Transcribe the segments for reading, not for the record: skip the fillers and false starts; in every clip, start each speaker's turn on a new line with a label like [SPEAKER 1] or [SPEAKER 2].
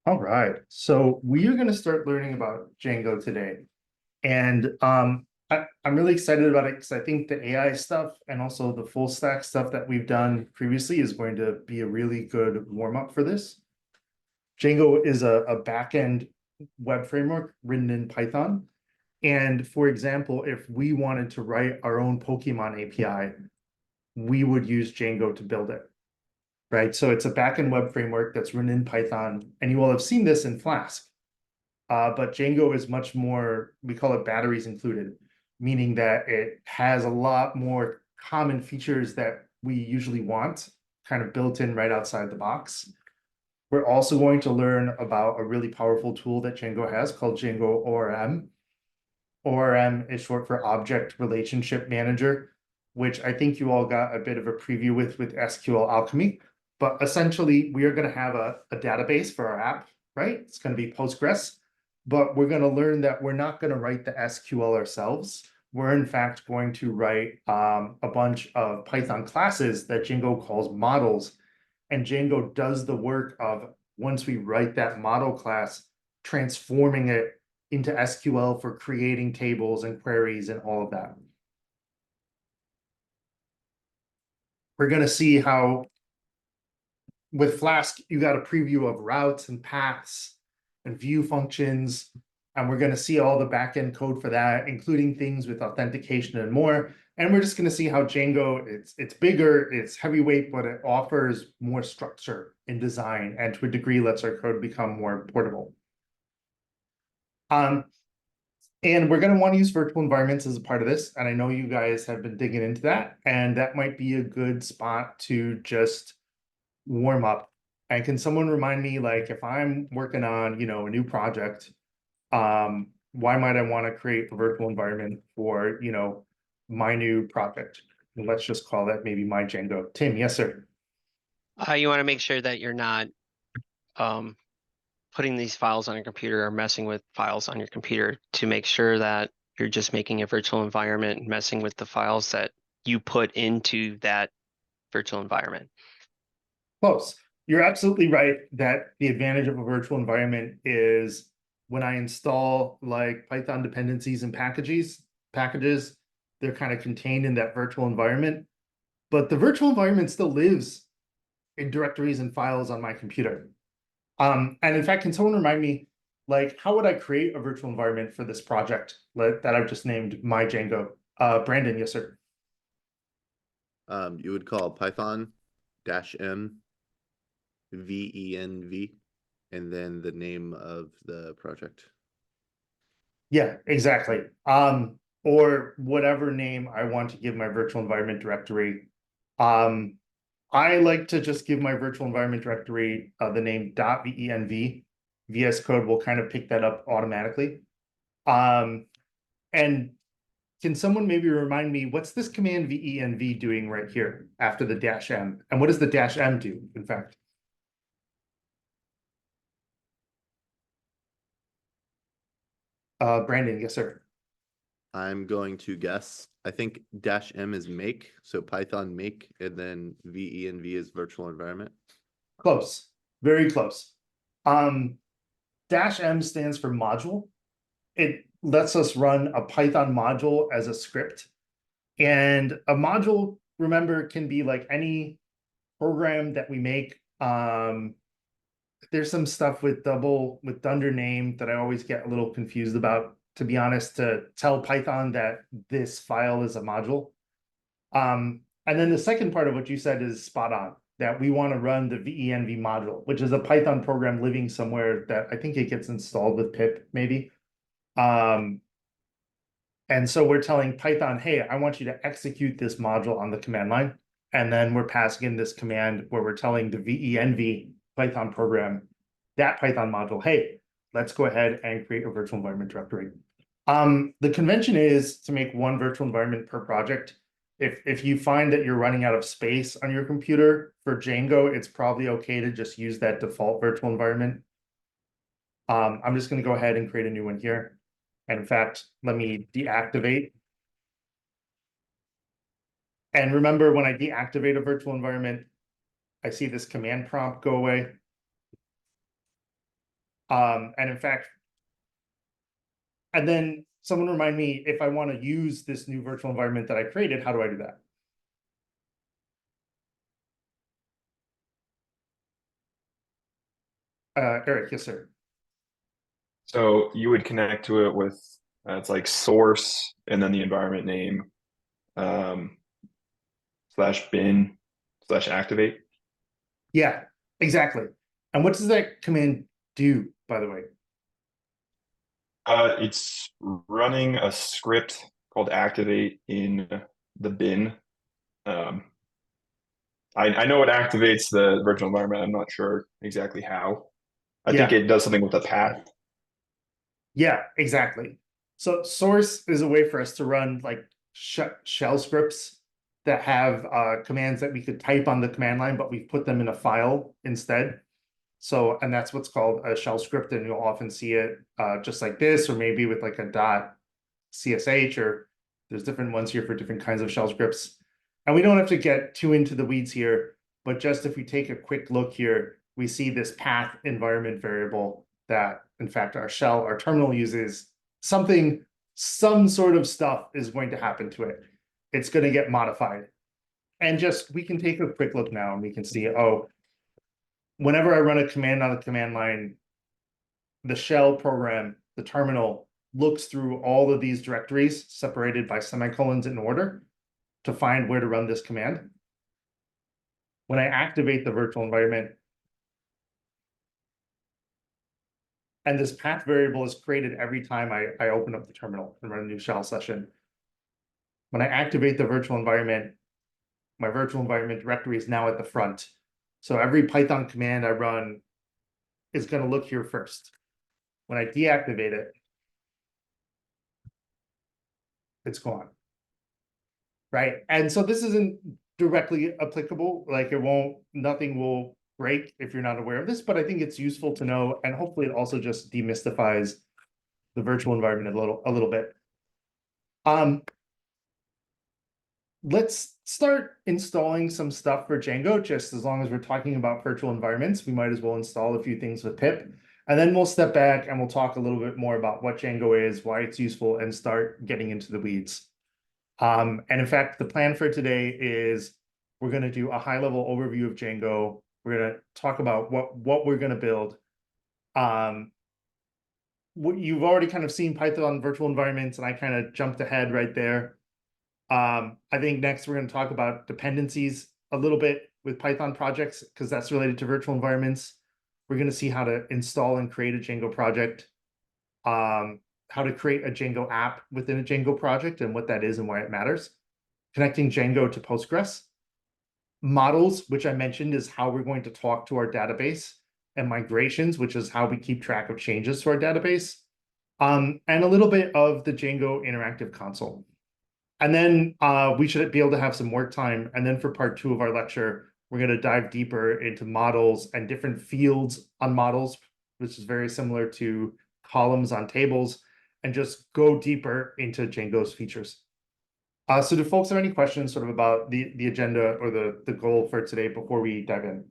[SPEAKER 1] All right, so we are going to start learning about Django today. And I'm really excited about it because I think the AI stuff and also the full stack stuff that we've done previously is going to be a really good warm up for this. Django is a backend web framework written in Python. And for example, if we wanted to write our own Pokemon API, we would use Django to build it, right? So it's a backend web framework that's written in Python, and you will have seen this in Flask. But Django is much more, we call it batteries included, meaning that it has a lot more common features that we usually want kind of built in right outside the box. We're also going to learn about a really powerful tool that Django has called Django ORM. ORM is short for Object Relationship Manager, which I think you all got a bit of a preview with SQL Alchemy. But essentially, we are going to have a database for our app, right? It's going to be Postgres, but we're going to learn that we're not going to write the SQL ourselves. We're in fact going to write a bunch of Python classes that Django calls models. And Django does the work of, once we write that model class, transforming it into SQL for creating tables and queries and all of that. We're going to see how with Flask, you got a preview of routes and paths and view functions. And we're going to see all the backend code for that, including things with authentication and more. And we're just going to see how Django, it's bigger, it's heavyweight, but it offers more structure in design and to a degree lets our code become more portable. And we're going to want to use virtual environments as a part of this. And I know you guys have been digging into that, and that might be a good spot to just warm up. And can someone remind me, like, if I'm working on, a new project, why might I want to create a virtual environment for, my new project? And let's just call that maybe my Django. Tim, yes, sir.
[SPEAKER 2] You want to make sure that you're not putting these files on your computer or messing with files on your computer, to make sure that you're just making a virtual environment, messing with the files that you put into that virtual environment.
[SPEAKER 1] Close. You're absolutely right that the advantage of a virtual environment is when I install like Python dependencies and packages, they're kind of contained in that virtual environment. But the virtual environment still lives in directories and files on my computer. And in fact, can someone remind me, like, how would I create a virtual environment for this project that I've just named my Django? Brandon, yes, sir.
[SPEAKER 3] You would call Python -m venv and then the name of the project.
[SPEAKER 1] Yeah, exactly. Or whatever name I want to give my virtual environment directory. I like to just give my virtual environment directory the name .venv. VS Code will kind of pick that up automatically. And can someone maybe remind me, what's this command venv doing right here after the -m? And what does the -m do, in fact? Brandon, yes, sir.
[SPEAKER 3] I'm going to guess. I think -m is make, so Python make, and then venv is virtual environment.
[SPEAKER 1] Close, very close. -m stands for module. It lets us run a Python module as a script. And a module, remember, can be like any program that we make. There's some stuff with dunder name that I always get a little confused about, to be honest, to tell Python that this file is a module. And then the second part of what you said is spot on, that we want to run the venv module, which is a Python program living somewhere that I think it gets installed with pip, maybe. And so we're telling Python, hey, I want you to execute this module on the command line. And then we're passing in this command where we're telling the venv Python program, that Python module, hey, let's go ahead and create a virtual environment directory. The convention is to make one virtual environment per project. If you find that you're running out of space on your computer for Django, it's probably okay to just use that default virtual environment. I'm just going to go ahead and create a new one here. And in fact, let me deactivate. And remember, when I deactivate a virtual environment, I see this command prompt go away. And in fact, and then someone remind me, if I want to use this new virtual environment that I created, how do I do that? Eric, yes, sir.
[SPEAKER 4] So you would connect to it with it's like source and then the environment name slash bin slash activate.
[SPEAKER 1] Yeah, exactly. And what does that command do, by the way?
[SPEAKER 4] It's running a script called activate in the bin. I know it activates the virtual environment. I'm not sure exactly how. I think
[SPEAKER 1] Yeah.
[SPEAKER 4] it does something with the path.
[SPEAKER 1] Yeah, exactly. So source is a way for us to run like shell scripts that have commands that we could type on the command line, but we've put them in a file instead. So, and that's what's called a shell script, and you'll often see it just like this, or maybe with like a dot CSH, or there's different ones here for different kinds of shell scripts. And we don't have to get too into the weeds here, but just if we take a quick look here, we see this path environment variable that, in fact, our shell, our terminal uses something, some sort of stuff is going to happen to it. It's going to get modified. And just, we can take a quick look now and we can see, oh, whenever I run a command on the command line, the shell program, the terminal, looks through all of these directories separated by semicolons in order to find where to run this command. When I activate the virtual environment, and this path variable is created every time I open up the terminal and run a new shell session. When I activate the virtual environment, my virtual environment directory is now at the front. So every Python command I run is going to look here first. When I deactivate it, it's gone. Right. And so this isn't directly applicable. Like nothing will break if you're not aware of this, but I think it's useful to know. And hopefully it also just demystifies the virtual environment a little bit. Let's start installing some stuff for Django. Just as long as we're talking about virtual environments, we might as well install a few things with pip. And then we'll step back and we'll talk a little bit more about what Django is, why it's useful, and start getting into the weeds. And in fact, the plan for today is we're going to do a high-level overview of Django. We're going to talk about what we're going to build. You've already kind of seen Python virtual environments, and I kind of jumped ahead right there. I think next we're going to talk about dependencies a little bit with Python projects, because that's related to virtual environments. We're going to see how to install and create a Django project. How to create a Django app within a Django project and what that is and why it matters. Connecting Django to Postgres. Models, which I mentioned, is how we're going to talk to our database, and migrations, which is how we keep track of changes to our database. And a little bit of the Django interactive console. And then we should be able to have some work time. And then for part 2 of our lecture, we're going to dive deeper into models and different fields on models, which is very similar to columns on tables, and just go deeper into Django's features. So do folks have any questions sort of about the agenda or the goal for today before we dive in?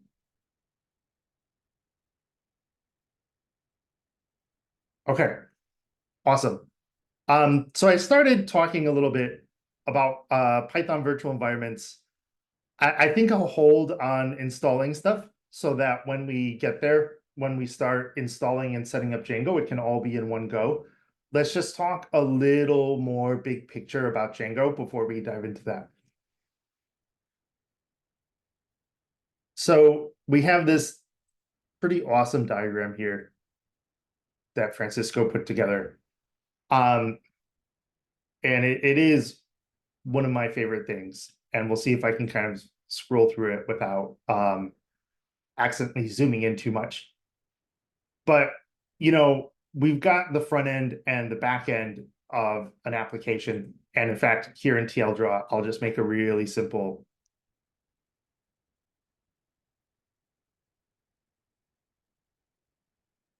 [SPEAKER 1] Okay, awesome. So I started talking a little bit about Python virtual environments. I think I'll hold on installing stuff so that when we get there, when we start installing and setting up Django, it can all be in one go. Let's just talk a little more big picture about Django before we dive into that. So we have this pretty awesome diagram here that Francisco put together. And it is one of my favorite things. And we'll see if I can kind of scroll through it without accidentally zooming in too much. But, we've got the front end and the back end of an application. And in fact, here in TLDraw, I'll just make a really simple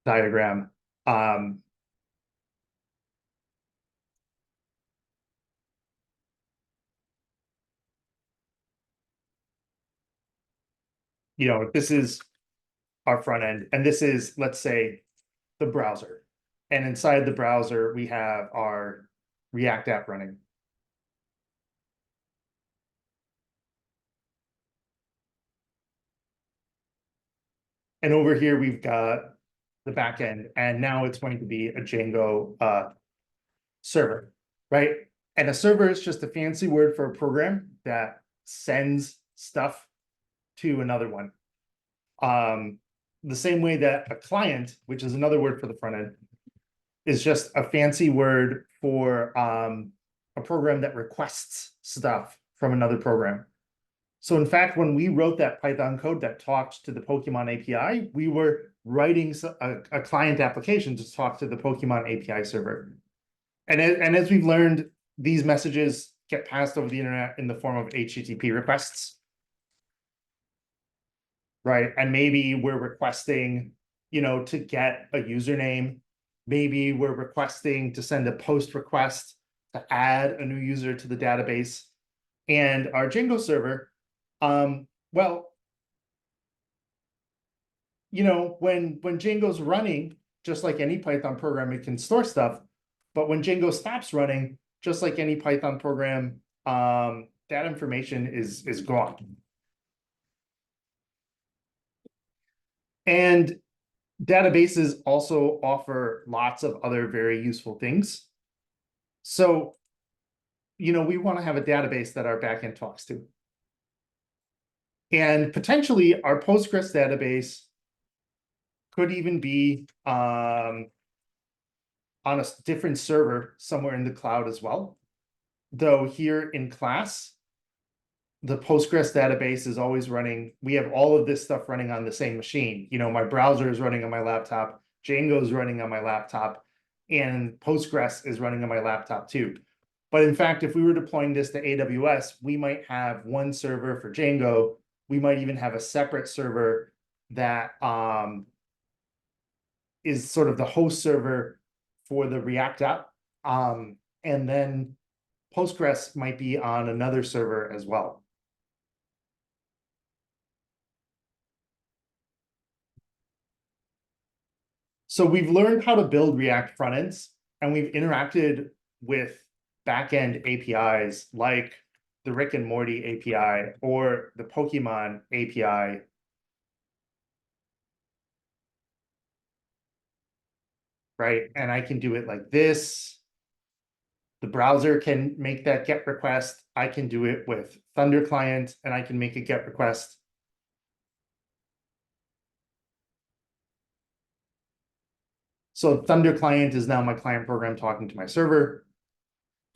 [SPEAKER 1] diagram. This is our front end, and this is, let's say, the browser. And inside the browser, we have our React app running. And over here, we've got the backend, and now it's going to be a Django server, right? And a server is just a fancy word for a program that sends stuff to another one. The same way that a client, which is another word for the front end, is just a fancy word for a program that requests stuff from another program. So in fact, when we wrote that Python code that talked to the Pokemon API, we were writing a client application to talk to the Pokemon API server. And as we've learned, these messages get passed over the internet in the form of HTTP requests. Right, and maybe we're requesting, to get a username. Maybe we're requesting to send a post request to add a new user to the database. And our Django server, well, when Django's running, just like any Python program, it can store stuff. But when Django stops running, just like any Python program, that information is gone. And databases also offer lots of other very useful things. So, we want to have a database that our backend talks to. And potentially our Postgres database could even be on a different server somewhere in the cloud as well. Though here in class, the Postgres database is always running. We have all of this stuff running on the same machine. My browser is running on my laptop, Django is running on my laptop, and Postgres is running on my laptop too. But in fact, if we were deploying this to AWS, we might have one server for Django. We might even have a separate server that is sort of the host server for the React app. And then Postgres might be on another server as well. So we've learned how to build React frontends, and we've interacted with backend APIs like the Rick and Morty API or the Pokemon API. Right, and I can do it like this. The browser can make that GET request. I can do it with Thunder Client, and I can make a GET request. So Thunder Client is now my client program talking to my server.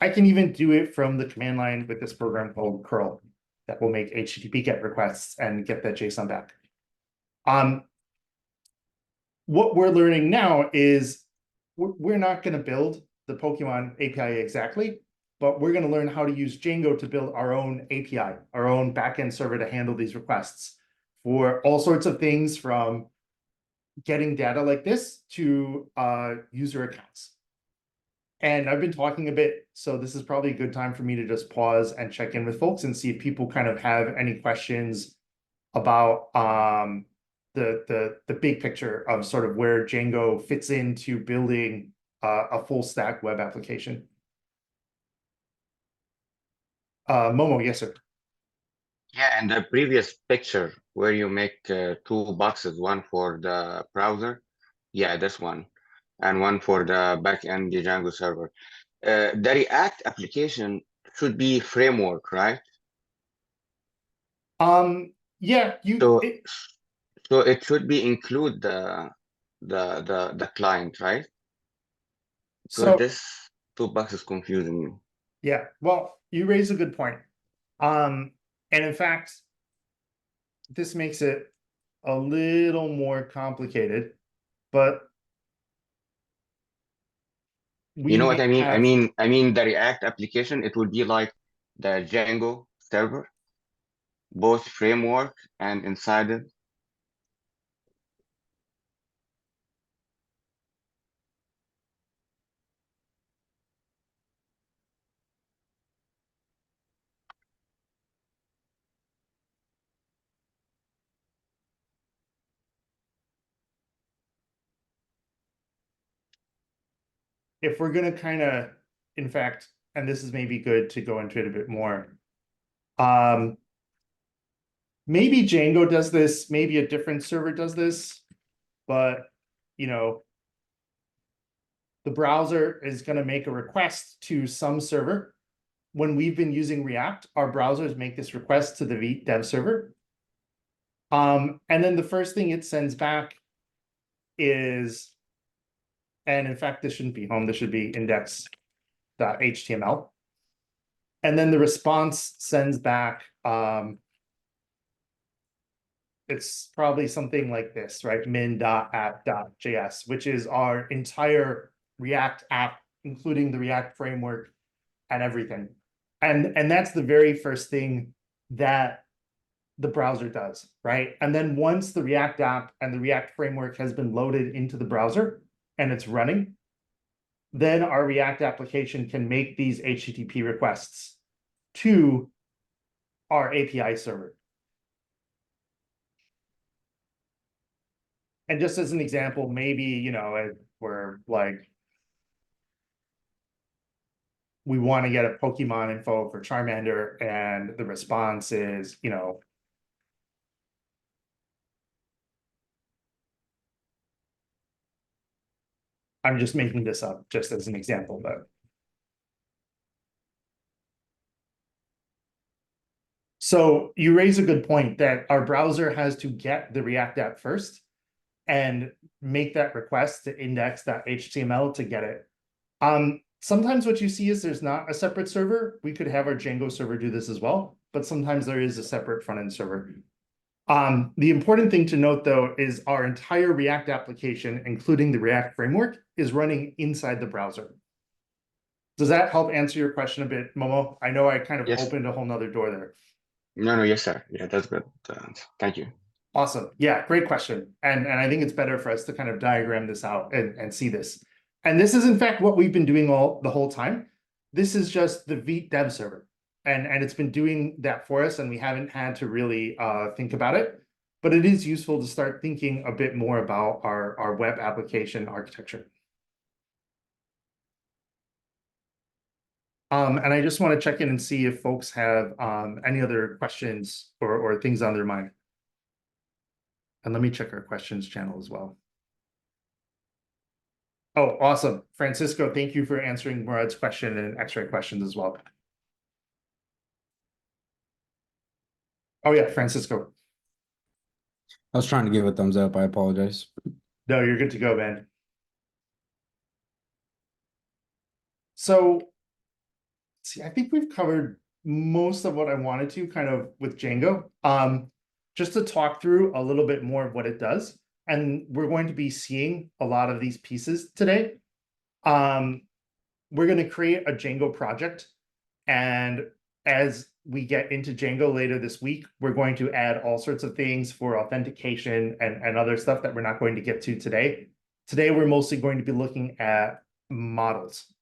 [SPEAKER 1] I can even do it from the command line with this program called curl that will make HTTP GET requests and get that JSON back. What we're learning now is we're not going to build the Pokemon API exactly, but we're going to learn how to use Django to build our own API, our own backend server to handle these requests for all sorts of things, from getting data like this to user accounts. And I've been talking a bit, so this is probably a good time for me to just pause and check in with folks and see if people kind of have any questions about the big picture of sort of where Django fits into building a full stack web application. Momo, yes, sir.
[SPEAKER 5] Yeah, and the previous picture where you make two boxes, one for the browser, yeah, this one, and one for the backend Django server. The React application should be framework, right?
[SPEAKER 1] Yeah,
[SPEAKER 5] So it should be include the client, right? So this two boxes confusing me.
[SPEAKER 1] Yeah, well, you raise a good point. And in fact, this makes it a little more complicated, but
[SPEAKER 5] You know what I mean? I mean the React application, it would be like the Django server, both framework and inside it.
[SPEAKER 1] if we're gonna kind of, in fact, and this is maybe good to go into it a bit more. Maybe Django does this, maybe a different server does this, but you know, the browser is going to make a request to some server. When we've been using React, our browsers make this request to the dev server. And then the first thing it sends back is, and in fact, this shouldn't be home, this should be index.html. And then the response sends back, it's probably something like this, right? min.app.js, which is our entire React app, including the React framework and everything. And that's the very first thing that the browser does, right? And then once the React app and the React framework has been loaded into the browser and it's running, then our React application can make these HTTP requests to our API server. And just as an example, maybe, you know, we're like, we want to get a Pokemon info for Charmander, and the response is, you know, I'm just making this up just as an example, but. So you raise a good point that our browser has to get the React app first and make that request to index.html to get it. Sometimes what you see is there's not a separate server. We could have our Django server do this as well, but sometimes there is a separate front-end server. The important thing to note, though, is our entire React application, including the React framework, is running inside the browser. Does that help answer your question a bit, Momo? I know I kind of opened a whole nother door there.
[SPEAKER 5] No, yes, sir. Yeah, that's good. Thank you.
[SPEAKER 1] Awesome. Yeah, great question. And I think it's better for us to kind of diagram this out and see this. And this is, in fact, what we've been doing the whole time. This is just the Vite dev server. And it's been doing that for us, and we haven't had to really think about it. But it is useful to start thinking a bit more about our web application architecture. And I just want to check in and see if folks have any other questions or things on their mind. And let me check our questions channel as well. Oh, awesome. Francisco, thank you for answering Murad's question and X-ray questions as well. Oh yeah, Francisco.
[SPEAKER 6] I was trying to give a thumbs up. I apologize.
[SPEAKER 1] No, you're good to go, man. So, see, I think we've covered most of what I wanted to kind of with Django. Just to talk through a little bit more of what it does. And we're going to be seeing a lot of these pieces today. We're going to create a Django project. And as we get into Django later this week, we're going to add all sorts of things for authentication and other stuff that we're not going to get to today. Today, we're mostly going to be looking at models.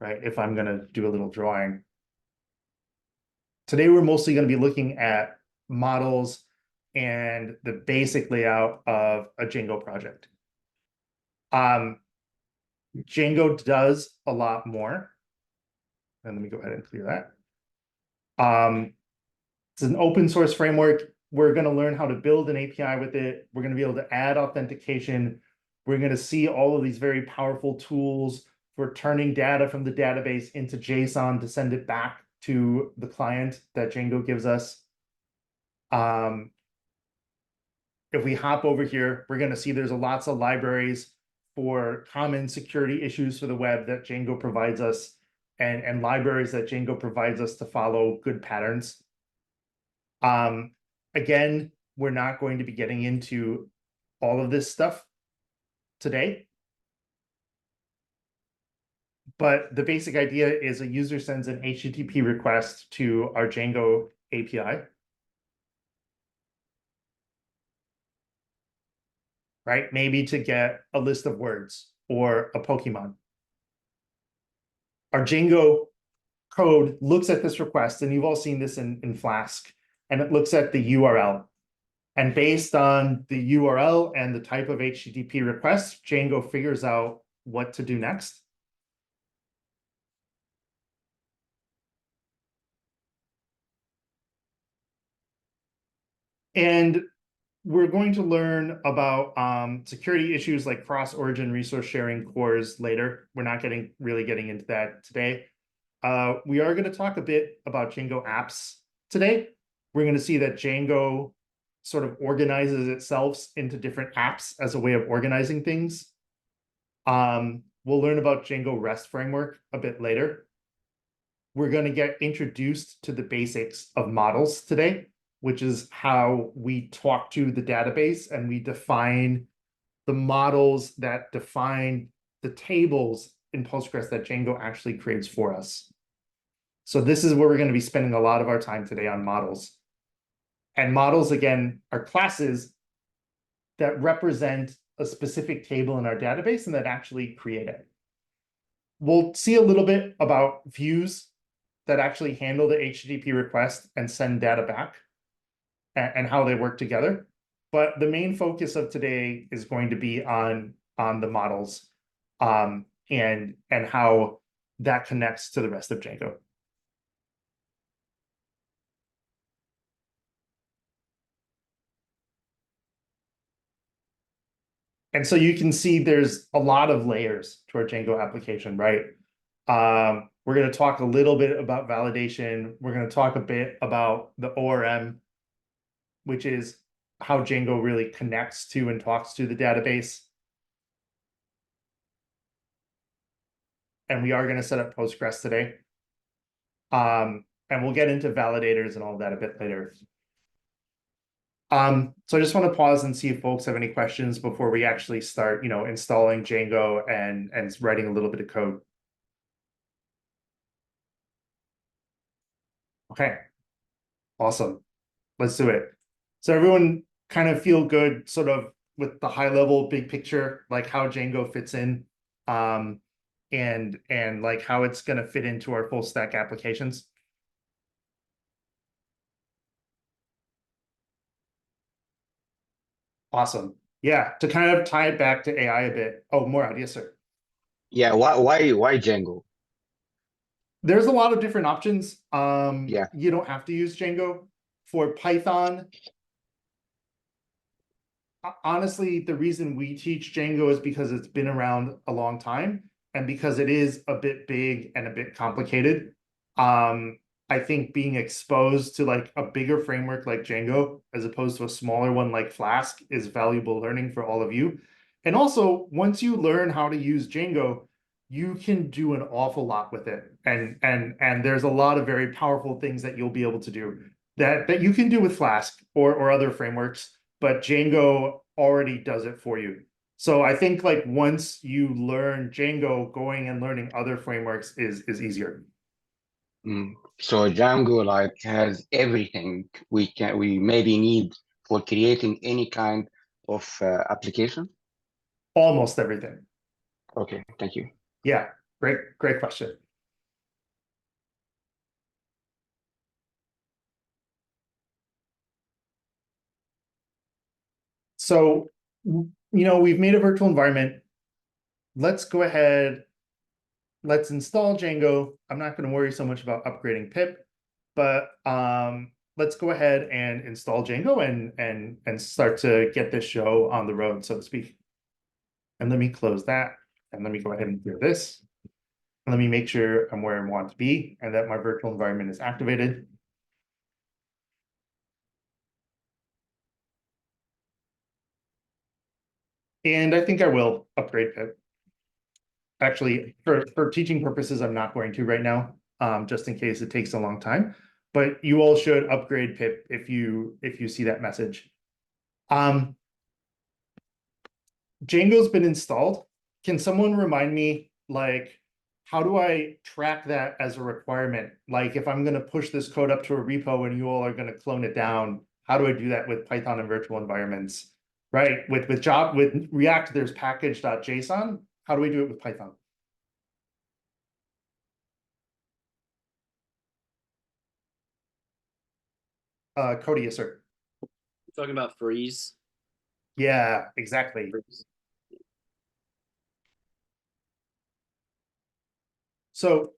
[SPEAKER 1] Right? If I'm going to do a little drawing. Today, we're mostly going to be looking at models and the basic layout of a Django project. Django does a lot more. And let me go ahead and clear that. It's an open source framework. We're going to learn how to build an API with it. We're going to be able to add authentication. We're going to see all of these very powerful tools for turning data from the database into JSON to send it back to the client that Django gives us. If we hop over here, we're going to see there's lots of libraries for common security issues for the web that Django provides us, and libraries that Django provides us to follow good patterns. Again, we're not going to be getting into all of this stuff today. But the basic idea is a user sends an HTTP request to our Django API. Right? Maybe to get a list of words or a Pokemon. Our Django code looks at this request, and you've all seen this in Flask, and it looks at the URL. And based on the URL and the type of HTTP request, Django figures out what to do next. And we're going to learn about security issues like cross-origin resource sharing cores later. We're not really getting into that today. We are going to talk a bit about Django apps today. We're going to see that Django sort of organizes itself into different apps as a way of organizing things. We'll learn about Django REST framework a bit later. We're going to get introduced to the basics of models today, which is how we talk to the database and we define the models that define the tables in Postgres that Django actually creates for us. So this is where we're going to be spending a lot of our time today on models. And models, again, are classes that represent a specific table in our database and that actually create it. We'll see a little bit about views that actually handle the HTTP request and send data back and how they work together. But the main focus of today is going to be on the models and how that connects to the rest of Django. And so you can see there's a lot of layers to our Django application, right? We're going to talk a little bit about validation. We're going to talk a bit about the ORM, which is how Django really connects to and talks to the database. And we are going to set up Postgres today. And we'll get into validators and all of that a bit later. So I just want to pause and see if folks have any questions before we actually start, installing Django and writing a little bit of code. Okay, awesome. Let's do it. So everyone kind of feel good sort of with the high level big picture, like how Django fits in, and like how it's going to fit into our full stack applications. Awesome. Yeah, to kind of tie it back to AI a bit. Oh, Murad, yes, sir.
[SPEAKER 5] Yeah, why Django?
[SPEAKER 1] There's a lot of different options.
[SPEAKER 5] Yeah.
[SPEAKER 1] You don't have to use Django. For Python, honestly, the reason we teach Django is because it's been around a long time and because it is a bit big and a bit complicated. I think being exposed to like a bigger framework like Django as opposed to a smaller one like Flask is valuable learning for all of you. And also, once you learn how to use Django, you can do an awful lot with it. And there's a lot of very powerful things that you'll be able to do that you can do with Flask or other frameworks, but Django already does it for you. So I think like once you learn Django, going and learning other frameworks is easier.
[SPEAKER 5] So Django like has everything we maybe need for creating any kind of application.
[SPEAKER 1] Almost everything.
[SPEAKER 5] Okay, thank you.
[SPEAKER 1] Yeah, great question. So, we've made a virtual environment. Let's go ahead. Let's install Django. I'm not going to worry so much about upgrading pip, but let's go ahead and install Django and start to get this show on the road, so to speak. And let me close that. And let me go ahead and clear this. And let me make sure I'm where I want to be and that my virtual environment is activated. And I think I will upgrade pip. Actually, for teaching purposes, I'm not going to right now, just in case it takes a long time. But you all should upgrade pip if you see that message. Django's been installed. Can someone remind me, like, how do I track that as a requirement? Like, if I'm going to push this code up to a repo and you all are going to clone it down, how do I do that with Python and virtual environments? Right? With React, there's package.json. How do we do it with Python? Cody, yes, sir.
[SPEAKER 7] Talking about freeze.
[SPEAKER 1] Yeah, exactly.
[SPEAKER 7] Freeze.
[SPEAKER 1] So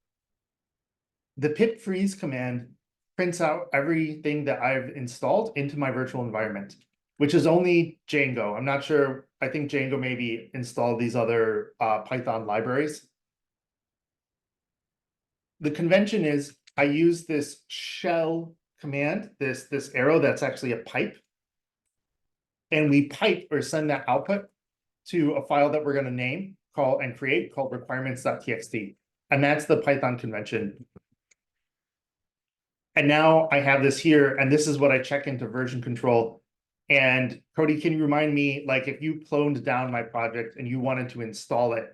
[SPEAKER 1] the pip freeze command prints out everything that I've installed into my virtual environment, which is only Django. I'm not sure. I think Django maybe installed these other Python libraries. The convention is I use this shell command, this arrow that's actually a pipe. And we pipe or send that output to a file that we're going to name, call, and create called requirements.txt. And that's the Python convention. And now I have this here, and this is what I check into version control. And Cody, can you remind me, like if you cloned down my project and you wanted to install it,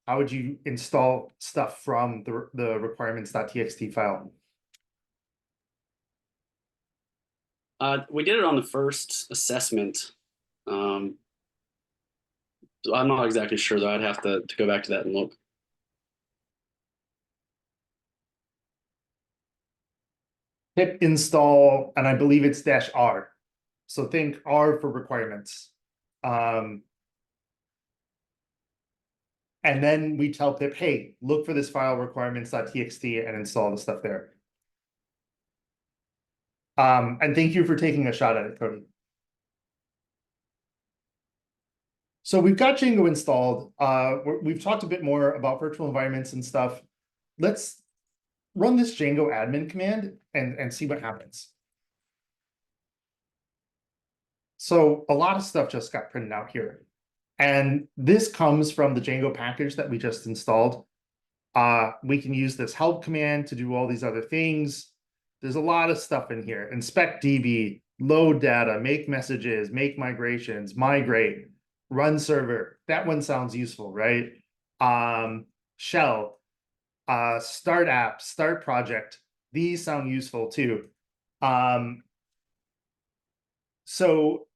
[SPEAKER 1] how would you install stuff from the requirements.txt file?
[SPEAKER 7] We did it on the first assessment. So I'm not exactly sure though. I'd have to go back to that and look.
[SPEAKER 1] Pip install, and I believe it's -R. So think R for requirements. And then we tell pip, hey, look for this file requirements.txt and install the stuff there. And thank you for taking a shot at it, Cody. So we've got Django installed. We've talked a bit more about virtual environments and stuff. Let's run this Django admin command and see what happens. So a lot of stuff just got printed out here. And this comes from the Django package that we just installed. We can use this help command to do all these other things. There's a lot of stuff in here. Inspect DB, load data, make messages, make migrations, migrate, run server. That one sounds useful, right? Shell, start app, start project. These sound useful too. So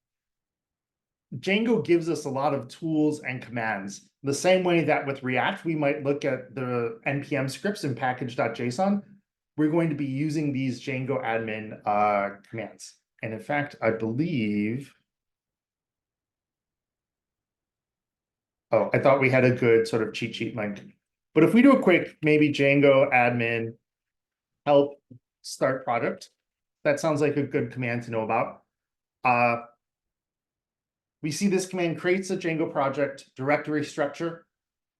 [SPEAKER 1] Django gives us a lot of tools and commands. The same way that with React, we might look at the npm scripts in package.json. We're going to be using these Django admin commands. And in fact, I believe... Oh, I thought we had a good sort of cheat sheet link. But if we do a quick, maybe Django admin help start project, that sounds like a good command to know about. We see this command creates a Django project directory structure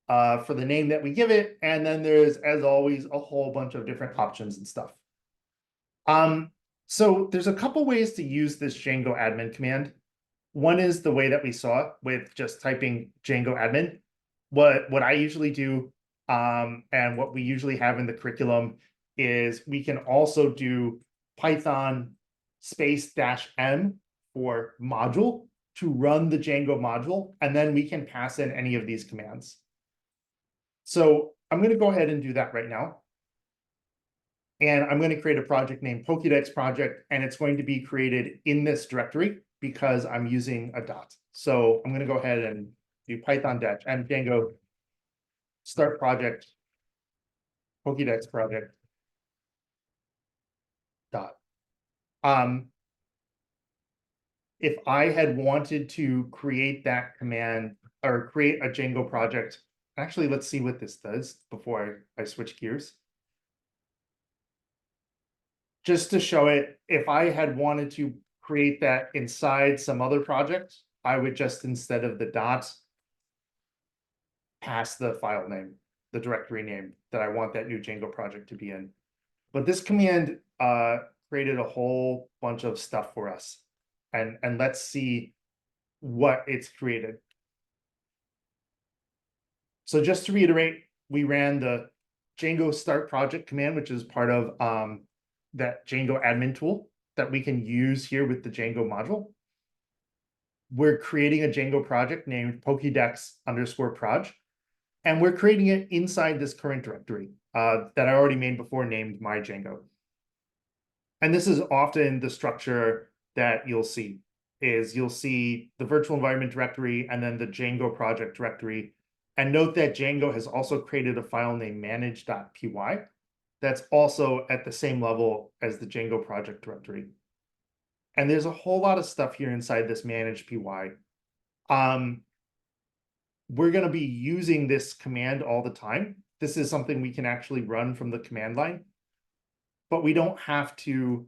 [SPEAKER 1] for the name that we give it. And then there's, as always, a whole bunch of different options and stuff. So there's a couple ways to use this Django admin command. One is the way that we saw with just typing Django admin. What I usually do and what we usually have in the curriculum is we can also do Python --m for module to run the Django module, and then we can pass in any of these commands. So I'm going to go ahead and do that right now. And I'm going to create a project named Pokédex project, and it's going to be created in this directory because I'm using a dot. So I'm going to go ahead and do python-m Django start project Pokédex project dot. If I had wanted to create that command or create a Django project, actually, let's see what this does before I switch gears. Just to show it, if I had wanted to create that inside some other project, I would just, instead of the dot, pass the file name, the directory name that I want that new Django project to be in. But this command created a whole bunch of stuff for us. And let's see what it's created. So just to reiterate, we ran the Django start project command, which is part of that Django admin tool that we can use here with the Django module. We're creating a Django project named Pokédex_proj, and we're creating it inside this current directory that I already made before named my Django. And this is often the structure that you'll see the virtual environment directory and then the Django project directory. And note that Django has also created a file named manage.py that's also at the same level as the Django project directory. And there's a whole lot of stuff here inside this manage.py. We're going to be using this command all the time this is something we can actually run from the command line, but we don't have to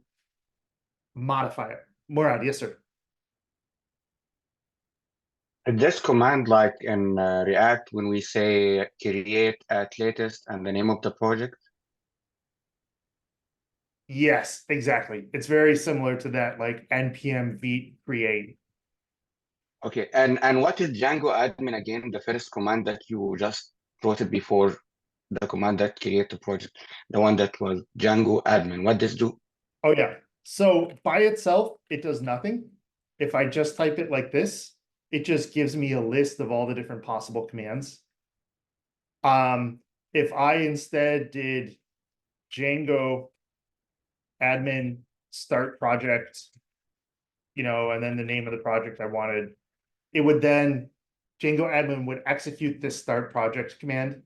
[SPEAKER 1] modify it. Murad, yes, sir.
[SPEAKER 5] This command, like in React, when we say create at latest and the name of the project.
[SPEAKER 1] Yes, exactly. It's very similar to that, like npm vite create.
[SPEAKER 5] Okay, and what is Django admin again? The first command that you just wrote it before the command that create the project, the one that was Django admin. What does do?
[SPEAKER 1] Oh yeah. So by itself, it does nothing. If I just type it like this, it just gives me a list of all the different possible commands. If I instead did Django admin start project, and then the name of the project I wanted, it would then Django admin would execute this start project command.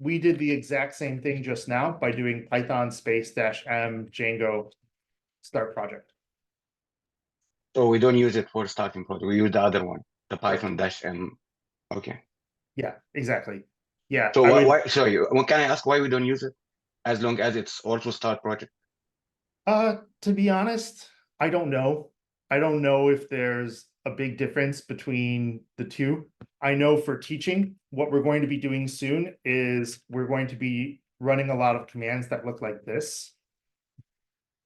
[SPEAKER 1] We did the exact same thing just now by doing Python space -m Django start project.
[SPEAKER 5] So we don't use it for starting project. We use the other one, the
[SPEAKER 1] Correct.
[SPEAKER 5] Python -m. Okay.
[SPEAKER 1] Yeah, exactly. Yeah.
[SPEAKER 5] So
[SPEAKER 1] I would-
[SPEAKER 5] why? Sorry, can I ask why we don't use it? As long as it's also start project.
[SPEAKER 1] To be honest, I don't know. I don't know if there's a big difference between the two. I know for teaching, what we're going to be doing soon is we're going to be running a lot of commands that look like this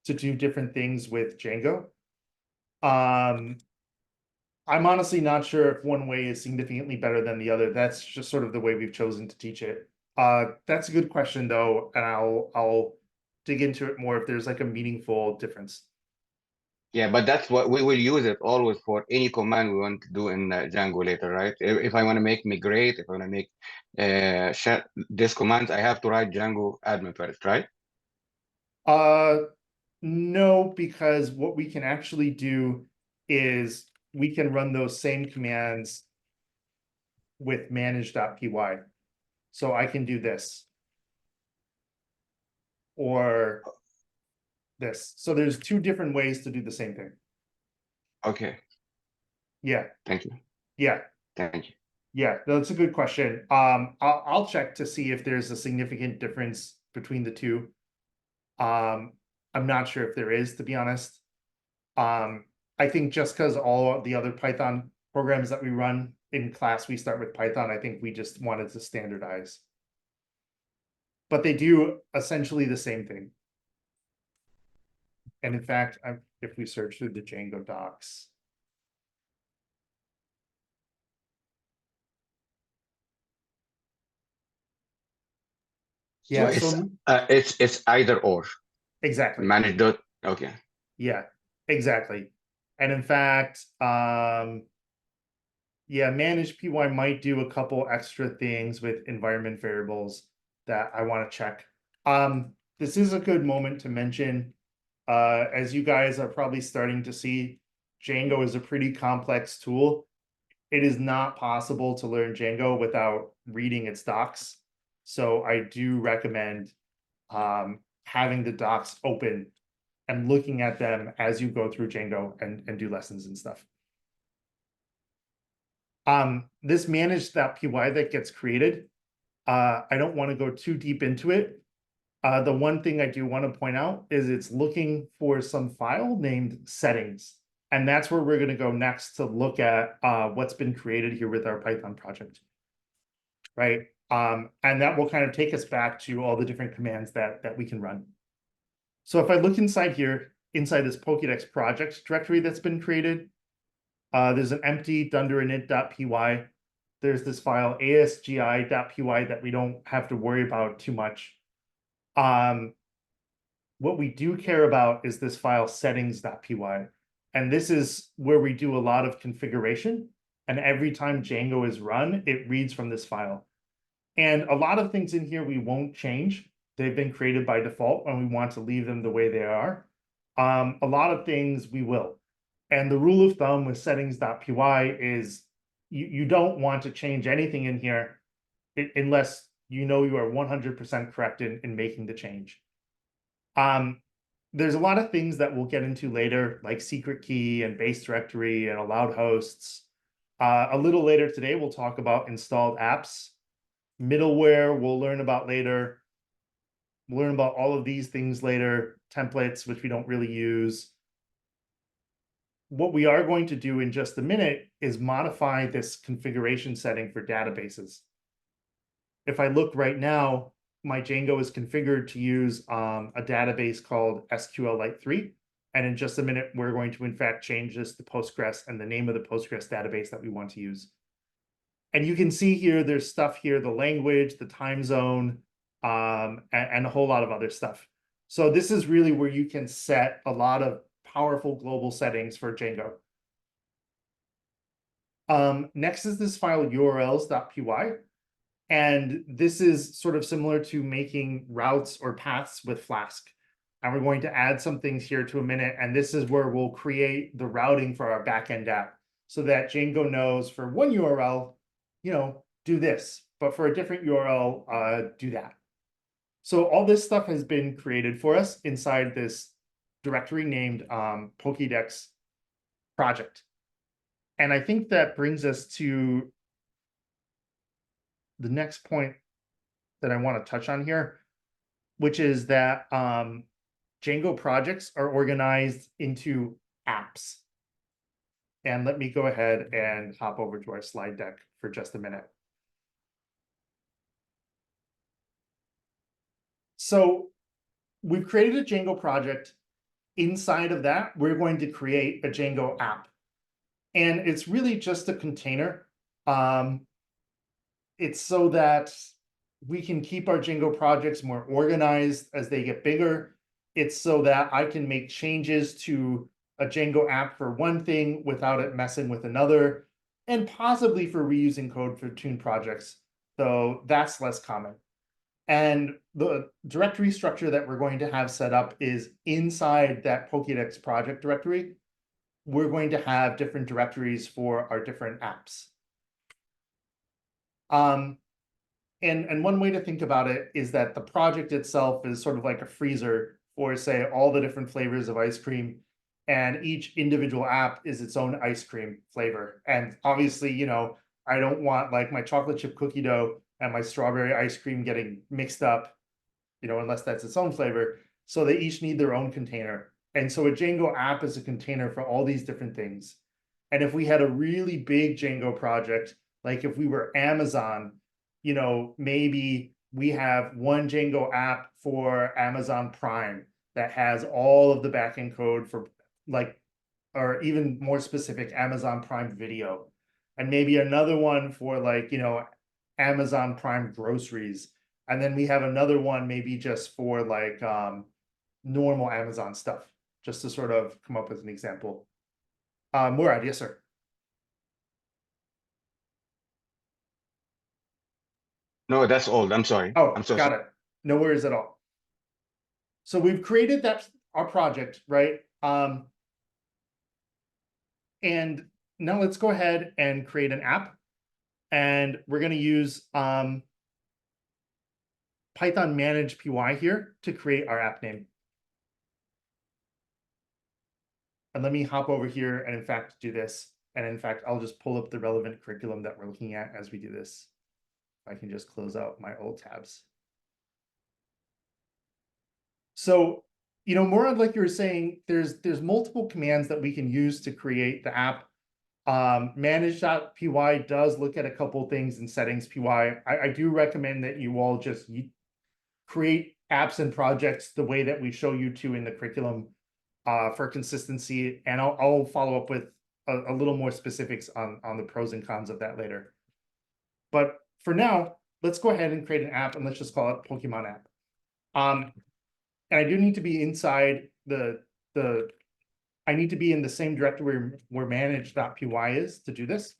[SPEAKER 1] to do different things with Django. I'm honestly not sure if one way is significantly better than the other. That's just sort of the way we've chosen to teach it. That's a good question though, and I'll dig into it more if there's like a meaningful difference.
[SPEAKER 5] Yeah, but that's what we will use it always for any command we want to do in Django later, right? If I want to make migrate, if I want to make this command, I have to write Django admin first, right?
[SPEAKER 1] No, because what we can actually do is we can run those same commands with manage.py. So I can do this. Or this. So there's two different ways to do the same thing.
[SPEAKER 5] Okay,
[SPEAKER 1] Yeah,
[SPEAKER 5] thank you.
[SPEAKER 1] yeah,
[SPEAKER 5] Thank you.
[SPEAKER 1] yeah. That's a good question. I'll check to see if there's a significant difference between the two. I'm not sure if there is, to be honest. I think just because all the other Python programs that we run in class, we start with Python, I think we just wanted to standardize. But they do essentially the same thing. And in fact, if we search through the Django docs. Yeah,
[SPEAKER 5] So
[SPEAKER 1] so
[SPEAKER 5] it's either or.
[SPEAKER 1] exactly.
[SPEAKER 5] Manage dot. Okay.
[SPEAKER 1] Yeah, exactly. And in fact, yeah, manage py might do a couple extra things with environment variables that I want to check. This is a good moment to mention, as you guys are probably starting to see, Django is a pretty complex tool. It is not possible to learn Django without reading its docs. So I do recommend having the docs open and looking at them as you go through Django and do lessons and stuff. This manage.py that gets created, I don't want to go too deep into it. The one thing I do want to point out is it's looking for some file named settings. And that's where we're going to go next to look at what's been created here with our Python project. Right. And that will kind of take us back to all the different commands that we can run. So if I look inside here, inside this Pokédex project directory that's been created, there's an empty dunder init.py. There's this file asgi.py that we don't have to worry about too much. What we do care about is this file settings.py. And this is where we do a lot of configuration. And every time Django is run, it reads from this file. And a lot of things in here we won't change. They've been created by default and we want to leave them the way they are. A lot of things we will. And the rule of thumb with settings.py is you don't want to change anything in here unless you know you are 100% correct in making the change. There's a lot of things that we'll get into later, like secret key and base directory and allowed hosts. A little later today, we'll talk about installed apps. Middleware, we'll learn about later. We'll learn about all of these things later. Templates, which we don't really use. What we are going to do in just a minute is modify this configuration setting for databases. If I look right now, my Django is configured to use a database called SQLite 3. And in just a minute, we're going to, in fact, change this to Postgres and the name of the Postgres database that we want to use. And you can see here, there's stuff here, the language, the time zone, and a whole lot of other stuff. So this is really where you can set a lot of powerful global settings for Django. Next is this file urls.py. And this is sort of similar to making routes or paths with Flask. And we're going to add some things here to a minute. And this is where we'll create the routing for our backend app so that Django knows for one URL, do this, but for a different URL, do that. So all this stuff has been created for us inside this directory named Pokédex project. And I think that brings us to the next point that I want to touch on here, which is that Django projects are organized into apps. And let me go ahead and hop over to our slide deck for just a minute. So we've created a Django project. Inside of that, we're going to create a Django app. And it's really just a container. It's so that we can keep our Django projects more organized as they get bigger. It's so that I can make changes to a Django app for one thing without it messing with another, and possibly for reusing code for Platoon projects, though that's less common. And the directory structure that we're going to have set up is inside that Pokédex project directory. We're going to have different directories for our different apps. And one way to think about it is that the project itself is sort of like a freezer for, say, all the different flavors of ice cream, and each individual app is its own ice cream flavor. And obviously, I don't want like my chocolate chip cookie dough and my strawberry ice cream getting mixed up, unless that's its own flavor. So they each need their own container. And so a Django app is a container for all these different things. And if we had a really big Django project, like if we were Amazon, maybe we have one Django app for Amazon Prime that has all of the backend code for or even more specific, Amazon Prime Video. And maybe another one for Amazon Prime Groceries. And then we have another one maybe just for normal Amazon stuff, just to sort of come up with an example. Murad, yes, sir.
[SPEAKER 5] No, that's old. I'm sorry.
[SPEAKER 1] Oh,
[SPEAKER 5] I'm so
[SPEAKER 1] got
[SPEAKER 5] sorry.
[SPEAKER 1] it. No worries at all. So we've created our project, right? And now let's go ahead and create an app. And we're going to use Python manage py here to create our app name. And let me hop over here and in fact do this. And in fact, I'll just pull up the relevant curriculum that we're looking at as we do this. I can just close out my old tabs. So, Murad, like you were saying, there's multiple commands that we can use to create the app. Manage.py does look at a couple things in settings py. I do recommend that you all just create apps and projects the way that we show you to in the curriculum for consistency. And I'll follow up with a little more specifics on the pros and cons of that later. But for now, let's go ahead and create an app and let's just call it Pokemon app. And I do need to be inside I need to be in the same directory where manage.py is to do this.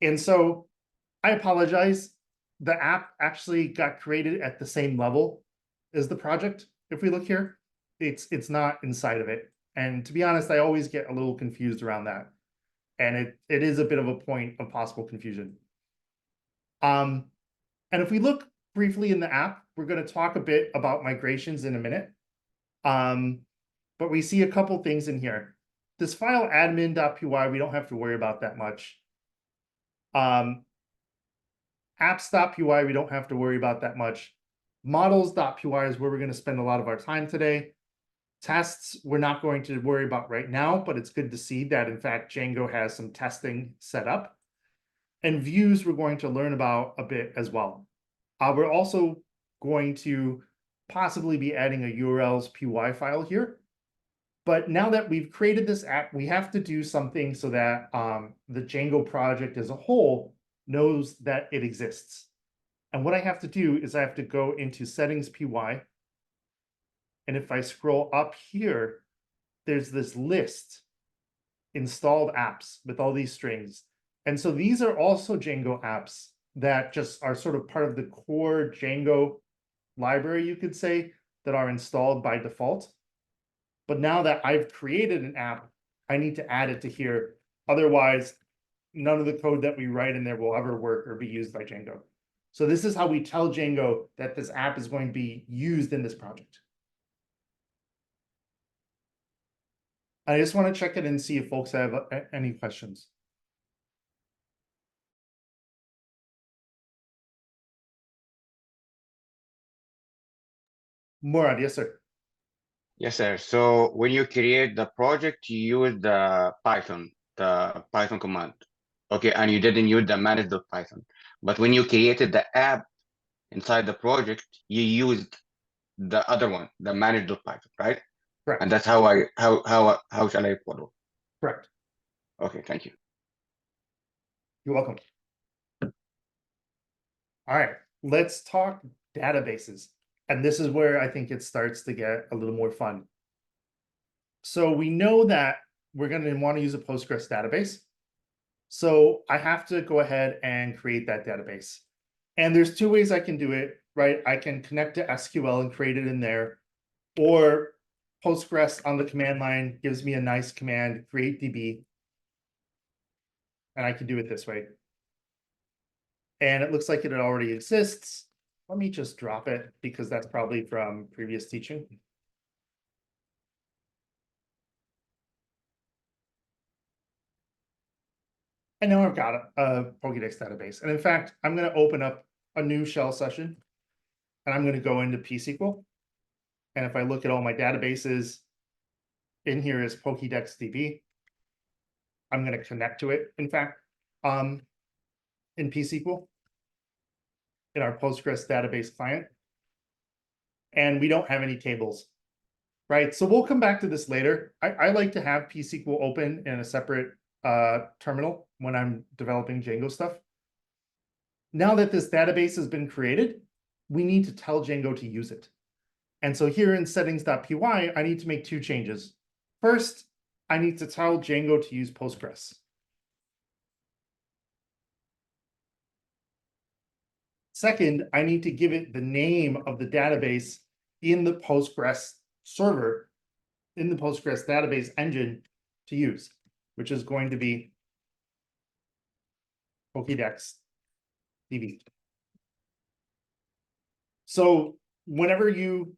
[SPEAKER 1] And so I apologize. The app actually got created at the same level as the project. If we look here, it's not inside of it. And to be honest, I always get a little confused around that. And it is a bit of a point of possible confusion. And if we look briefly in the app. We're going to talk a bit about migrations in a minute. But we see a couple things in here. This file admin.py, we don't have to worry about that much. Apps.py, we don't have to worry about that much. Models.py is where we're going to spend a lot of our time today. Tests, we're not going to worry about right now, but it's good to see that, in fact, Django has some testing set up. And views, we're going to learn about a bit as well. We're also going to possibly be adding a URLs py file here. But now that we've created this app, we have to do something so that the Django project as a whole knows that it exists. And what I have to do is I have to go into settings py. And if I scroll up here, there's this list, installed apps with all these strings. And so these are also Django apps that just are sort of part of the core Django library, you could say, that are installed by default. But now that I've created an app, I need to add it to here. Otherwise, none of the code that we write in there will ever work or be used by Django. So this is how we tell Django that this app is going to be used in this project. I just want to check it and see if folks have any questions. Murad, yes, sir.
[SPEAKER 5] Yes, sir. So when you create the project, you use the Python command. Okay, and you didn't use the manage.python. But when you created the app inside the project, you used the other one, the manage.python, right?
[SPEAKER 1] Correct.
[SPEAKER 5] And that's how shall I follow?
[SPEAKER 1] Correct.
[SPEAKER 5] Okay, thank you.
[SPEAKER 1] You're welcome. All right, let's talk databases. And this is where I think it starts to get a little more fun. So we know that we're going to want to use a Postgres database. So I have to go ahead and create that database. And there's two ways I can do it, right? I can connect to SQL and create it in there, or Postgres on the command line gives me a nice command, create DB. And I can do it this way. And it looks like it already exists. Let me just drop it because that's probably from previous teaching. And now I've got a Pokédex database. And in fact, I'm going to open up a new shell session and I'm going to go into PSQL. And if I look at all my databases, in here is Pokédex DB. I'm going to connect to it, in fact, in PSQL, in our Postgres database client. And we don't have any tables, right? So we'll come back to this later. I like to have PSQL open in a separate terminal when I'm developing Django stuff. Now that this database has been created, we need to tell Django to use it. And so here in settings.py, I need to make two changes. First, I need to tell Django to use Postgres. Second, I need to give it the name of the database in the Postgres server, in the Postgres database engine to use, which is going to be Pokédex DB. So whenever you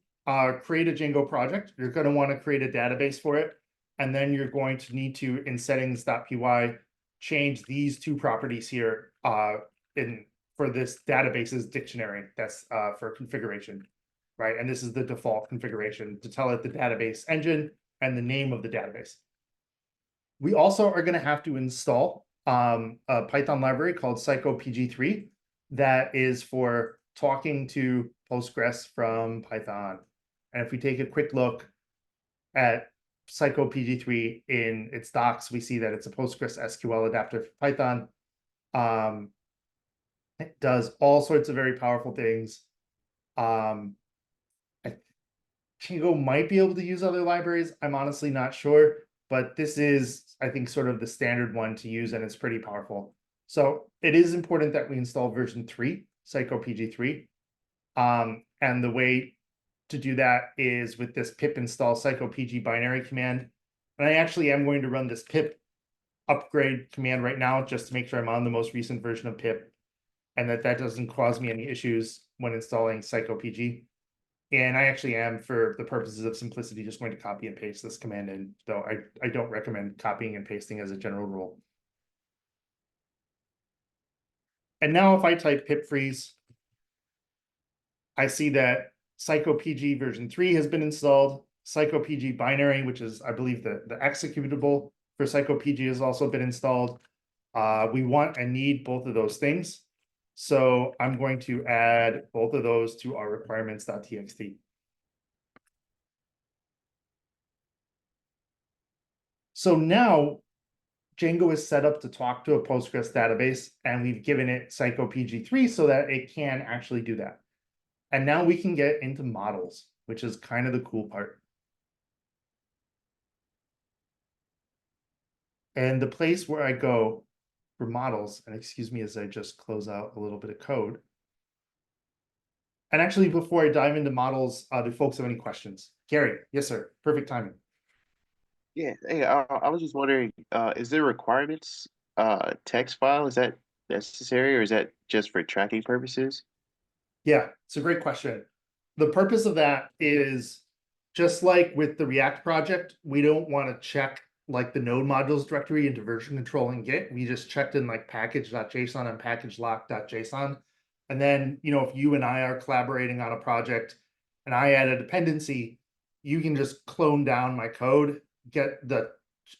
[SPEAKER 1] create a Django project, you're going to want to create a database for it. And then you're going to need to, in settings.py, change these two properties here for this database's dictionary. That's for configuration, right? And this is the default configuration to tell it the database engine and the name of the database. We also are going to have to install a Python library called psychopg3 that is for talking to Postgres from Python. And if we take a quick look at psychopg3 in its docs, we see that it's a Postgres SQL adapter for Python. It does all sorts of very powerful things. Django might be able to use other libraries. I'm honestly not sure, but this is, I think, sort of the standard one to use, and it's pretty powerful. So it is important that we install version 3, psychopg3. And the way to do that is with this pip install psychopg binary command. And I actually am going to run this pip upgrade command right now just to make sure I'm on the most recent version of pip. and that doesn't cause me any issues when installing PsychoPG. And I actually am, for the purposes of simplicity, just going to copy and paste this command in, though I don't recommend copying and pasting as a general rule. And now if I type pip freeze, I see that PsychoPG version 3 has been installed. PsychoPG binary, which is, I believe, the executable for PsychoPG, has also been installed. We want and need both of those things. So I'm going to add both of those to our requirements.txt. So now Django is set up to talk to a Postgres database, and we've given it PsychoPG3 so that it can actually do that. And now we can get into models, which is kind of the cool part. And the place where I go for models, and excuse me as I just close out a little bit of code. And actually, before I dive into models, do folks have any questions? Gary, yes, sir. Perfect timing.
[SPEAKER 8] Yeah, hey, I was just wondering, is there requirements text file? Is that necessary, or is that just for tracking purposes?
[SPEAKER 1] Yeah, it's a great question. The purpose of that is just like with the React project, we don't want to check like the node modules directory into version control in Git. We just checked in like package.json and package.lock.json. And then, you know, if you and I are collaborating on a project and I add a dependency, you can just clone down my code, get the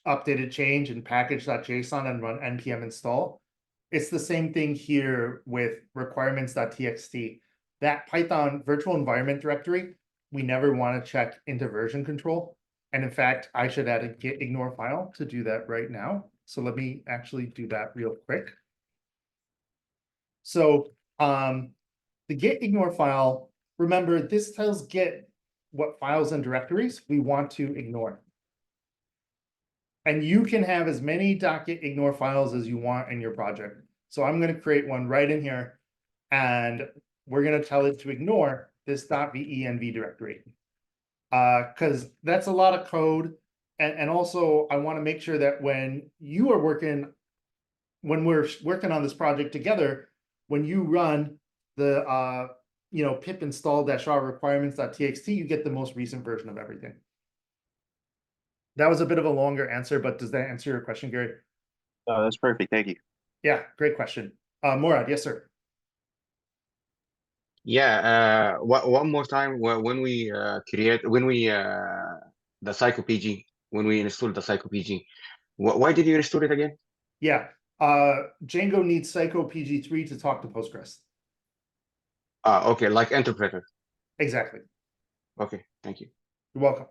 [SPEAKER 1] updated change in package.json and run npm install. It's the same thing here with requirements.txt. That Python virtual environment directory, we never want to check into version control. And in fact, I should add a git ignore file to do that right now. So let me actually do that real quick. So the git ignore file, remember, this tells Git what files and directories we want to ignore. And you can have as many .git ignore files as you want in your project. So I'm going to create one right in here, and we're going to tell it to ignore this .venv directory. Because that's a lot of code. And also, I want to make sure that when we're working on this project together, when you run the pip install -r requirements.txt, you get the most recent version of everything. That was a bit of a longer answer, but does that answer your question, Gary?
[SPEAKER 8] Oh, that's perfect. Thank you.
[SPEAKER 1] Yeah, great question. Morad, yes, sir.
[SPEAKER 5] Yeah, one more time, when we the PsychoPG, when we install the PsychoPG, why did you install it again?
[SPEAKER 1] Yeah, Django needs PsychoPG3 to talk to Postgres.
[SPEAKER 5] Okay, like interpreter.
[SPEAKER 1] Exactly.
[SPEAKER 5] Okay, thank you.
[SPEAKER 1] You're welcome.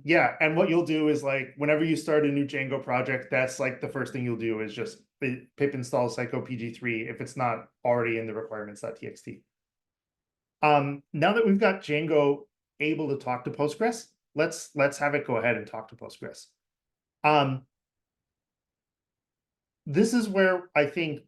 [SPEAKER 1] Yeah, and what you'll do is, like, whenever you start a new Django project, that's like the first thing you'll do is just pip install PsychoPG3 if it's not already in the requirements.txt. Now that we've got Django able to talk to Postgres, let's have it go ahead and talk to Postgres. This is where I think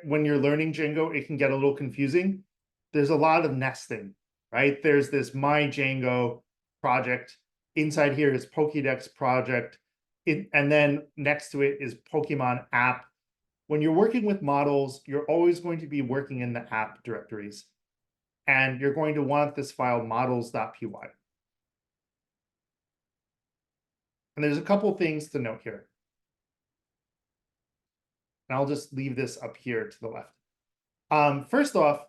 [SPEAKER 1] when you're learning Django, it can get a little confusing. There's a lot of nesting, right? There's this my Django project. Inside here is Pokédex project. And then next to it is Pokemon app. When you're working with models, you're always going to be working in the app directories. And you're going to want this file models.py. And there's a couple things to note here. And I'll just leave this up here to the left. First off,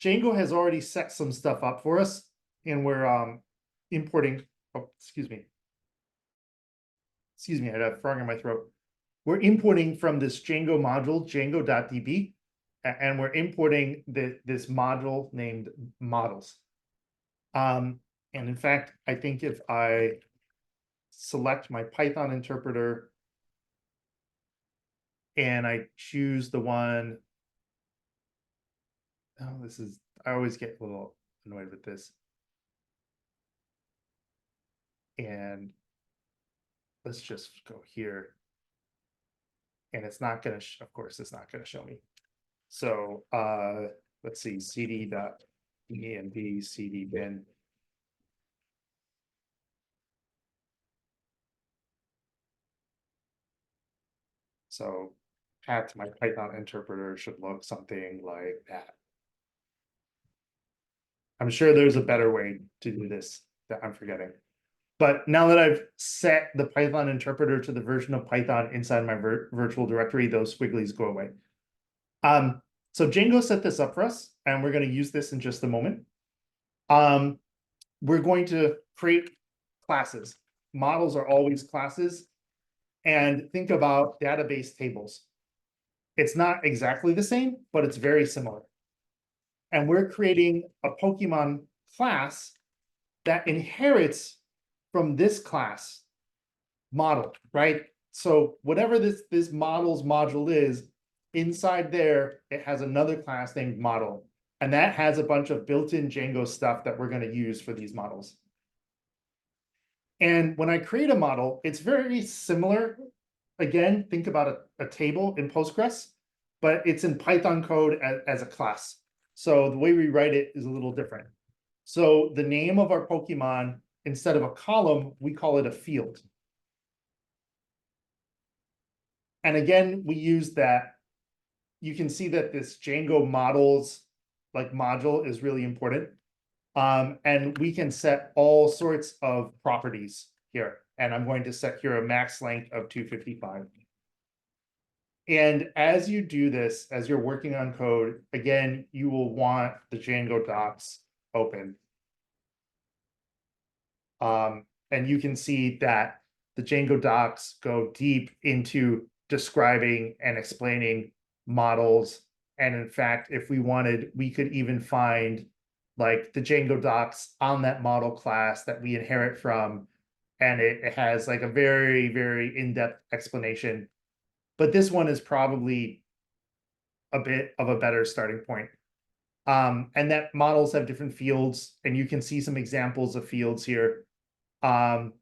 [SPEAKER 1] Django has already set some stuff up for us, and we're importing. Oh, excuse me. Excuse me, I had a frog in my throat. We're importing from this Django module, django.db, and we're importing this module named models. And in fact, I think if I select my Python interpreter and I choose the one, oh, I always get a little annoyed with this. And let's just go here. And it's not going to, of course, it's not going to show me. So let's see, cd.env cd bin. So path to my Python interpreter should look something like that. I'm sure there's a better way to do this that I'm forgetting. But now that I've set the Python interpreter to the version of Python inside my virtual directory, those squigglies go away. So Django set this up for us, and we're going to use this in just a moment. We're going to create classes. Models are always classes. And think about database tables. It's not exactly the same, but it's very similar. And we're creating a Pokemon class that inherits from this class model, right? So whatever this models module is, inside there, it has another class named model. And that has a bunch of built-in Django stuff that we're going to use for these models. And when I create a model, it's very similar. Again, think about a table in Postgres, but it's in Python code as a class. So the way we write it is a little different. So the name of our Pokemon, instead of a column, we call it a field. And again, we use that. You can see that this Django models like module is really important. And we can set all sorts of properties here. And I'm going to set here a max length of 255. And as you do this, as you're working on code, again, you will want the Django docs open. And you can see that the Django docs go deep into describing and explaining models. And in fact, if we wanted, we could even find like the Django docs on that model class that we inherit from. And it has like a very, very in-depth explanation. But this one is probably a bit of a better starting point. And that models have different fields, and you can see some examples of fields here. And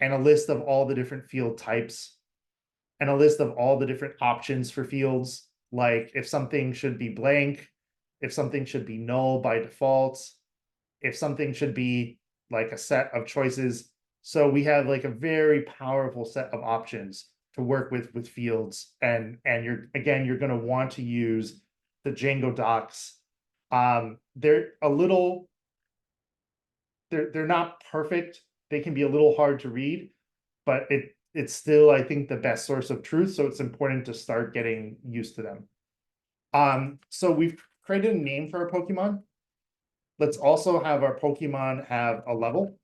[SPEAKER 1] a list of all the different field types, and a list of all the different options for fields, like if something should be blank, if something should be null by default, if something should be like a set of choices. So we have like a very powerful set of options to work with fields, and you're going to want to use the Django docs. They're a little, they're not perfect. They can be a little hard to read, but it's still, I think, the best source of truth. So it's important to start getting used to them. So we've created a name for our Pokemon. Let's also have our Pokemon have a level.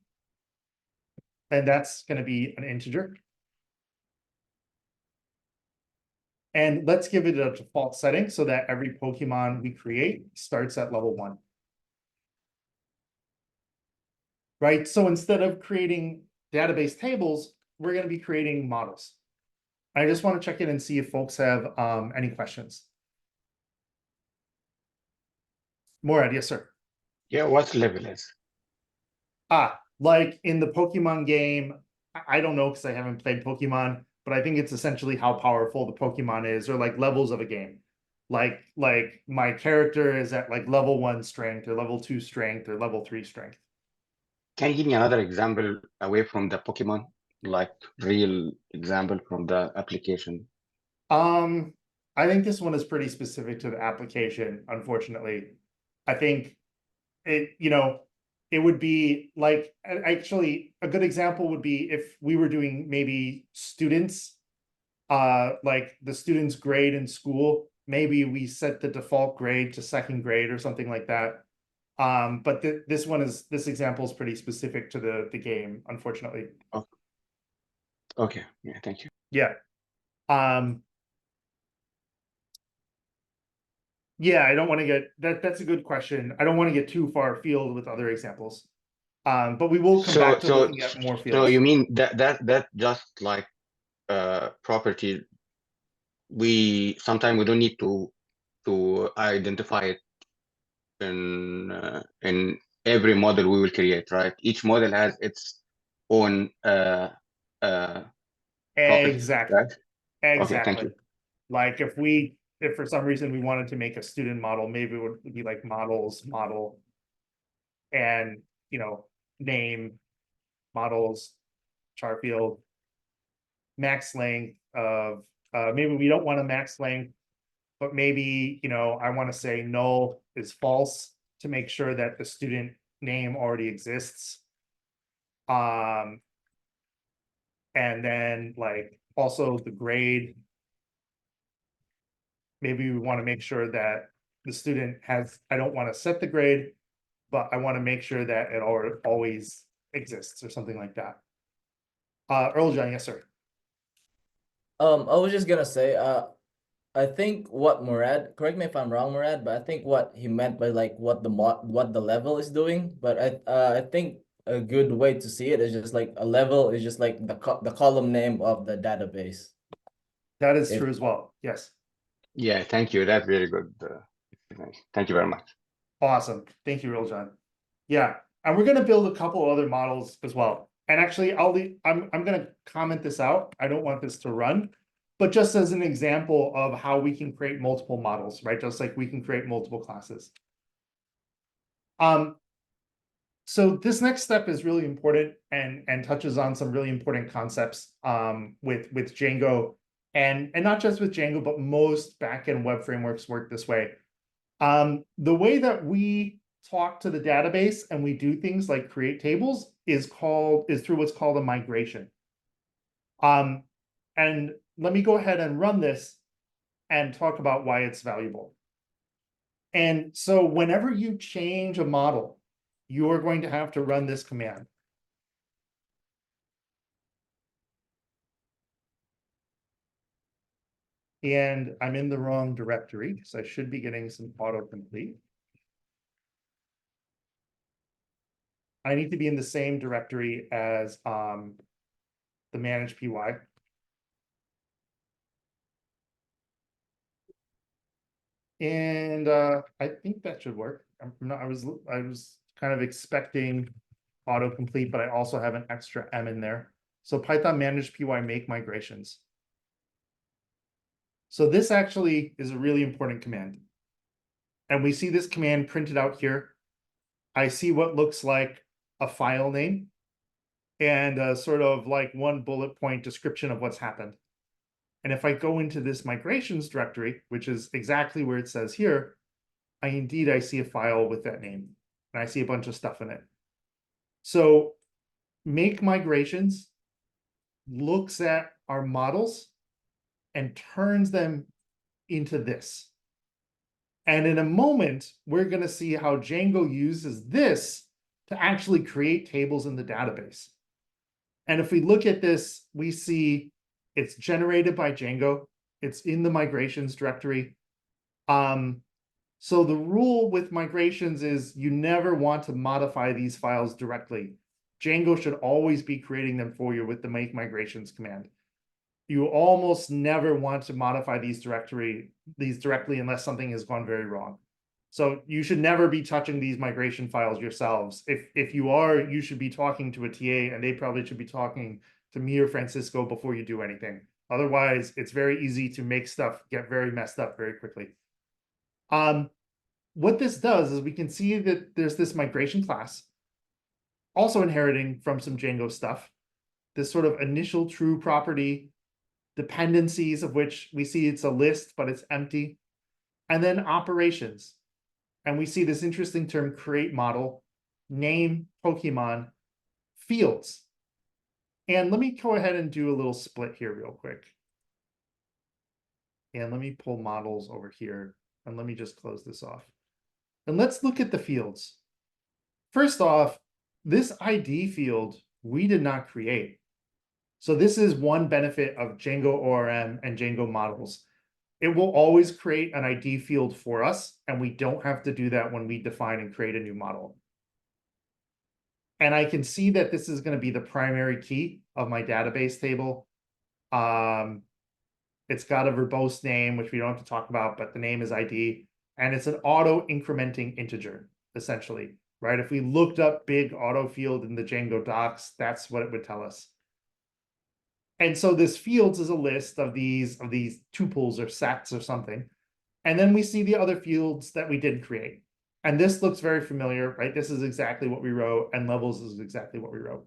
[SPEAKER 1] And that's going to be an integer. And let's give it a default setting so that every Pokemon we create starts at level 1. Right? So instead of creating database tables, we're going to be creating models. I just want to check in and see if folks have any questions. Morad, yes, sir.
[SPEAKER 5] Yeah, what level is?
[SPEAKER 1] Like in the Pokemon game, I don't know because I haven't played Pokemon, but I think it's essentially how powerful the Pokemon is, or like levels of a game. Like my character is at like level 1 strength, or level 2 strength, or level 3 strength.
[SPEAKER 5] Can you give me another example away from the Pokemon, like real example from the application?
[SPEAKER 1] I think this one is pretty specific to the application, unfortunately. I think it, it would be like, actually, a good example would be if we were doing maybe students, like the student's grade in school, maybe we set the default grade to 2nd grade or something like that. But this example is pretty specific to the game, unfortunately.
[SPEAKER 5] Okay, yeah, thank you.
[SPEAKER 1] Yeah. Yeah, I don't want to get that's a good question. I don't want to get too far afield with other examples. But we will come back to looking at more fields.
[SPEAKER 5] So you mean that just like property, sometimes we don't need to identify it in every model we will create, right? Each model has its own property,
[SPEAKER 1] Exactly.
[SPEAKER 5] right?
[SPEAKER 1] Exactly.
[SPEAKER 5] Okay, thank you.
[SPEAKER 1] Like if for some reason we wanted to make a student model, maybe it would be like models, model, and name, models, char field, max length of maybe we don't want a max length, but maybe, you know, I want to say null is false to make sure that the student name already exists. And then like also the grade. Maybe we want to make sure that the student has, I don't want to set the grade, but I want to make sure that it always exists or something like that. Earl John, yes, sir.
[SPEAKER 9] I was just gonna say, I think what Murad, correct me if I'm wrong, Murad, but I think what he meant by like what the level is doing. But I think a good way to see it is just like a level is just like the column name of the database.
[SPEAKER 1] That is
[SPEAKER 9] If-
[SPEAKER 1] true as well. Yes.
[SPEAKER 5] Yeah, thank you. That's very good. Thank you very much.
[SPEAKER 1] Awesome. Thank you, Earl John. Yeah, and we're gonna build a couple other models as well. And actually, I'm gonna comment this out. I don't want this to run, but just as an example of how we can create multiple models, right? Just like we can create multiple classes. So this next step is really important and touches on some really important concepts with Django and not just with Django, but most backend web frameworks work this way. The way that we talk to the database and we do things like create tables is through what's called a migration. And let me go ahead and run this and talk about why it's valuable. And so whenever you change a model, you're going to have to run this command. And I'm in the wrong directory, so I should be getting some autocomplete. I need to be in the same directory as the manage py. And I think that should work. I was kind of expecting autocomplete, but I also have an extra M in there. So Python manage py make migrations. So this actually is a really important command. And we see this command printed out here. I see what looks like a file name and a sort of like one bullet point description of what's happened. And if I go into this migrations directory, which is exactly where it says here, I see a file with that name and I see a bunch of stuff in it. So make migrations looks at our models and turns them into this. And in a moment, we're going to see how Django uses this to actually create tables in the database. And if we look at this, we see it's generated by Django. It's in the migrations directory. So the rule with migrations is you never want to modify these files directly. Django should always be creating them for you with the make migrations command. You almost never want to modify these directly unless something has gone very wrong. So you should never be touching these migration files yourselves. If you are, you should be talking to a TA and they probably should be talking to me or Francisco before you do anything. Otherwise, it's very easy to make stuff get very messed up very quickly. What this does is we can see that there's this migration class also inheriting from some Django stuff, this sort of initial true property, dependencies of which we see it's a list, but it's empty, and then operations. And we see this interesting term, create model, name, Pokemon, fields. And let me go ahead and do a little split here real quick. And let me pull models over here, and let me just close this off. And let's look at the fields. First off, this ID field, we did not create. So this is one benefit of Django ORM and Django models. It will always create an ID field for us, and we don't have to do that when we define and create a new model. And I can see that this is going to be the primary key of my database table. It's got a verbose name, which we don't have to talk about, but the name is ID. And it's an auto-incrementing integer, essentially, right? If we looked up big auto field in the Django docs, that's what it would tell us. And so this fields is a list of these tuples or sets or something. And then we see the other fields that we did create. And this looks very familiar, right? This is exactly what we wrote, and levels is exactly what we wrote.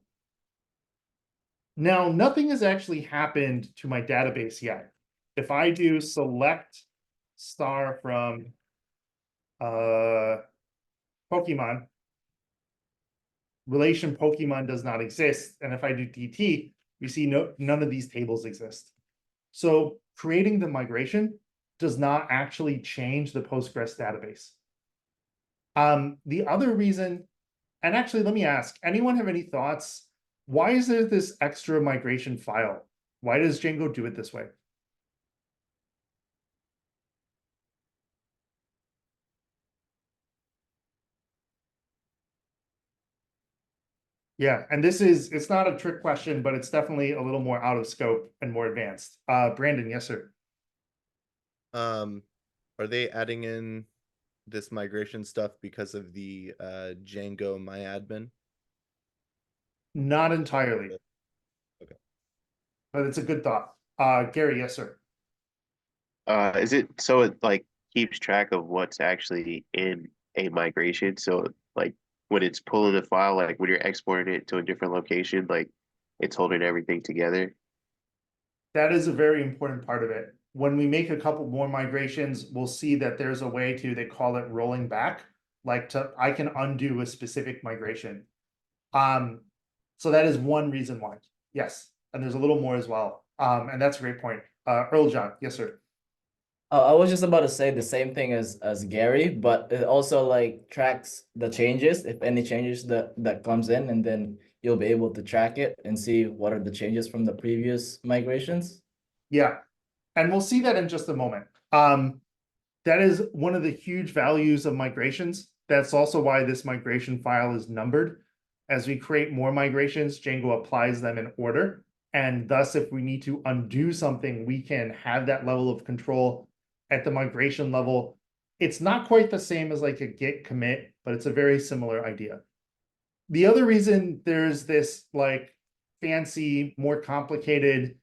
[SPEAKER 1] Now, nothing has actually happened to my database yet. if I do select star from Pokemon, relation Pokemon does not exist. And if I do DT, we see none of these tables exist. So creating the migration does not actually change the Postgres database. The other reason, and actually let me ask, anyone have any thoughts? Why is there this extra migration file? Why does Django do it this way? Yeah, and it's not a trick question, but it's definitely a little more out of scope and more advanced. Brandon, yes, sir.
[SPEAKER 3] Are they adding in this migration stuff because of the Django myadmin?
[SPEAKER 1] Not entirely.
[SPEAKER 3] Okay.
[SPEAKER 1] But it's a good thought. Gary, yes, sir.
[SPEAKER 8] Is it so it like keeps track of what's actually in a migration? So like when it's pulling the file, like when you're exporting it to a different location, like it's holding everything together.
[SPEAKER 1] That is a very important part of it. When we make a couple more migrations, we'll see that there's a way to, they call it rolling back, like I can undo a specific migration. So that is one reason why. Yes, and there's a little more as well. And that's a great point. Earl John, yes, sir.
[SPEAKER 9] I was just about to say the same thing as Gary, but it also like tracks the changes, if any changes that comes in, and then you'll be able to track it and see what are the changes from the previous migrations.
[SPEAKER 1] Yeah, and we'll see that in just a moment. That is one of the huge values of migrations. That's also why this migration file is numbered. As we create more migrations, Django applies them in order. And thus, if we need to undo something, we can have that level of control at the migration level. It's not quite the same as like a git commit, but it's a very similar idea. The other reason there's this like fancy, more complicated,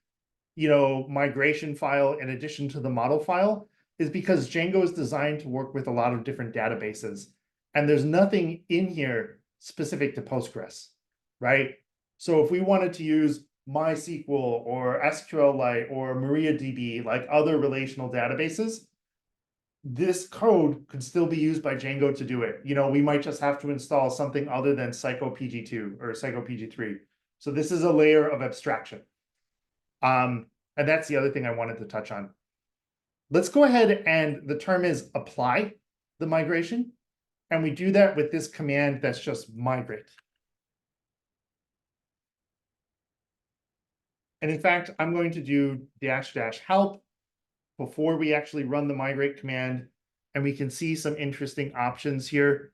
[SPEAKER 1] migration file in addition to the model file is because Django is designed to work with a lot of different databases. And there's nothing in here specific to Postgres, right? So if we wanted to use MySQL or SQLite or MariaDB, like other relational databases, this code could still be used by Django to do it. We might just have to install something other than PsychoPG2 or PsychoPG3. So this is a layer of abstraction. And that's the other thing I wanted to touch on. Let's go ahead, and the term is apply the migration. And we do that with this command that's just migrate. And in fact, I'm going to do --help before we actually run the migrate command. And we can see some interesting options here.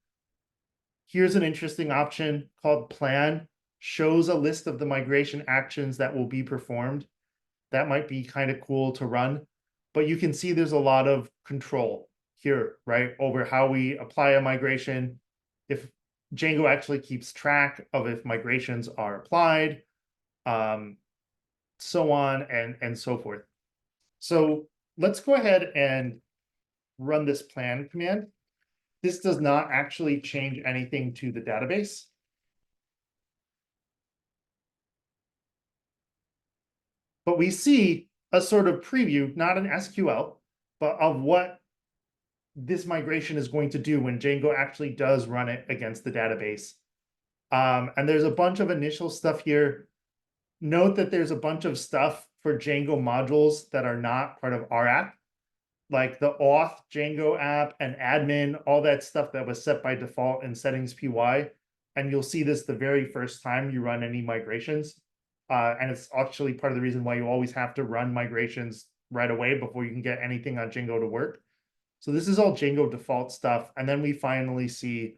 [SPEAKER 1] Here's an interesting option called plan, shows a list of the migration actions that will be performed. That might be kind of cool to run, but you can see there's a lot of control here, right? Over how we apply a migration. If Django actually keeps track of if migrations are applied, so on and so forth. So let's go ahead and run this plan command. This does not actually change anything to the database. But we see a sort of preview, not an SQL, but of what this migration is going to do when Django actually does run it against the database. And there's a bunch of initial stuff here. Note that there's a bunch of stuff for Django modules that are not part of our app, like the auth Django app and admin, all that stuff that was set by default in settings PY. And you'll see this the very first time you run any migrations. And it's actually part of the reason why you always have to run migrations right away before you can get anything on Django to work. So this is all Django default stuff. And then we finally see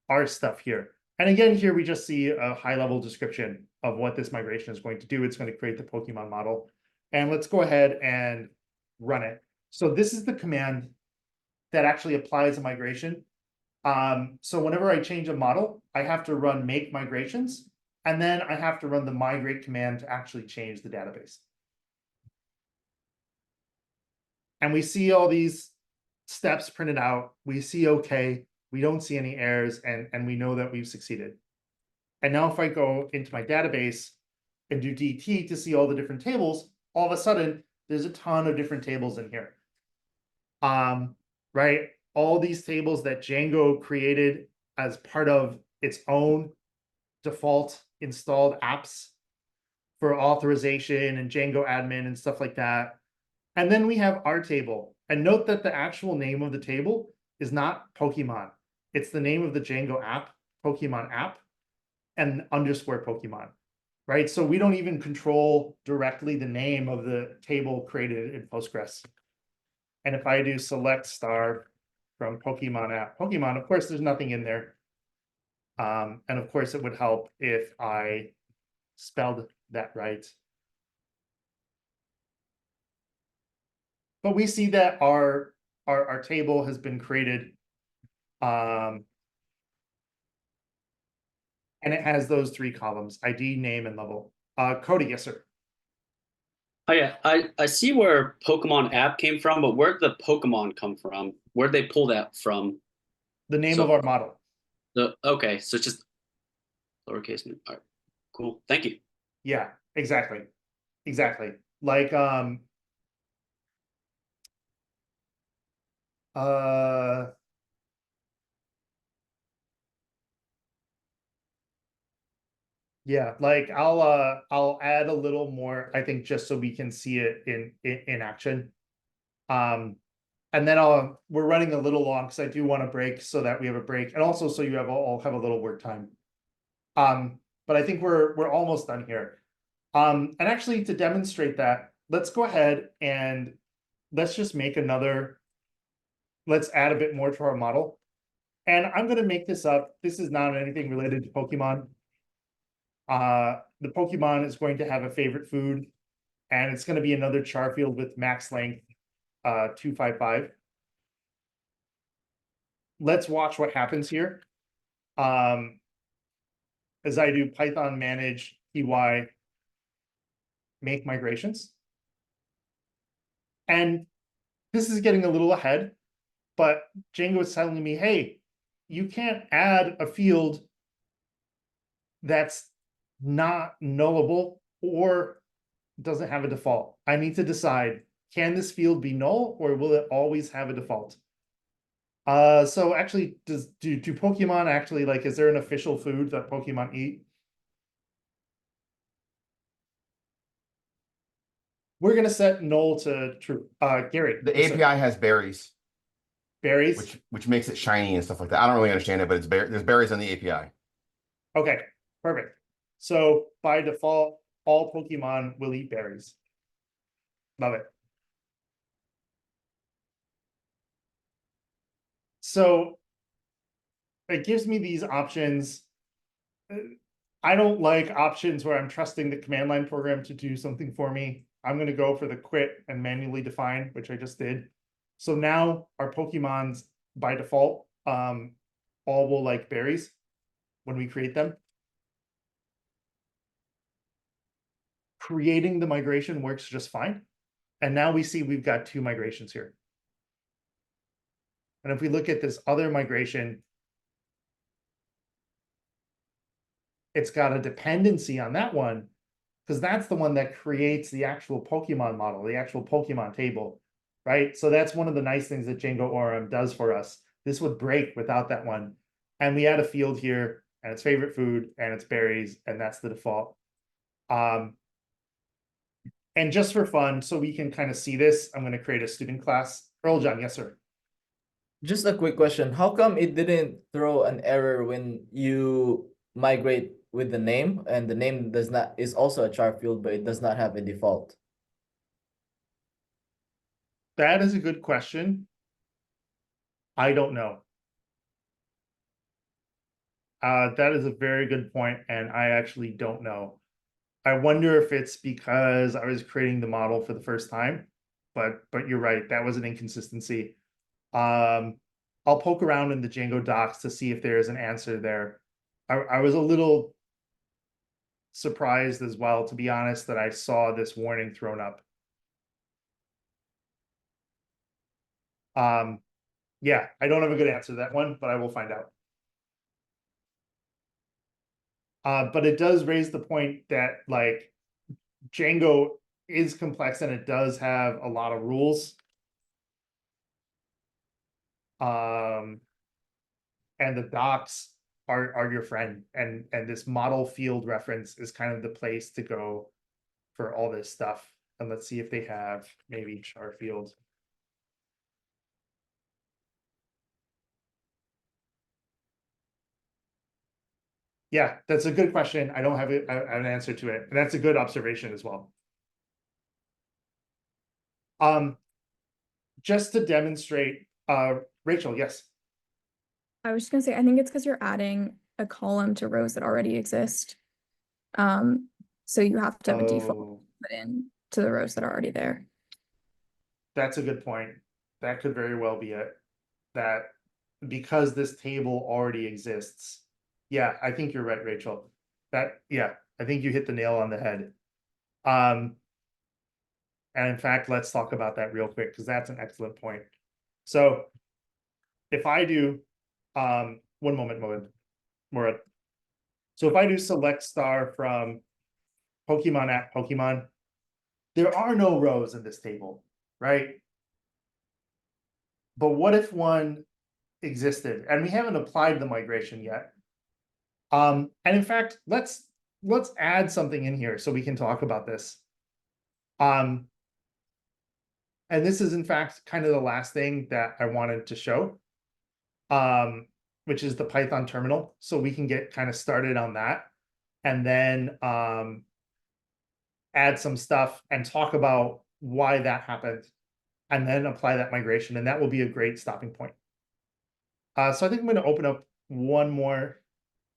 [SPEAKER 1] our stuff here. And again, here we just see a high-level description of what this migration is going to do. It's going to create the Pokemon model. And let's go ahead and run it. So this is the command that actually applies a migration. So whenever I change a model, I have to run make migrations. And then I have to run the migrate command to actually change the database. And we see all these steps printed out. We see okay. We don't see any errors, and we know that we've succeeded. And now if I go into my database and do DT to see all the different tables, all of a sudden, there's a ton of different tables in here. Right? All these tables that Django created as part of its own default installed apps for authorization and Django admin and stuff like that. And then we have our table. And note that the actual name of the table is not Pokemon. It's the name of the Django app, Pokemon app, and underscore Pokemon, right? So we don't even control directly the name of the table created in Postgres. And if I do select star from Pokemon app, Pokemon, of course, there's nothing in there. And of course, it would help if I spelled that right. But we see that our table has been created. And it has those three columns: ID, name, and level. Cody, yes, sir.
[SPEAKER 7] Oh yeah, I see where Pokemon app came from, but where'd the Pokemon come from? Where'd they pull that from?
[SPEAKER 1] The name
[SPEAKER 7] So-
[SPEAKER 1] of our model.
[SPEAKER 7] Okay, so it's just lowercase. All right, cool. Thank you.
[SPEAKER 1] Yeah, exactly. Exactly. Like, yeah, like I'll add a little more, I think, just so we can see it in action. And then we're running a little long because I do want to break so that we have a break, and also so you all have a little work time. But I think we're almost done here. And actually, to demonstrate that, let's go ahead and let's just make another. Let's add a bit more to our model. And I'm going to make this up. This is not anything related to Pokemon. The Pokemon is going to have a favorite food, and it's going to be another char field with max length 255. Let's watch what happens here. As I do Python manage py make migrations. And this is getting a little ahead, but Django is telling me, hey, you can't add a field that's not nullable or doesn't have a default. I need to decide, can this field be null or will it always have a default? So actually, do Pokemon actually, like, is there an official food that Pokemon eat? We're gonna set null to true. Gary.
[SPEAKER 10] The
[SPEAKER 1] yes, sir.
[SPEAKER 10] API has berries,
[SPEAKER 1] Berries.
[SPEAKER 10] which makes it shiny and stuff like that. I don't really understand it, but it's there's berries on the API.
[SPEAKER 1] Okay, perfect. So by default, all Pokemon will eat berries. Love it. So it gives me these options. I don't like options where I'm trusting the command line program to do something for me. I'm going to go for the quit and manually define, which I just did. So now our Pokemons by default all will like berries when we create them. Creating the migration works just fine. And now we see we've got two migrations here. And if we look at this other migration, it's got a dependency on that one, because that's the one that creates the actual Pokemon model, the actual Pokemon table, right? So that's one of the nice things that Django ORM does for us. This would break without that one. And we add a field here, and it's favorite food, and it's berries, and that's the default. And just for fun, so we can kind of see this, I'm going to create a student class. Earl John, yes, sir.
[SPEAKER 9] Just a quick question. How come it didn't throw an error when you migrate with the name and the name is also a char field, but it does not have a default?
[SPEAKER 1] That is a good question. I don't know. That is a very good point, and I actually don't know. I wonder if it's because I was creating the model for the first time, but you're right, that was an inconsistency. I'll poke around in the Django docs to see if there's an answer there. I was a little surprised as well, to be honest, that I saw this warning thrown up. Yeah, I don't have a good answer to that one, but I will find out. But it does raise the point that, like, Django is complex and it does have a lot of rules. And the docs are your friend, and this model field reference is kind of the place to go for all this stuff. And let's see if they have maybe char field. Yeah, that's a good question. I don't have an answer to it. And that's a good observation as well. Just to demonstrate, Rachel, yes.
[SPEAKER 11] I was just gonna say, I think it's because you're adding a column to rows that already exist. So you have to have a default put in to the rows that are already there.
[SPEAKER 1] That's a good point. That could very well be it. That because this table already exists. Yeah, I think you're right, Rachel. Yeah, I think you hit the nail on the head. And in fact, let's talk about that real quick because that's an excellent point. So if I do, one moment, Morad. So if I do select star from Pokemon at Pokemon, there are no rows in this table, right? But what if one existed? And we haven't applied the migration yet. And in fact, let's add something in here so we can talk about this. And this is in fact kind of the last thing that I wanted to show, which is the Python terminal. So we can get kind of started on that and then add some stuff and talk about why that happened and then apply that migration. And that will be a great stopping point. So I think I'm going to open up one more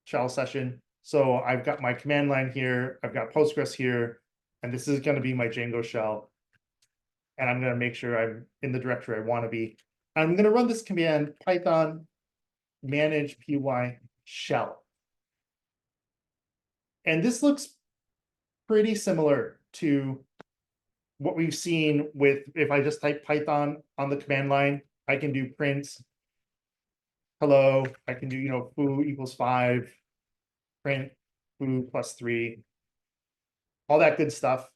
[SPEAKER 1] shell session. So I've got my command line here, I've got Postgres here, and this is going to be my Django shell. And I'm going to make sure I'm in the directory I want to be. I'm going to run this command Python manage py shell. And this looks pretty similar to what we've seen with, if I just type Python on the command line, I can do print hello, I can do, foo equals 5, print foo plus 3, all that good stuff.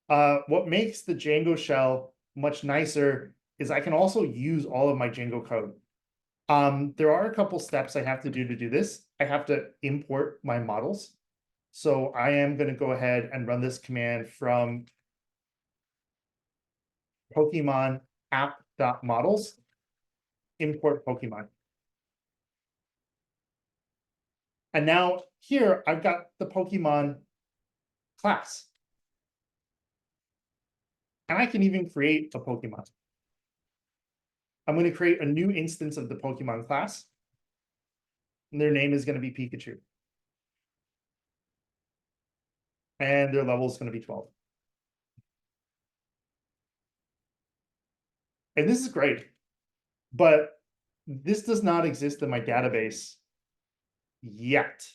[SPEAKER 1] What makes the Django shell much nicer is I can also use all of my Django code. There are a couple steps I have to do this. I have to import my models. So I am going to go ahead and run this command from Pokemon app.models, import Pokemon. And now here I've got the Pokemon class. And I can even create a Pokemon. I'm going to create a new instance of the Pokemon class. And their name is going to be Pikachu. And their level is going to be 12. And this is great. But this does not exist in my database yet.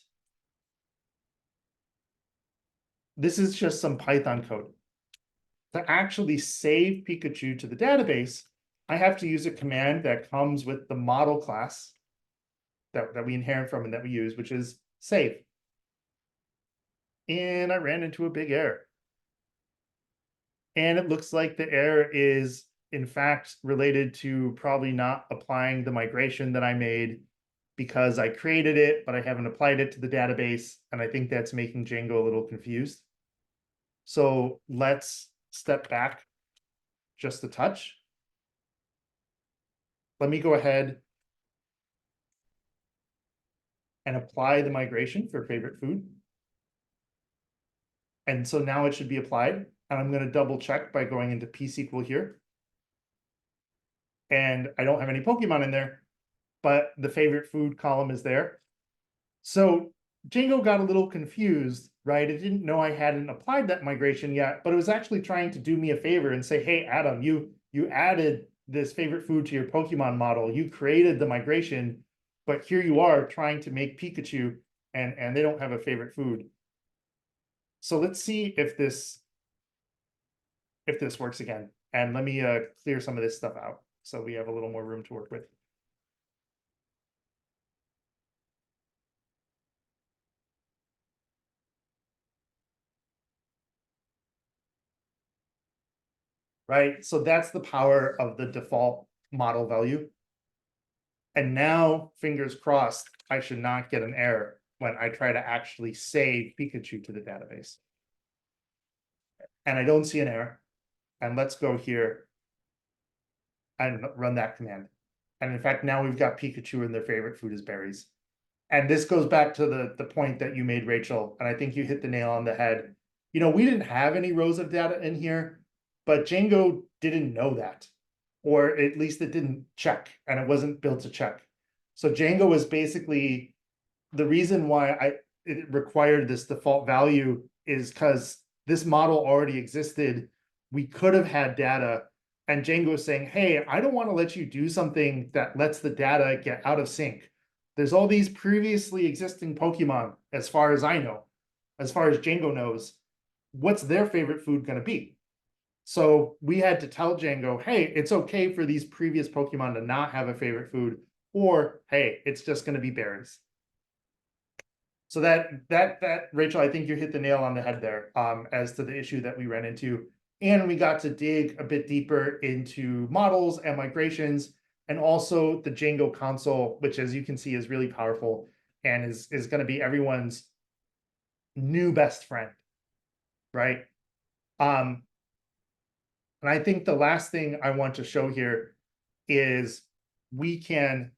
[SPEAKER 1] This is just some Python code. To actually save Pikachu to the database, I have to use a command that comes with the model class that we inherit from and that we use, which is save. And I ran into a big error. And it looks like the error is, in fact, related to probably not applying the migration that I made because I created it, but I haven't applied it to the database. And I think that's making Django a little confused. So let's step back just a touch. Let me go ahead and apply the migration for favorite food. And so now it should be applied. And I'm going to double check by going into pSQL here. And I don't have any Pokemon in there, but the favorite food column is there. So Django got a little confused, right? It didn't know I hadn't applied that migration yet, but it was actually trying to do me a favor and say, hey, Adam, you added this favorite food to your Pokemon model. You created the migration, but here you are trying to make Pikachu and they don't have a favorite food. So let's see if this works again. And let me clear some of this stuff out so we have a little more room to work with. right? So that's the power of the default model value. And now, fingers crossed, I should not get an error when I try to actually save Pikachu to the database. And I don't see an error. And let's go here and run that command. And in fact, now we've got Pikachu and their favorite food is berries. And this goes back to the point that you made, Rachel, and I think you hit the nail on the head. You know, we didn't have any rows of data in here, but Django didn't know that, or at least it didn't check, and it wasn't built to check. So Django was basically the reason why it required this default value is because this model already existed. We could have had data, and Django is saying, hey, I don't want to let you do something that lets the data get out of sync. There's all these previously existing Pokemon, as far as I know, as far as Django knows, what's their favorite food going to be? So we had to tell Django, hey, it's okay for these previous Pokemon to not have a favorite food, or hey, it's just going to be berries. So that Rachel, I think you hit the nail on the head there, as to the issue that we ran into. And we got to dig a bit deeper into models and migrations, and also the Django console, which, as you can see, is really powerful and is going to be everyone's new best friend, right? And I think the last thing I want to show here is we can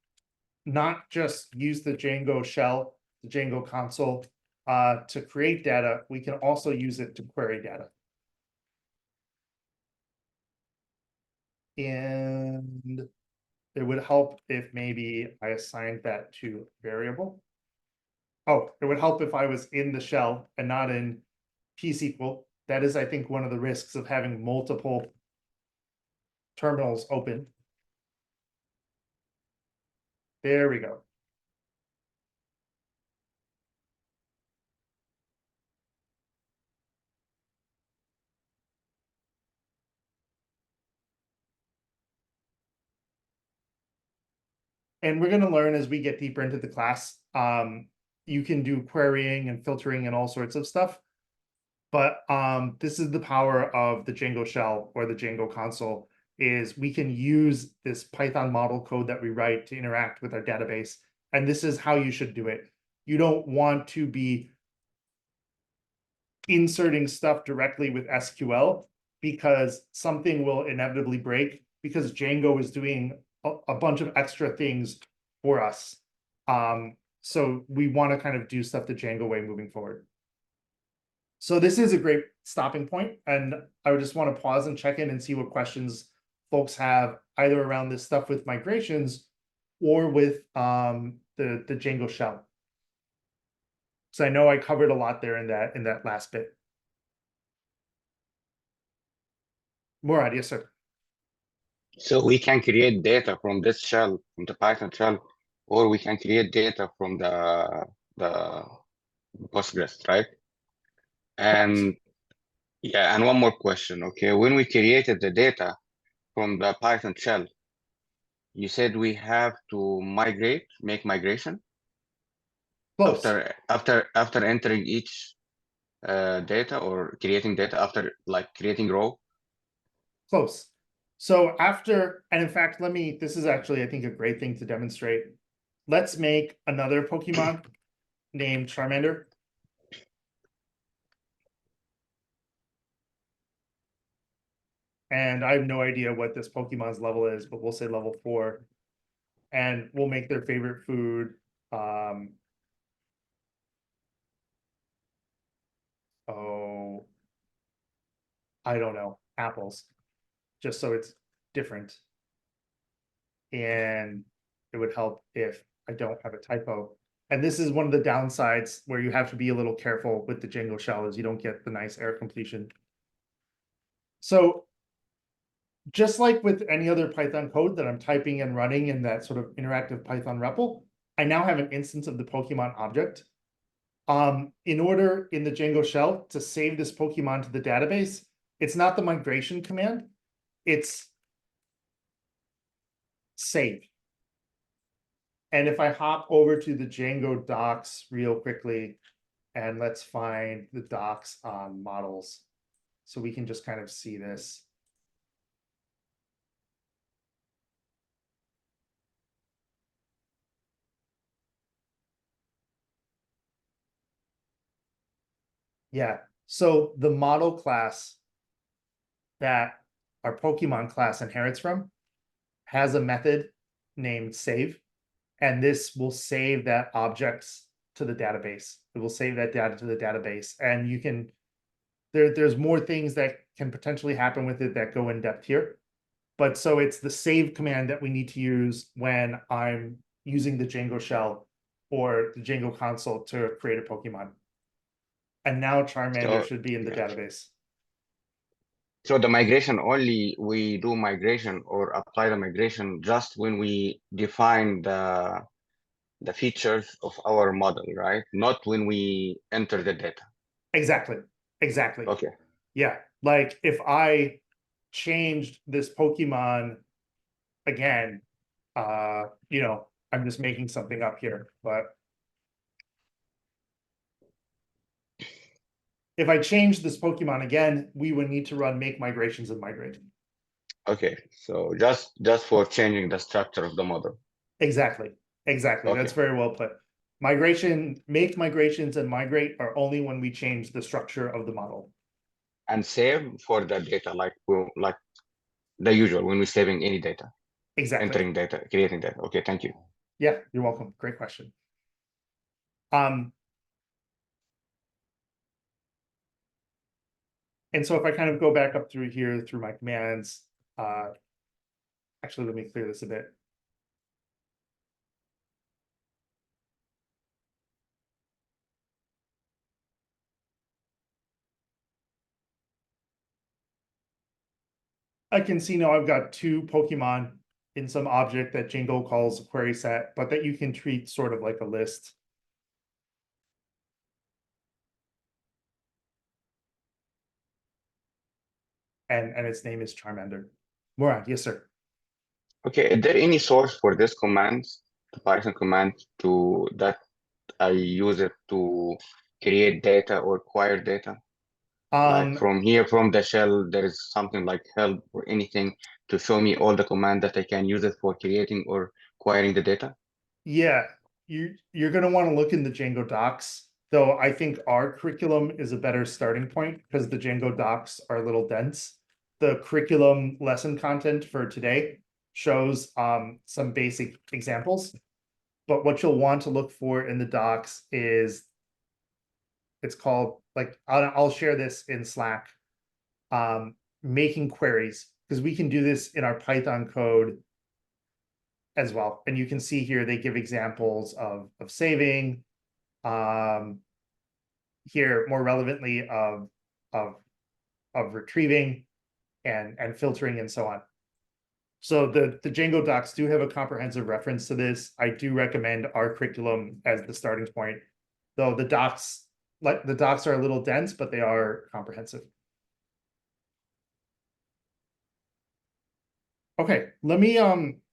[SPEAKER 1] not just use the Django shell, the Django console, to create data. We can also use it to query data. And it would help if maybe I assigned that to variable. Oh, it would help if I was in the shell and not in P-SQL. That is, I think, one of the risks of having multiple terminals open. There we go. And we're going to learn as we get deeper into the class. You can do querying and filtering and all sorts of stuff. But this is the power of the Django shell or the Django console, is we can use this Python model code that we write to interact with our database. And this is how you should do it. You don't want to be inserting stuff directly with SQL, because something will inevitably break, because Django is doing a bunch of extra things for us. So we want to kind of do stuff the Django way moving forward. So this is a great stopping point, and I would just want to pause and check in and see what questions folks have, either around this stuff with migrations or with the Django shell. So I know I covered a lot there in that last bit. Murad, yes, sir.
[SPEAKER 5] So we can create data from this shell, from the Python shell, or we can create data from the Postgres, right? And yeah, and one more question. Okay, when we created the data from the Python shell, you said we have to make migration
[SPEAKER 1] Close.
[SPEAKER 5] after entering each data, or creating data after, like, creating row.
[SPEAKER 1] Close. So after, and in fact, this is actually, I think, a great thing to demonstrate. Let's make another Pokemon named Charmander. And I have no idea what this Pokemon's level is, but we'll say level 4. And we'll make their favorite food. Oh, I don't know, apples, just so it's different. And it would help if I don't have a typo. And this is one of the downsides where you have to be a little careful with the Django shell, is you don't get the nice error completion. So just like with any other Python code that I'm typing and running in that sort of interactive Python REPL, I now have an instance of the Pokemon object. In order in the Django shell to save this Pokemon to the database, it's not the migration command, it's save. And if I hop over to the Django docs real quickly, and let's find the docs on models, so we can just kind of see this. Yeah, so the model class that our Pokemon class inherits from has a method named save, and this will save that objects to the database. It will save that data to the database, and you can, there's more things that can potentially happen with it that go in depth here. But so it's the save command that we need to use when I'm using the Django shell or the Django console to create a Pokemon. And now Charmander
[SPEAKER 5] So,
[SPEAKER 1] should be in the
[SPEAKER 5] gotcha.
[SPEAKER 1] database.
[SPEAKER 5] So the migration only, we do migration or apply the migration just when we define the features of our model, right? Not when we enter the data.
[SPEAKER 1] Exactly. Exactly.
[SPEAKER 5] Okay.
[SPEAKER 1] Yeah. Like if I changed this Pokemon again, you know, I'm just making something up here, but if I change this Pokemon again, we would need to run make migrations and migrate.
[SPEAKER 5] Okay. So just for changing the structure of the model.
[SPEAKER 1] Exactly. Exactly.
[SPEAKER 5] Okay.
[SPEAKER 1] That's very well put. Migration, make migrations and migrate are only when we change the structure of the model.
[SPEAKER 5] And save for the data, like the usual when we're saving any data,
[SPEAKER 1] Exactly.
[SPEAKER 5] entering data, creating data. Okay, thank you.
[SPEAKER 1] Yeah, you're welcome. Great question. And so if I kind of go back up through here through my commands, actually, let me clear this a bit. I can see now I've got two Pokemon in some object that Django calls a query set, but that you can treat sort of like a list. And its name is Charmander. Murad, yes, sir.
[SPEAKER 5] Okay, is there any source for this command, the Python command to that I use it to create data or acquire data? Like from here, from the shell, there is something like help or anything to show me all the command that I can use it for creating or acquiring the data?
[SPEAKER 1] Yeah, you're going to want to look in the Django docs, though I think our curriculum is a better starting point because the Django docs are a little dense. The curriculum lesson content for today shows some basic examples, but what you'll want to look for in the docs is, it's called, like, I'll share this in Slack, making queries, because we can do this in our Python code as well. And you can see here, they give examples of saving, here more relevantly of retrieving and filtering and so on. So the Django docs do have a comprehensive reference to this. I do recommend our curriculum as the starting point, though the docs are a little dense, but they are comprehensive. Okay, let me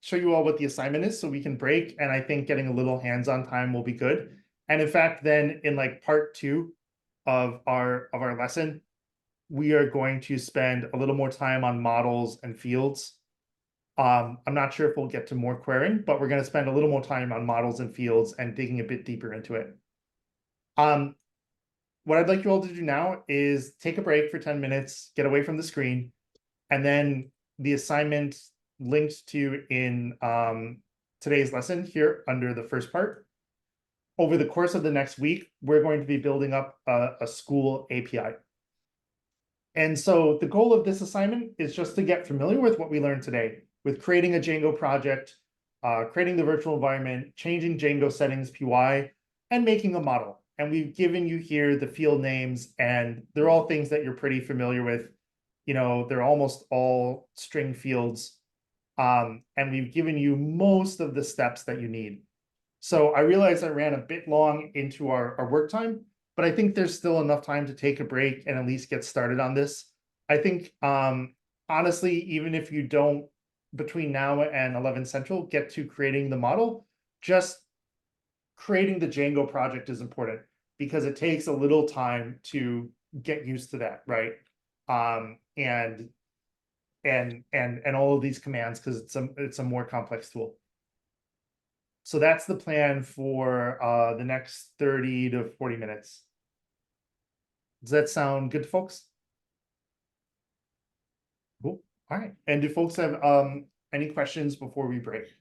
[SPEAKER 1] show you all what the assignment is so we can break, and I think getting a little hands-on time will be good. And in fact, then in like part 2 of our lesson, we are going to spend a little more time on models and fields. I'm not sure if we'll get to more querying, but we're going to spend a little more time on models and fields and digging a bit deeper into it. What I'd like you all to do now is take a break for 10 minutes, get away from the screen, and then the assignment linked to in today's lesson here under the first part. Over the course of the next week, we're going to be building up a school API. And so the goal of this assignment is just to get familiar with what we learned today, with creating a Django project, creating the virtual environment, changing Django settings PY, and making a model. And we've given you here the field names, and they're all things that you're pretty familiar with. You know, they're almost all string fields. And we've given you most of the steps that you need. So I realize I ran a bit long into our work time, but I think there's still enough time to take a break and at least get started on this. I think, honestly, even if you don't, between now and 11 Central, get to creating the model, just creating the Django project is important because it takes a little time to get used to that, right? And all of these commands, because it's a more complex tool. So that's the plan for the next 30 to 40 minutes. Does that sound good to folks? Cool. All right. And do folks have any questions before we break?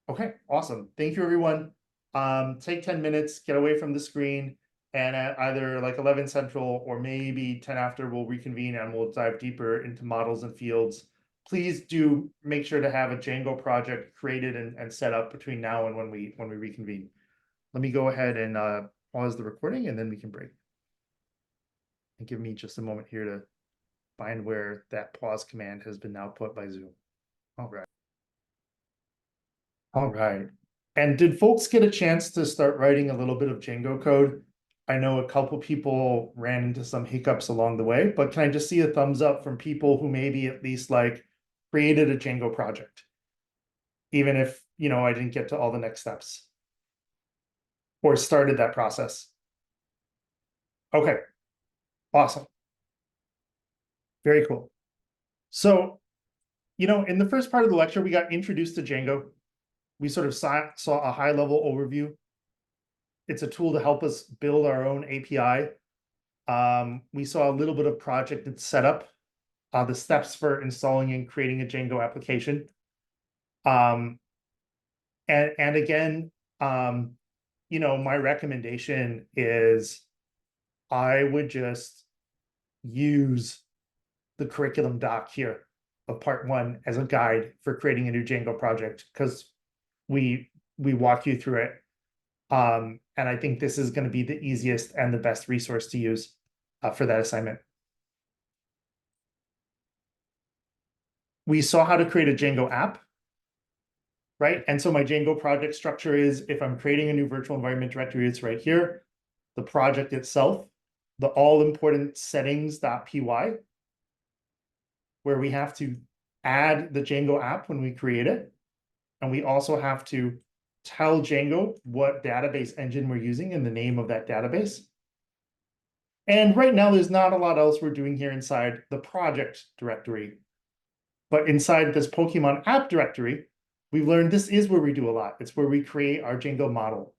[SPEAKER 1] Okay, awesome. Thank you, everyone. Take 10 minutes, get away from the screen, and at either like 11 Central or maybe 10 after, we'll reconvene and we'll dive deeper into models and fields. Please do make sure to have a Django project created and set up between now and when we reconvene. Let me go ahead and pause the recording and then we can break. And give me just a moment here to find where that pause command has been now put by Zoom. All right. All right. And did folks get a chance to start writing a little bit of Django code? I know a couple people ran into some hiccups along the way, but can I just see a thumbs up from people who maybe at least like created a Django project? Even if, you know, I didn't get to all the next steps or started that process. Okay, awesome. Very cool. So, you know, in the first part of the lecture, we got introduced to Django. We sort of saw a high-level overview. It's a tool to help us build our own API. We saw a little bit of project and setup, the steps for installing and creating a Django application. And again, you know, my recommendation is I would just use the curriculum doc here of part 1 as a guide for creating a new Django project, because we walk you through it. And I think this is going to be the easiest and the best resource to use for that assignment. We saw how to create a Django app, right? And so my Django project structure is, if I'm creating a new virtual environment directory, it's right here. The project itself, the all-important settings.py, where we have to add the Django app when we create it. And we also have to tell Django what database engine we're using and the name of that database. And right now, there's not a lot else we're doing here inside the project directory. But inside this Pokemon app directory, we've learned this is where we do a lot. It's where we create our Django model.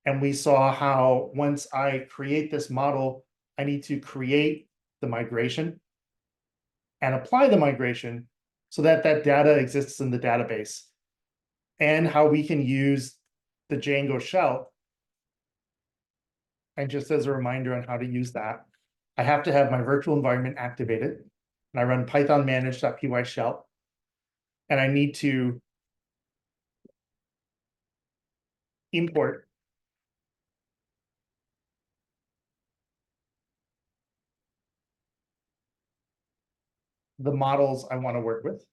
[SPEAKER 1] And we saw how once I create this model, I need to create the migration and apply the migration so that that data exists in the database, and how we can use the Django shell. And just as a reminder on how to use that, I have to have my virtual environment activated, and I run python manage.py shell, and I need to import the models I want to work with.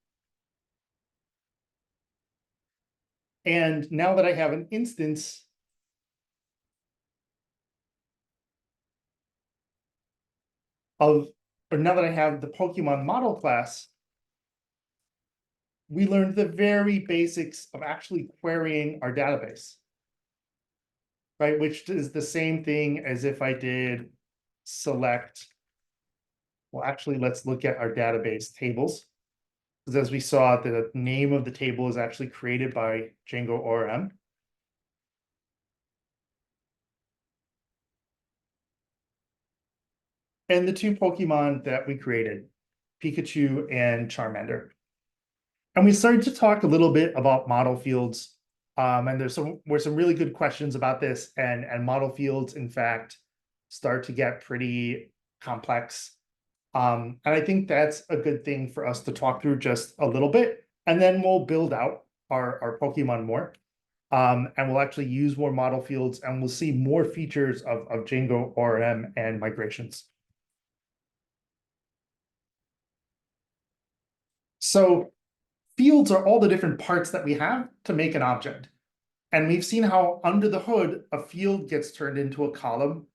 [SPEAKER 1] And now that I have an instance of, or now that I have the Pokemon model class, we learned the very basics of actually querying our database, right? Which is the same thing as if I did select. Well, actually, let's look at our database tables. Because as we saw, the name of the table is actually created by Django ORM. And the 2 Pokemon that we created, Pikachu and Charmander. And we started to talk a little bit about model fields. And were some really good questions about this. And model fields, in fact, start to get pretty complex. And I think that's a good thing for us to talk through just a little bit, and then we'll build out our Pokemon more. And we'll actually use more model fields, and we'll see more features of Django ORM and migrations. So fields are all the different parts that we have to make an object. And we've seen how under the hood, a field gets turned into a column,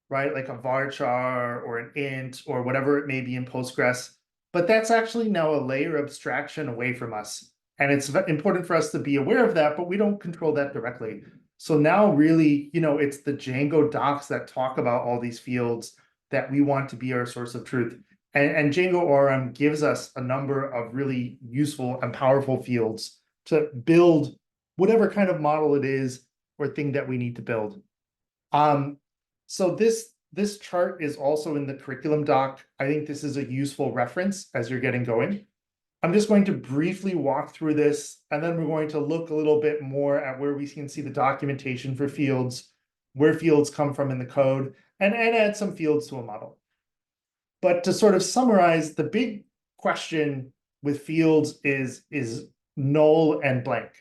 [SPEAKER 1] right? Like a varchar or an int or whatever it may be in Postgres. But that's actually now a layer abstraction away from us. And it's important for us to be aware of that, but we don't control that directly. So now really, you know, it's the Django docs that talk about all these fields that we want to be our source of truth. And Django ORM gives us a number of really useful and powerful fields to build whatever kind of model it is or thing that we need to build. So this chart is also in the curriculum doc. I think this is a useful reference as you're getting going. I'm just going to briefly walk through this, and then we're going to look a little bit more at where we can see the documentation for fields, where fields come from in the code, and add some fields to a model. But to sort of summarize, the big question with fields is null and blank,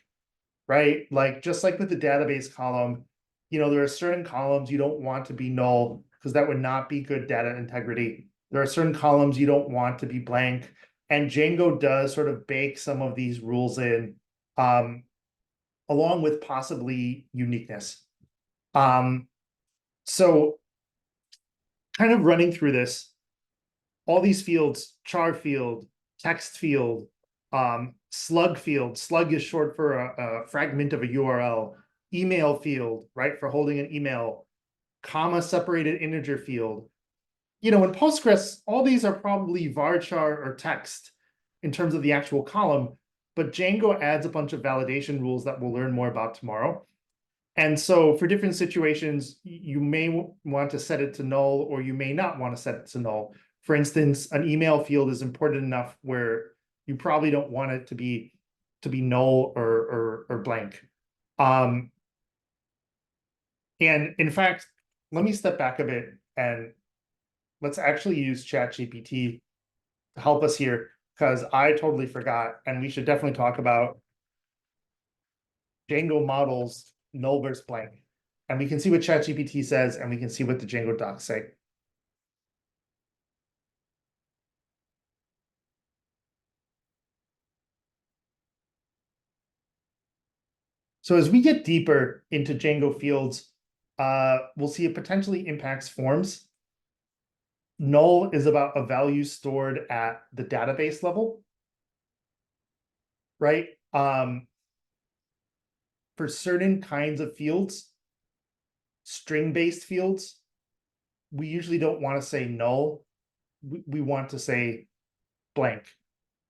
[SPEAKER 1] right? Like just like with the database column, there are certain columns you don't want to be null because that would not be good data integrity. There are certain columns you don't want to be blank. And Django does sort of bake some of these rules in, along with possibly uniqueness. So kind of running through this, all these fields, char field, text field, slug field. Slug is short for a fragment of a URL. Email field, right, for holding an email. Comma separated integer field. In Postgres, all these are probably varchar or text in terms of the actual column, but Django adds a bunch of validation rules that we'll learn more about tomorrow. And so for different situations, you may want to set it to null, or you may not want to set it to null. For instance, an email field is important enough where you probably don't want it to be null or blank. And in fact, let me step back a bit and let's actually use ChatGPT to help us here, because I totally forgot, and we should definitely talk about Django models, null versus blank. And we can see what ChatGPT says, and we can see what the Django docs say. So as we get deeper into Django fields, we'll see it potentially impacts forms. Null is about a value stored at the database level, right? For certain kinds of fields, string-based fields, we usually don't want to say null. We want to say blank.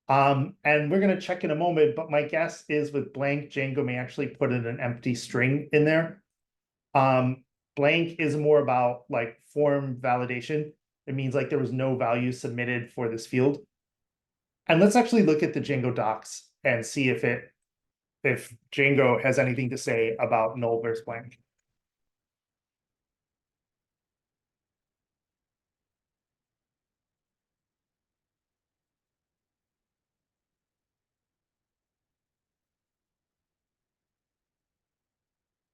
[SPEAKER 1] And we're going to check in a moment, but my guess is with blank, Django may actually put in an empty string in there. Blank is more about like form validation. It means like there was no value submitted for this field. And let's actually look at the Django docs and see if Django has anything to say about null versus blank.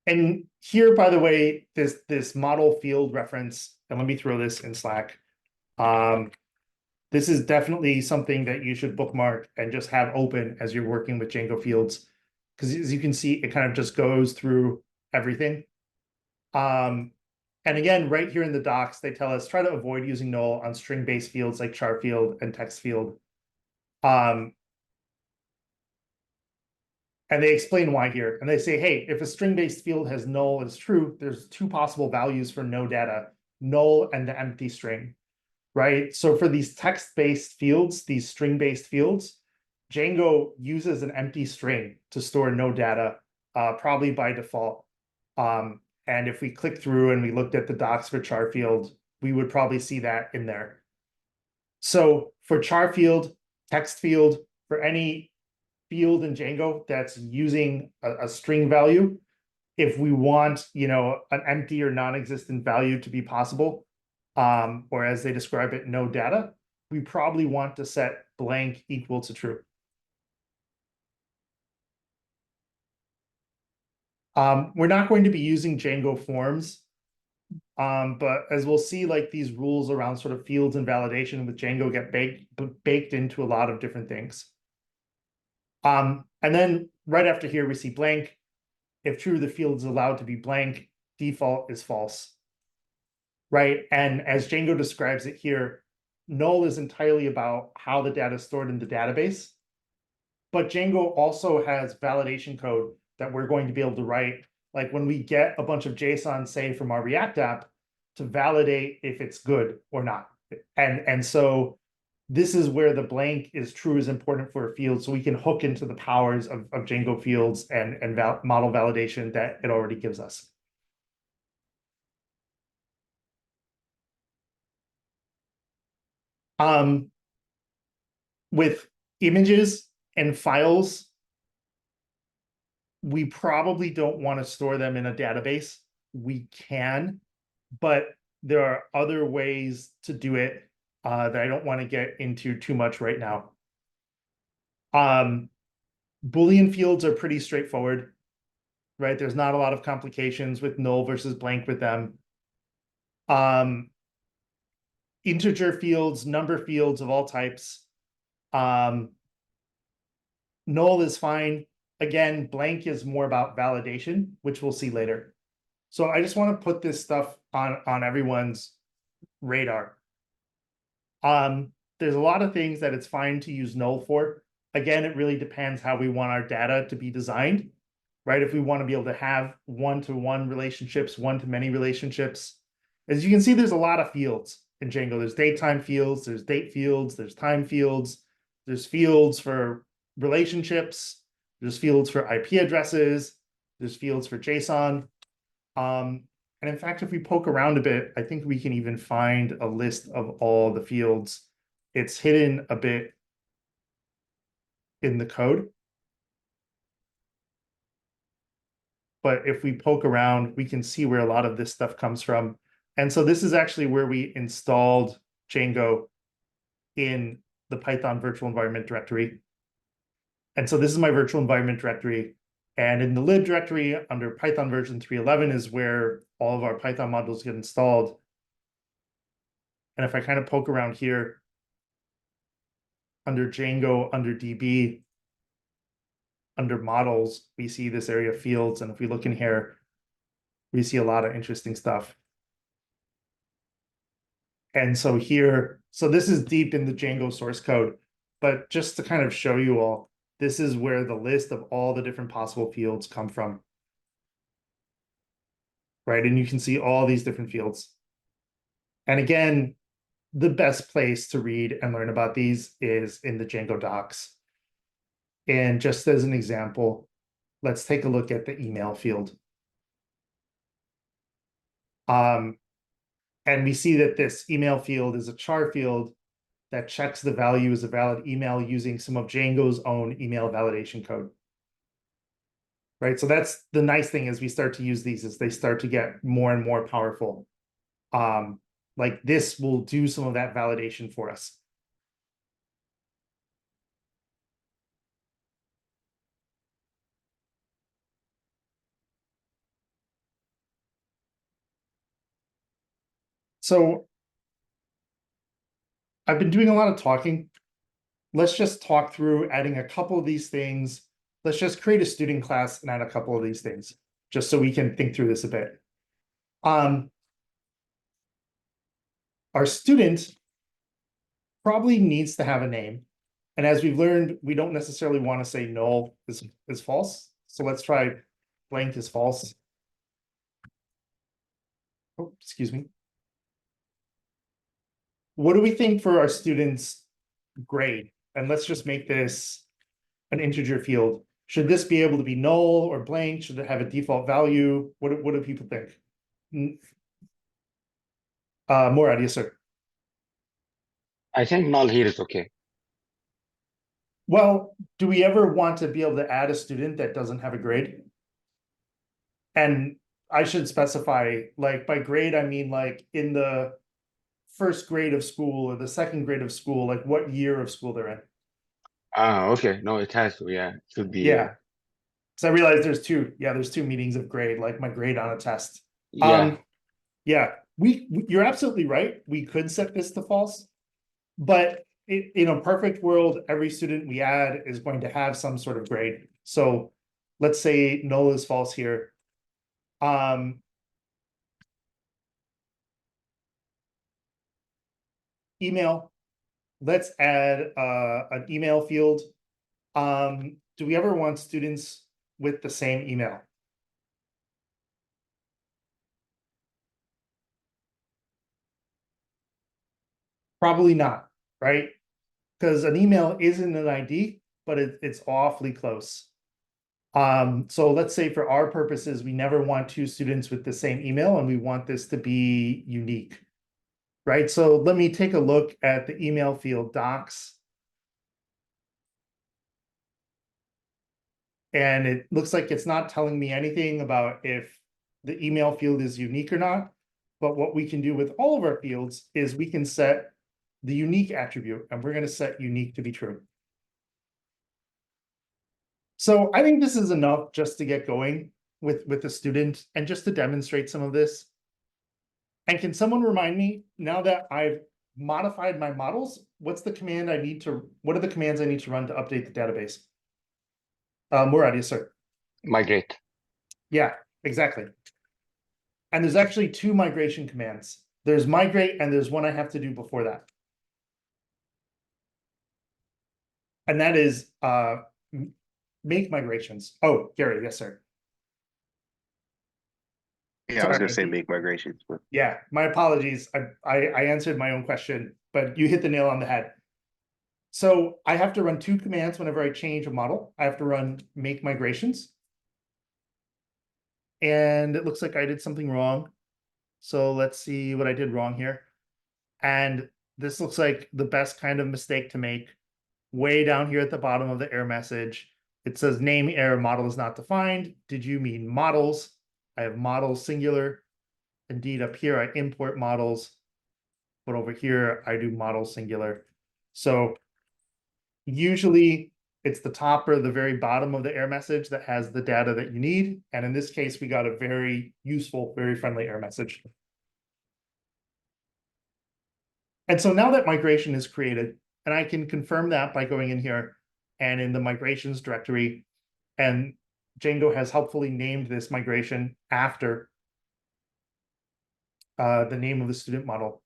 [SPEAKER 1] And here, by the way, this model field reference, and let me throw this in Slack. This is definitely something that you should bookmark and just have open as you're working with Django fields, because as you can see, it kind of just goes through everything. And again, right here in the docs, they tell us try to avoid using null on string-based fields like char field and text field. And they explain why here. And they say, hey, if a string-based field has null as true, there's two possible values for no data, null and the empty string, right? So for these text-based fields, these string-based fields, Django uses an empty string to store no data, probably by default. And if we click through and we looked at the docs for char field, we would probably see that in there. So for char field, text field, for any field in Django that's using a string value, if we want, an empty or non-existent value to be possible, or as they describe it, no data, we probably want to set blank equal to true. We're not going to be using Django forms, but as we'll see, like these rules around sort of fields and validation with Django get baked into a lot of different things. And then right after here, we see blank. If true, the field is allowed to be blank. Default is false, right? And as Django describes it here, null is entirely about how the data is stored in the database. But Django also has validation code that we're going to be able to write, like when we get a bunch of JSON, say, from our React app, to validate if it's good or not. And so this is where the blank is true is important for a field, so we can hook into the powers of Django fields and model validation that it already gives us. With images and files, we probably don't want to store them in a database. We can, but there are other ways to do it that I don't want to get into too much right now. Boolean fields are pretty straightforward, right? There's not a lot of complications with null versus blank with them. Integer fields, number fields of all types. Null is fine. Again, blank is more about validation, which we'll see later. So I just want to put this stuff on everyone's radar. There's a lot of things that it's fine to use null for. Again, it really depends how we want our data to be designed, right? If we want to be able to have one-to-one relationships, one-to-many relationships. As you can see, there's a lot of fields in Django. There's datetime fields, there's date fields, there's time fields, there's fields for relationships, there's fields for IP addresses, there's fields for JSON. And in fact, if we poke around a bit, I think we can even find a list of all the fields. It's hidden a bit in the code. But if we poke around, we can see where a lot of this stuff comes from. And so this is actually where we installed Django in the Python virtual environment directory. And so this is my virtual environment directory. And in the lib directory under Python version 3.11 is where all of our Python modules get installed. And if I kind of poke around here, under Django, under DB, under models, we see this area of fields. And if we look in here, we see a lot of interesting stuff. And so here, so this is deep in the Django source code, but just to kind of show you all, this is where the list of all the different possible fields come from. Right, and you can see all these different fields. And again, the best place to read and learn about these is in the Django docs. And just as an example, let's take a look at the email field. And we see that this email field is a char field that checks the value as a valid email using some of Django's own email validation code. Right, so that's the nice thing as we start to use these is they start to get more and more powerful. Like this will do some of that validation for us. So I've been doing a lot of talking. Let's just talk through adding a couple of these things. Let's just create a student class and add a couple of these things, just so we can think through this a bit. Our student probably needs to have a name. And as we've learned, we don't necessarily want to say null is false. So let's try blank is false. Oh, excuse me. What do we think for our students' grade? And let's just make this an integer field. Should this be able to be null or blank? Should it have a default value? What do people think? Morad, yes, sir.
[SPEAKER 5] I think null here is okay.
[SPEAKER 1] Well, do we ever want to be able to add a student that doesn't have a grade? And I should specify, like by grade, I mean like in the first grade of school or the second grade of school, like what year of school they're in.
[SPEAKER 5] Okay. No, it has to, yeah. It should be.
[SPEAKER 1] Yeah. So I realized there's two meanings of grade, like my grade on a test.
[SPEAKER 5] Yeah.
[SPEAKER 1] Yeah, you're absolutely right. We could set this to false, but in a perfect world, every student we add is going to have some sort of grade. So let's say null is false here. Email. Let's add an email field. Do we ever want students with the same email? Probably not, right? because an email isn't an ID, but it's awfully close. So let's say for our purposes, we never want two students with the same email and we want this to be unique, right? So let me take a look at the email field docs. And it looks like it's not telling me anything about if the email field is unique or not. But what we can do with all of our fields is we can set the unique attribute, and we're going to set unique to be true. So I think this is enough just to get going with the student and just to demonstrate some of this. And can someone remind me, now that I've modified my models, what are the commands I need to run to update the database? Murad, yes, sir.
[SPEAKER 5] Migrate.
[SPEAKER 1] Yeah, exactly. And there's actually two migration commands. There's migrate and there's one I have to do before that. And that is make migrations. Oh, Gary, yes, sir.
[SPEAKER 8] Yeah, I was
[SPEAKER 1] Sorry.
[SPEAKER 8] gonna say make migrations, but
[SPEAKER 1] Yeah, my apologies. I answered my own question, but you hit the nail on the head. So I have to run two commands whenever I change a model. I have to run make migrations. And it looks like I did something wrong. So let's see what I did wrong here. And this looks like the best kind of mistake to make. Way down here at the bottom of the error message, it says name error model is not defined. Did you mean models? I have models singular. Indeed, up here I import models, but over here I do models singular. So usually it's the top or the very bottom of the error message that has the data that you need. And in this case, we got a very useful, very friendly error message. And so now that migration is created, and I can confirm that by going in here and in the migrations directory, and Django has helpfully named this migration after the name of the student model.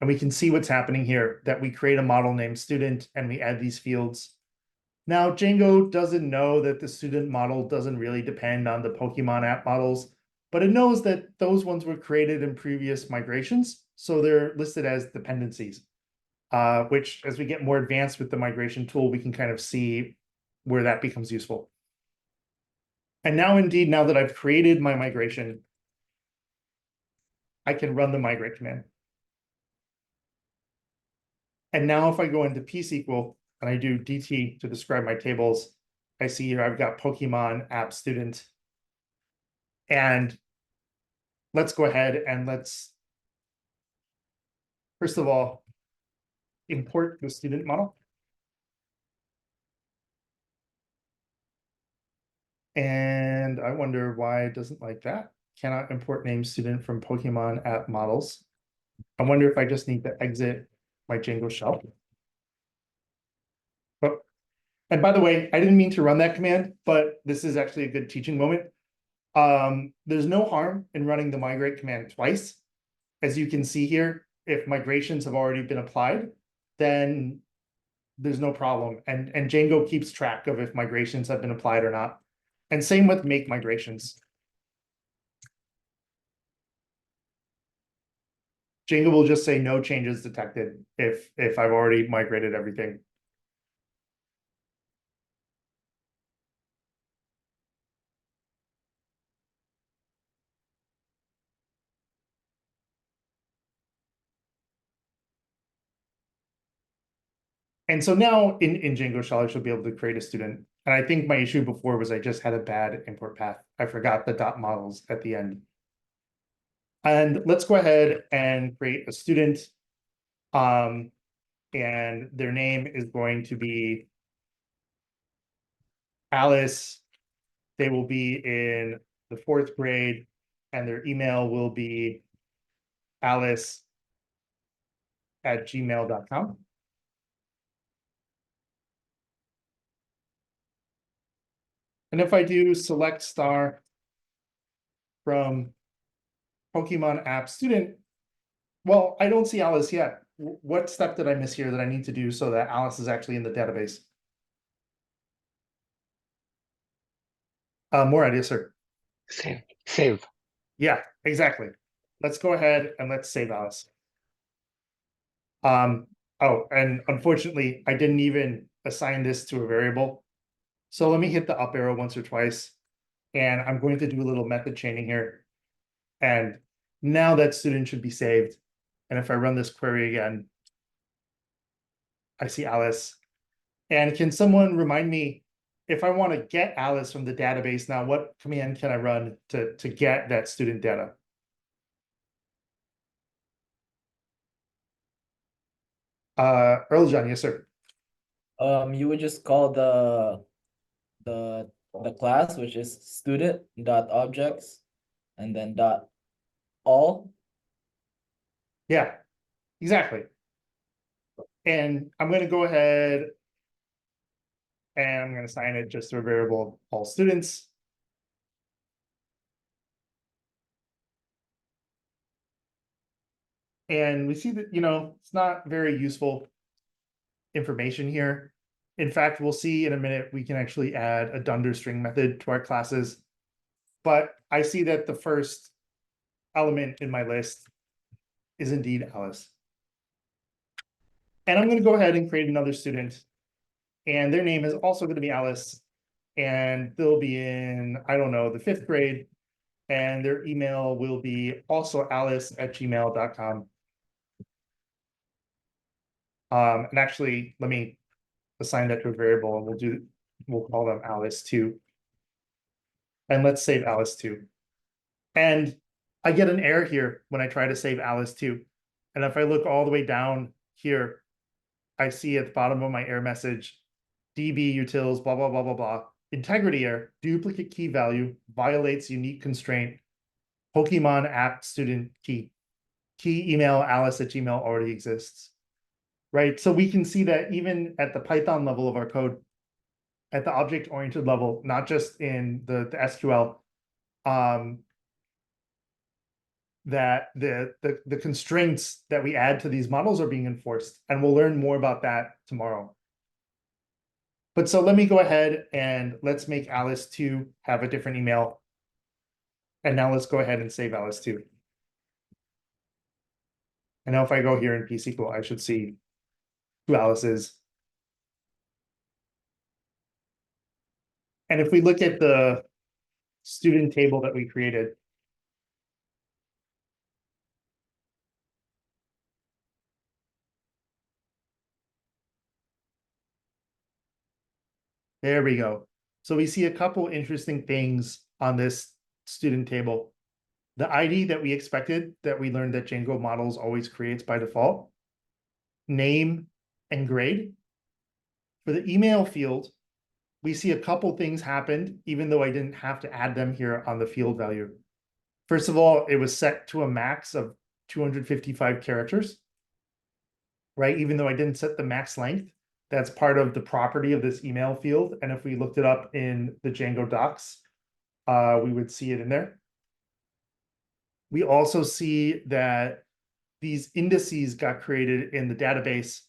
[SPEAKER 1] And we can see what's happening here, that we create a model named student and we add these fields. Now, Django doesn't know that the student model doesn't really depend on the Pokemon app models, but it knows that those ones were created in previous migrations, so they're listed as dependencies, which as we get more advanced with the migration tool, we can kind of see where that becomes useful. And now, indeed, now that I've created my migration, I can run the migrate command. And now if I go into PSQL and I do DT to describe my tables, I see here I've got Pokemon app student. And let's go ahead and let's, first of all, import the student model. And I wonder why it doesn't like that. Cannot import name student from Pokemon app models. I wonder if I just need to exit my Django shell. Oh, and by the way, I didn't mean to run that command, but this is actually a good teaching moment. There's no harm in running the migrate command twice. As you can see here, if migrations have already been applied, then there's no problem. And Django keeps track of if migrations have been applied or not. And same with make migrations. Django will just say no changes detected if I've already migrated everything. And so now in Django shell, I should be able to create a student. And I think my issue before was I just had a bad import path. I forgot the dot models at the end. And let's go ahead and create a student. And their name is going to be Alice. They will be in the 4th grade, and their email will be alice@gmail.com. And if I do select star from Pokemon app student, well, I don't see Alice yet. What step did I miss here that I need to do so that Alice is actually in the database? More ideas, sir.
[SPEAKER 5] Save.
[SPEAKER 1] Yeah, exactly. Let's go ahead and let's save Alice. Oh, and unfortunately, I didn't even assign this to a variable. So let me hit the up arrow once or twice. And I'm going to do a little method chaining here. And now that student should be saved. And if I run this query again, I see Alice. And can someone remind me, if I want to get Alice from the database now, what command can I run to get that student data? Earl John, yes, sir.
[SPEAKER 9] You would just call the class, which is student dot objects, and then dot all.
[SPEAKER 1] Yeah, exactly. And I'm going to go ahead and I'm going to assign it just to a variable all students. And we see that, it's not very useful information here. In fact, we'll see in a minute, we can actually add a dunder string method to our classes. But I see that the first element in my list is indeed Alice. And I'm going to go ahead and create another student. And their name is also going to be Alice. And they'll be in, I don't know, the 5th grade. And their email will be also alice@gmail.com. And actually, let me assign that to a variable and we'll call them Alice2. And let's save Alice2. And I get an error here when I try to save Alice2. And if I look all the way down here, I see at the bottom of my error message, DB utils, blah, blah, blah, blah, blah. Integrity error, duplicate key value, violates unique constraint, Pokemon app student key. Key email alice@gmail already exists. Right? So we can see that even at the Python level of our code, at the object-oriented level, not just in the SQL, that the constraints that we add to these models are being enforced. And we'll learn more about that tomorrow. But so let me go ahead and let's make Alice2 have a different email. And now let's go ahead and save Alice2. And now if I go here in pSQL, I should see 2 Alices. And if we look at the student table that we created, there we go. So we see a couple interesting things on this student table. The ID that we expected, that we learned that Django Models always creates by default, name and grade. For the email field, we see a couple things happened, even though I didn't have to add them here on the field value. First of all, it was set to a max of 255 characters, right? Even though I didn't set the max length, that's part of the property of this email field. And if we looked it up in the Django docs, we would see it in there. We also see that these indices got created in the database.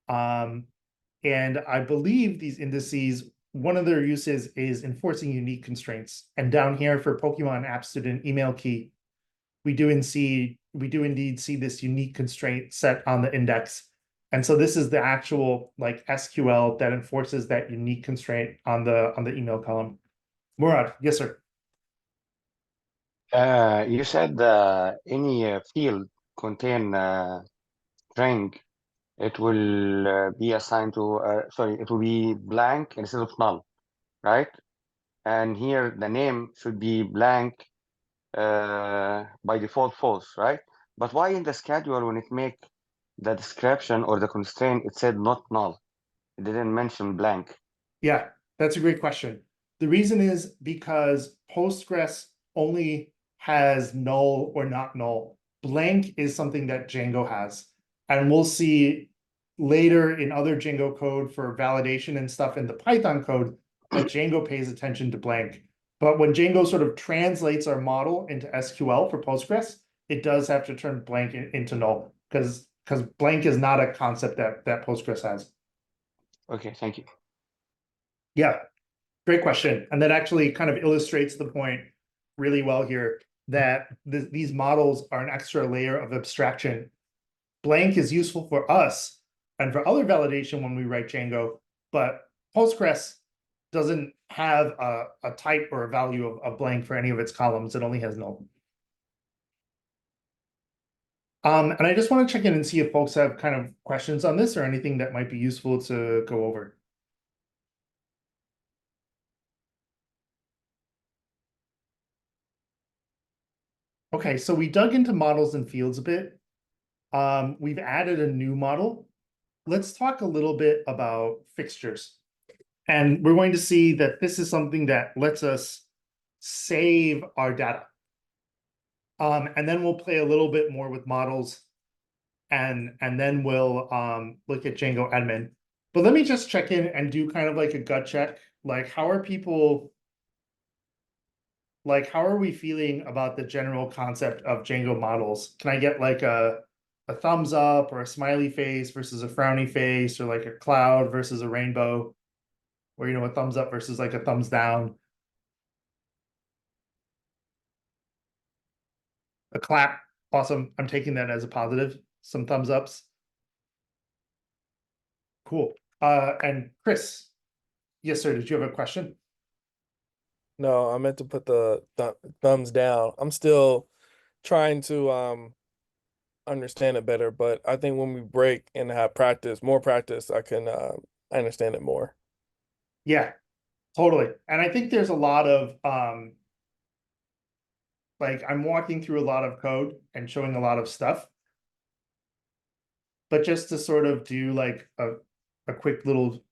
[SPEAKER 1] And I believe these indices, one of their uses is enforcing unique constraints. And down here for Pokemon app student email key, we do indeed see this unique constraint set on the index. And so this is the actual like SQL that enforces that unique constraint on the email column. Murad, yes, sir.
[SPEAKER 5] You said any field contain string, it will be assigned to, it will be blank instead of null, right? And here the name should be blank by default false, right? But why in the schedule when it make the description or the constraint, it said not null? It didn't mention blank.
[SPEAKER 1] Yeah, that's a great question. The reason is because Postgres only has null or not null. Blank is something that Django has. And we'll see later in other Django code for validation and stuff in the Python code that Django pays attention to blank. But when Django sort of translates our model into SQL for Postgres, it does have to turn blank into null because blank is not a concept that Postgres has.
[SPEAKER 5] Okay, thank you.
[SPEAKER 1] Yeah, great question. And that actually kind of illustrates the point really well here that these models are an extra layer of abstraction. Blank is useful for us and for other validation when we write Django, but Postgres doesn't have a type or a value of blank for any of its columns. It only has null. And I just want to check in and see if folks have kind of questions on this or anything that might be useful to go over. Okay, so we dug into models and fields a bit. We've added a new model. Let's talk a little bit about fixtures. And we're going to see that this is something that lets us save our data. And then we'll play a little bit more with models, and then we'll look at Django admin. But let me just check in and do kind of like a gut check. Like, how are people, like, how are we feeling about the general concept of Django models? Can I get like a thumbs up or a smiley face versus a frowny face, or like a cloud versus a rainbow, or, you know, a thumbs up versus like a thumbs down? A clap. Awesome. I'm taking that as a positive. Some thumbs ups. Cool. And Chris, yes, sir. Did you have a question?
[SPEAKER 12] No, I meant to put the thumbs down. I'm still trying to understand it better, but I think when we break and have more practice, I can understand it more.
[SPEAKER 1] Yeah, totally. And I think there's a lot of like, I'm walking through a lot of code and showing a lot of stuff. But just to sort of do like a quick little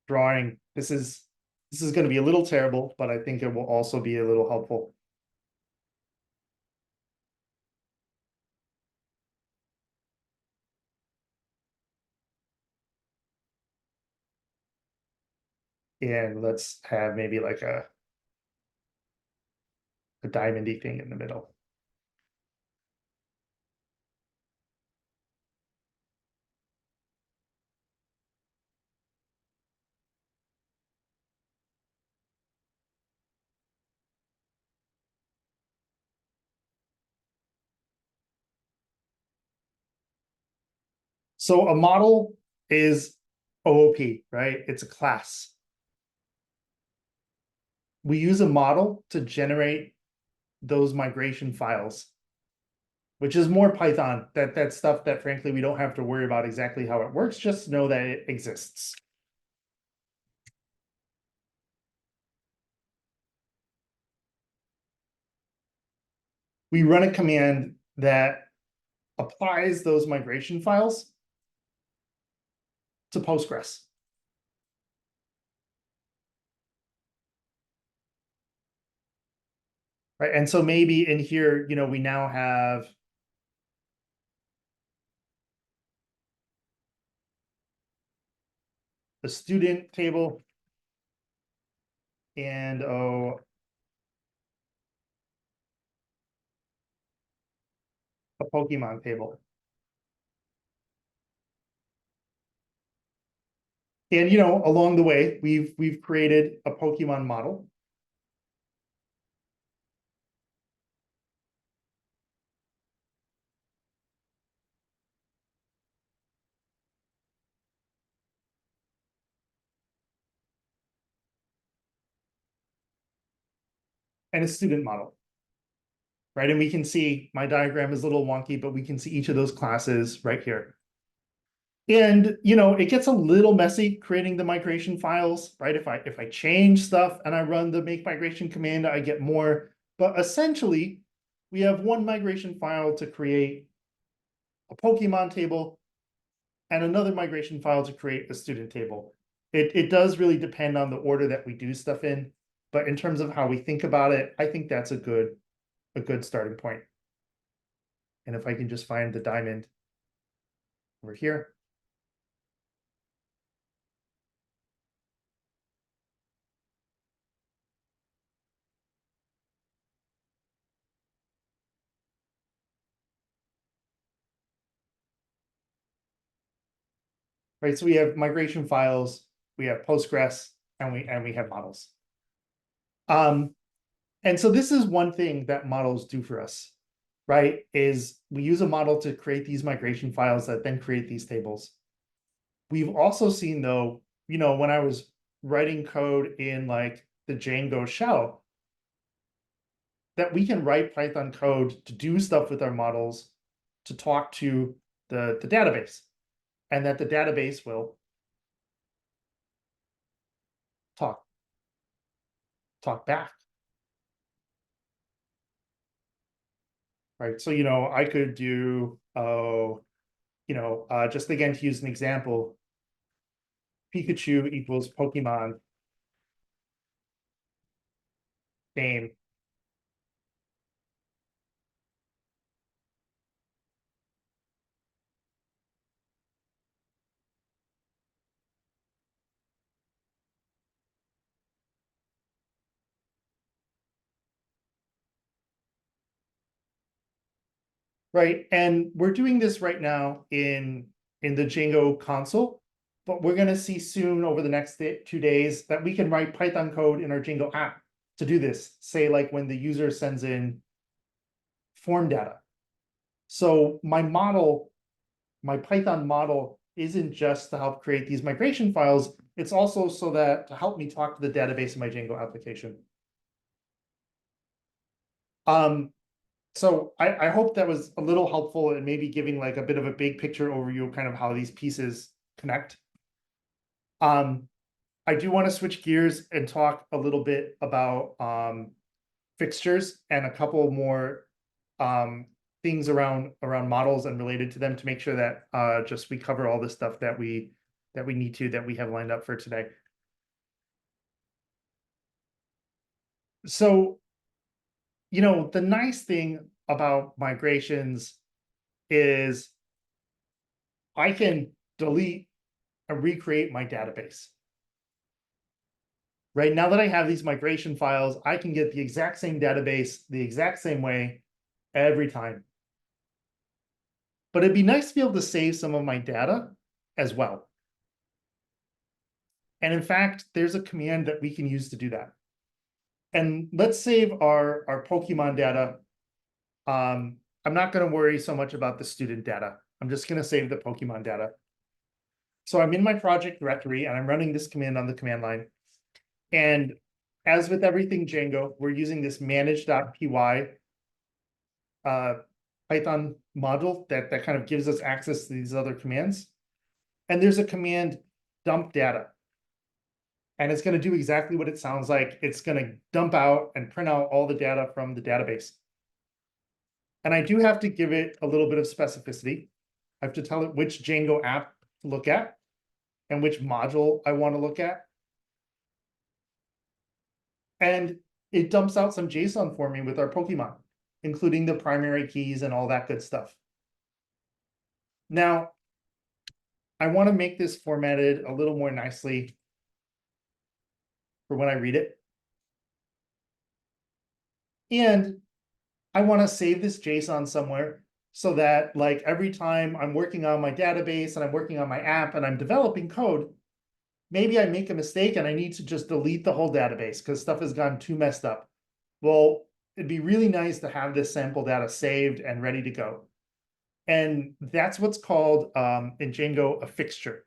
[SPEAKER 1] drawing, this is going to be a little terrible, but I think it will also be a little helpful. And let's have maybe like a diamondy thing in the middle. So a model is OOP, right? It's a class. We use a model to generate those migration files, which is more Python. That's stuff that frankly we don't have to worry about exactly how it works. Just know that it exists. We run a command that applies those migration files to Postgres. Right, and so maybe in here, you know, we now have a student table and a Pokemon table. And, you know, along the way, we've created a Pokemon model. And a student model. Right, and we can see my diagram is a little wonky, but we can see each of those classes right here. And, you know, it gets a little messy creating the migration files, right? If I change stuff and I run the make migration command, I get more. But essentially, we have one migration file to create a Pokemon table and another migration file to create a student table. It does really depend on the order that we do stuff in, but in terms of how we think about it, I think that's a good starting point. And if I can just find the diamond over here. Right, so we have migration files, we have Postgres, and we have models. And so this is one thing that models do for us. right, is we use a model to create these migration files that then create these tables. We've also seen though, when I was writing code in like the Django shell, that we can write Python code to do stuff with our models, to talk to the database, and that the database will talk back. Right. So, I could do, just again, to use an example, Pikachu equals Pokemon name. Right. And we're doing this right now in the Django console, but we're going to see soon over the next 2 days that we can write Python code in our Django app to do this. Say like when the user sends in form data. So my Python model isn't just to help create these migration files, it's also so that to help me talk to the database in my Django application. So I hope that was a little helpful and maybe giving like a bit of a big picture overview of kind of how these pieces connect. I do want to switch gears and talk a little bit about fixtures and a couple more things around models and related to them to make sure that just we cover all the stuff that we need to, that we have lined up for today. So, the nice thing about migrations is I can delete and recreate my database. Right now that I have these migration files, I can get the exact same database the exact same way every time. But it'd be nice to be able to save some of my data as well. And in fact, there's a command that we can use to do that. And let's save our Pokemon data. I'm not going to worry so much about the student data. I'm just going to save the Pokemon data. So I'm in my project directory and I'm running this command on the command line. And as with everything Django, we're using this manage.py Python module that kind of gives us access to these other commands. And there's a command dump data. And it's going to do exactly what it sounds like. It's going to dump out and print out all the data from the database. And I do have to give it a little bit of specificity. I have to tell it which Django app to look at and which module I want to look at. And it dumps out some JSON for me with our Pokemon, including the primary keys and all that good stuff. Now, I want to make this formatted a little more nicely for when I read it. And I want to save this JSON somewhere so that like every time I'm working on my database and I'm working on my app and I'm developing code, maybe I make a mistake and I need to just delete the whole database because stuff has gotten too messed up. Well, it'd be really nice to have this sample data saved and ready to go. And that's what's called in Django a fixture.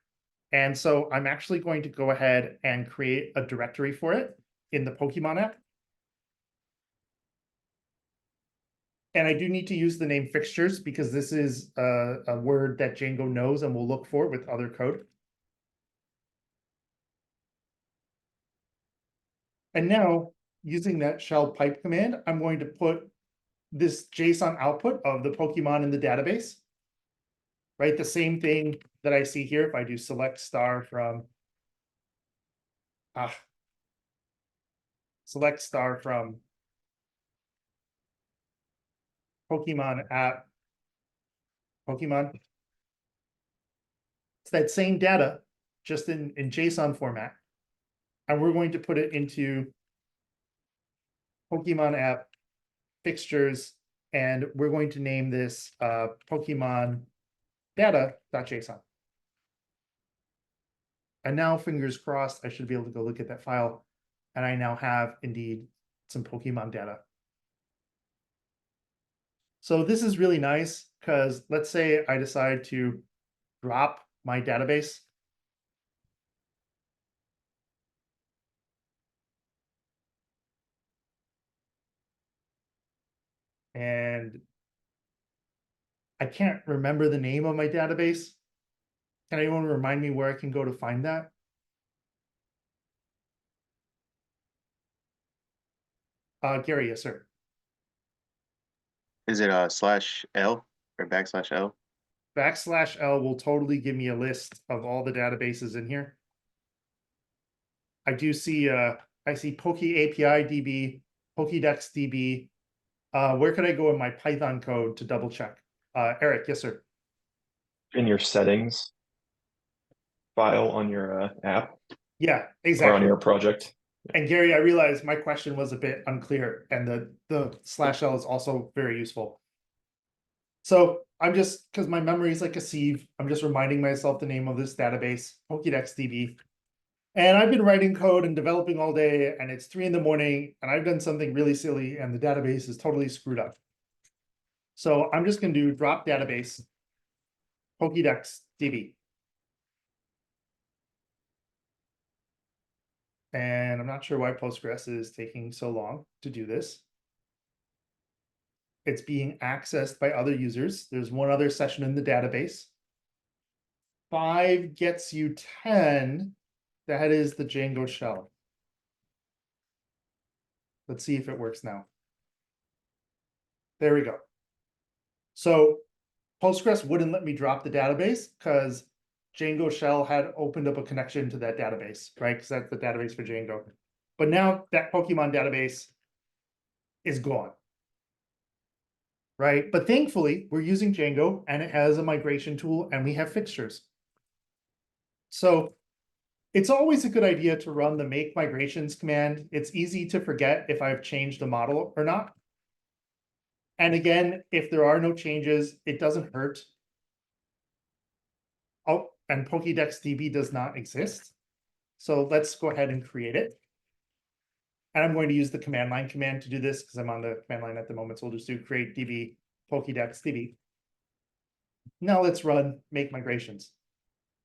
[SPEAKER 1] And so I'm actually going to go ahead and create a directory for it in the Pokemon app. And I do need to use the name fixtures because this is a word that Django knows and will look for with other code. And now, using that shell pipe command, I'm going to put this JSON output of the Pokemon in the database. Right, the same thing that I see here if I do select star from Pokemon app Pokemon. It's that same data, just in JSON format. And we're going to put it into Pokemon app fixtures, and we're going to name this Pokemon data.json. And now, fingers crossed, I should be able to go look at that file. And I now have indeed some Pokemon data. So this is really nice because let's say I decide to drop my database. And I can't remember the name of my database. Can anyone remind me where I can go to find that? Gary, yes, sir.
[SPEAKER 8] Is it /L or \L?
[SPEAKER 1] \L will totally give me a list of all the databases in here. I do see I see Poke API DB, Pokédex DB. Where could I go in my Python code to double check? Eric, yes, sir.
[SPEAKER 4] In your settings file on your app
[SPEAKER 1] Yeah,
[SPEAKER 4] or on
[SPEAKER 1] exactly.
[SPEAKER 4] your project.
[SPEAKER 1] And Gary, I realized my question was a bit unclear, and the /L is also very useful. So I'm just, because my memory is like a sieve, I'm just reminding myself the name of this database, Pokédex DB. And I've been writing code and developing all day, and it's 3 in the morning, and I've done something really silly, and the database is totally screwed up. So I'm just going to do drop database, Pokédex DB. And I'm not sure why Postgres is taking so long to do this. It's being accessed by other users. There's one other session in the database. 5 gets you 10. That is the Django shell. Let's see if it works now. There we go. So Postgres wouldn't let me drop the database because Django shell had opened up a connection to that database, right? Because that's the database for Django. But now that Pokemon database is gone, right? But thankfully, we're using Django and it has a migration tool and we have fixtures. So it's always a good idea to run the make migrations command. It's easy to forget if I've changed a model or not. And again, if there are no changes, it doesn't hurt. Oh, and Pokédex DB does not exist. So let's go ahead and create it. And I'm going to use the command line command to do this because I'm on the command line at the moment. So we'll just do create DB Pokédex DB. Now let's run make migrations.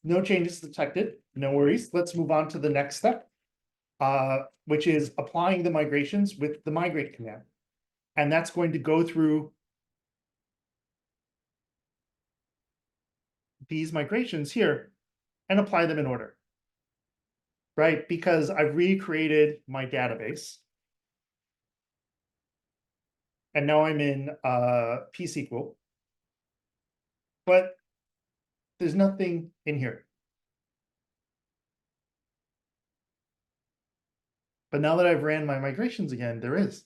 [SPEAKER 1] No changes detected. No worries. Let's move on to the next step, which is applying the migrations with the migrate command. And that's going to go through these migrations here and apply them in order, right? Because I've recreated my database. And now I'm in PSQL. But there's nothing in here. But now that I've ran my migrations again, there is.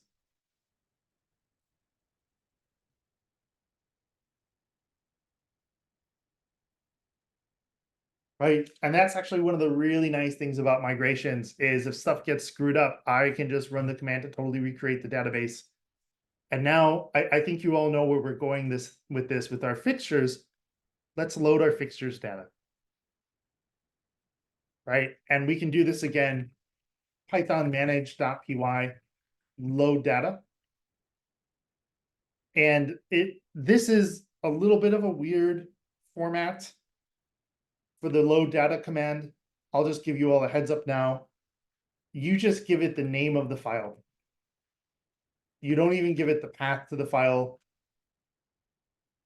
[SPEAKER 1] Right, and that's actually one of the really nice things about migrations is if stuff gets screwed up, I can just run the command to totally recreate the database. And now I think you all know where we're going with our fixtures. Let's load our fixtures data. Right, and we can do this again. Python manage.py load data. And this is a little bit of a weird format for the load data command. I'll just give you all a heads up now. You just give it the name of the file. You don't even give it the path to the file.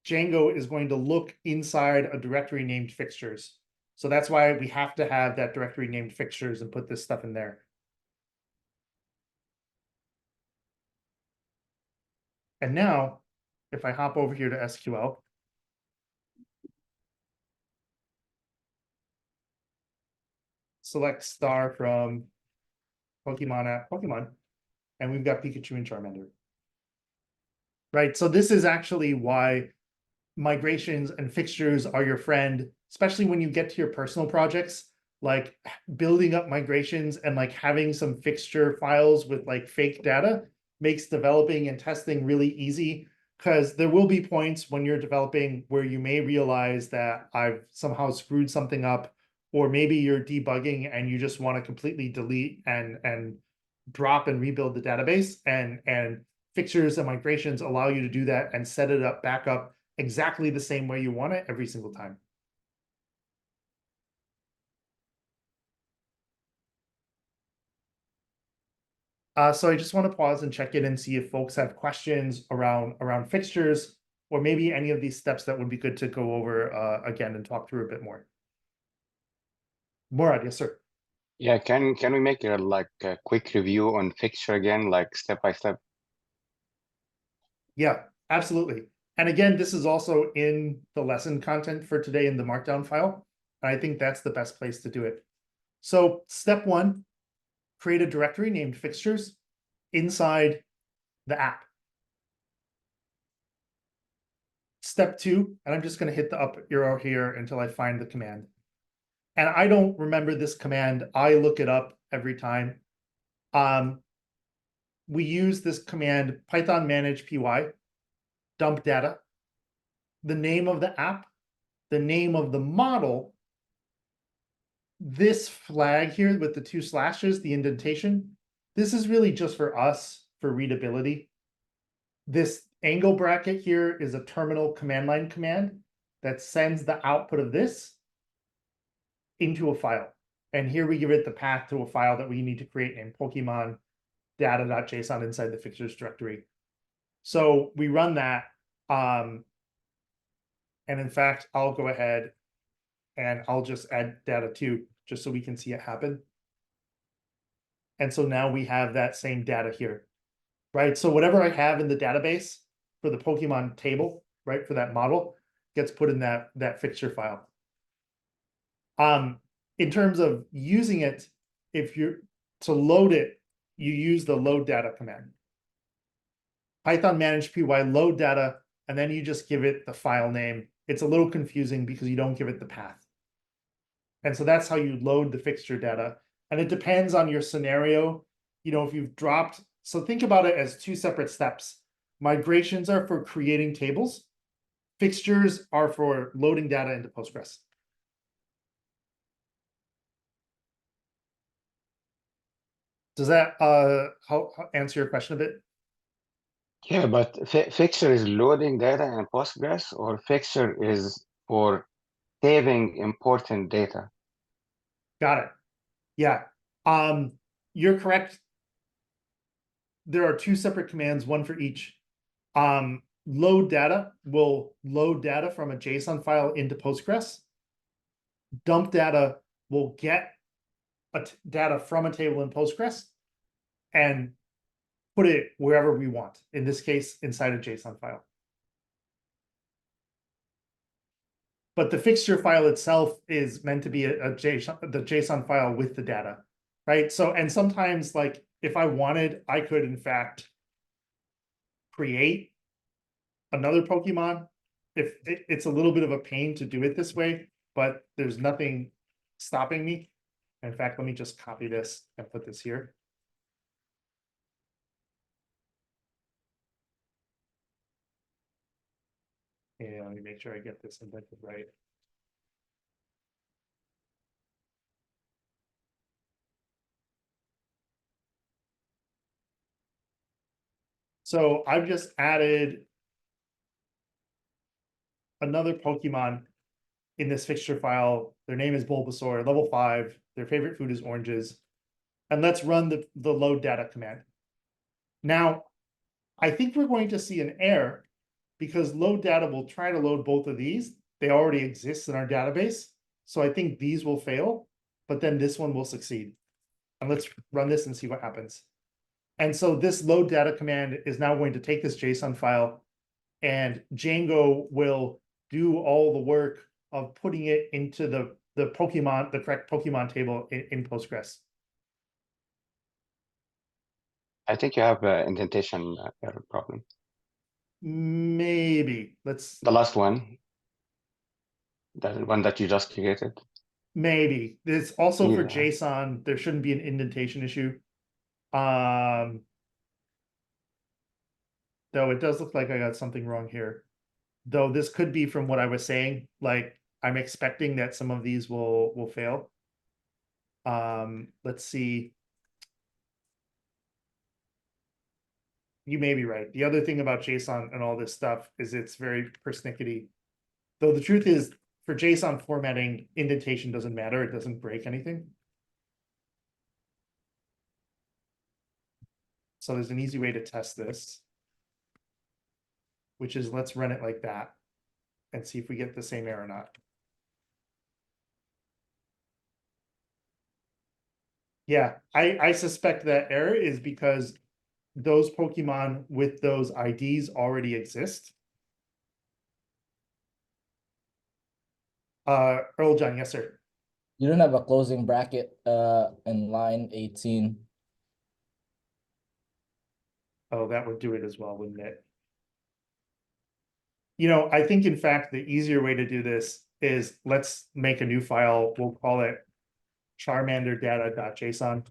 [SPEAKER 1] Django is going to look inside a directory named fixtures. So that's why we have to have that directory named fixtures and put this stuff in there. And now, if I hop over here to SQL, select star from Pokemon at Pokemon, and we've got Pikachu and Charmander. Right, so this is actually why migrations and fixtures are your friend, especially when you get to your personal projects, like building up migrations and like having some fixture files with like fake data makes developing and testing really easy, because there will be points when you're developing where you may realize that I've somehow screwed something up, or maybe you're debugging and you just want to completely delete and drop and rebuild the database. And fixtures and migrations allow you to do that and set it up back up exactly the same way you want it every single time. So I just want to pause and check in and see if folks have questions around fixtures, or maybe any of these steps that would be good to go over again and talk through a bit more. Murad, yes, sir.
[SPEAKER 5] Yeah, can we make a quick review on fixture again, like step by step?
[SPEAKER 1] Yeah, absolutely. And again, this is also in the lesson content for today in the Markdown file. And I think that's the best place to do it. So step one, create a directory named Fixtures inside the app. Step two, and I'm just going to hit the up arrow here until I find the command. And I don't remember this command. I look it up every time. We use this command, Python manage py, dump data, the name of the app, the name of the model, this flag here with the 2 slashes, the indentation. This is really just for us for readability. This angle bracket here is a terminal command line command that sends the output of this into a file. And here we give it the path to a file that we need to create named Pokemon data.json inside the fixtures directory. So we run that. And in fact, I'll go ahead and I'll just add data 2 just so we can see it happen. And so now we have that same data here, right? So whatever I have in the database for the Pokemon table, right, for that model, gets put in that fixture file. In terms of using it, if you're to load it, you use the load data command. Python manage py load data, and then you just give it the file name. It's a little confusing because you don't give it the path. And so that's how you load the fixture data. And it depends on your scenario. You know, if you've dropped, so think about it as 2 separate steps. Migrations are for creating tables. Fixtures are for loading data into Postgres. Does that answer your question a bit?
[SPEAKER 5] Yeah, but fixture is loading data in Postgres, or fixture is for saving important data?
[SPEAKER 1] Got it. Yeah. You're correct. There are 2 separate commands, one for each. Load data will load data from a JSON file into Postgres. Dump data will get data from a table in Postgres and put it wherever we want. In this case, inside a JSON file. But the fixture file itself is meant to be the JSON file with the data, right? So, and sometimes, like, if I wanted, I could, in fact, create another Pokemon. If it's a little bit of a pain to do it this way, but there's nothing stopping me. In fact, let me just copy this and put this here. And let me make sure I get this indented right. So I've just added another Pokemon in this fixture file. Their name is Bulbasaur, level 5. Their favorite food is oranges. And let's run the load data command. Now, I think we're going to see an error because load data will try to load both of these. They already exist in our database. So I think these will fail, but then this one will succeed. And let's run this and see what happens. And so this load data command is now going to take this JSON file, and Django will do all the work of putting it into the correct Pokemon table in Postgres.
[SPEAKER 5] I think you have an indentation error problem.
[SPEAKER 1] Maybe. Let's.
[SPEAKER 5] The last one, that one that you just created.
[SPEAKER 1] Maybe. It's also for
[SPEAKER 5] Yeah.
[SPEAKER 1] JSON. There shouldn't be an indentation issue. Though it does look like I got something wrong here. Though this could be from what I was saying, like I'm expecting that some of these will fail. Let's see. you may be right. The other thing about JSON and all this stuff is it's very persnickety. Though the truth is, for JSON formatting, indentation doesn't matter. It doesn't break anything. So there's an easy way to test this, which is let's run it like that and see if we get the same error or not. Yeah, I suspect that error is because those Pokemon with those IDs already exist. Earl John, yes, sir.
[SPEAKER 9] You don't have a closing bracket in line 18.
[SPEAKER 1] Oh, that would do it as well, wouldn't it? You know, I think in fact, the easier way to do this is let's make a new file. We'll call it charmanderdata.json.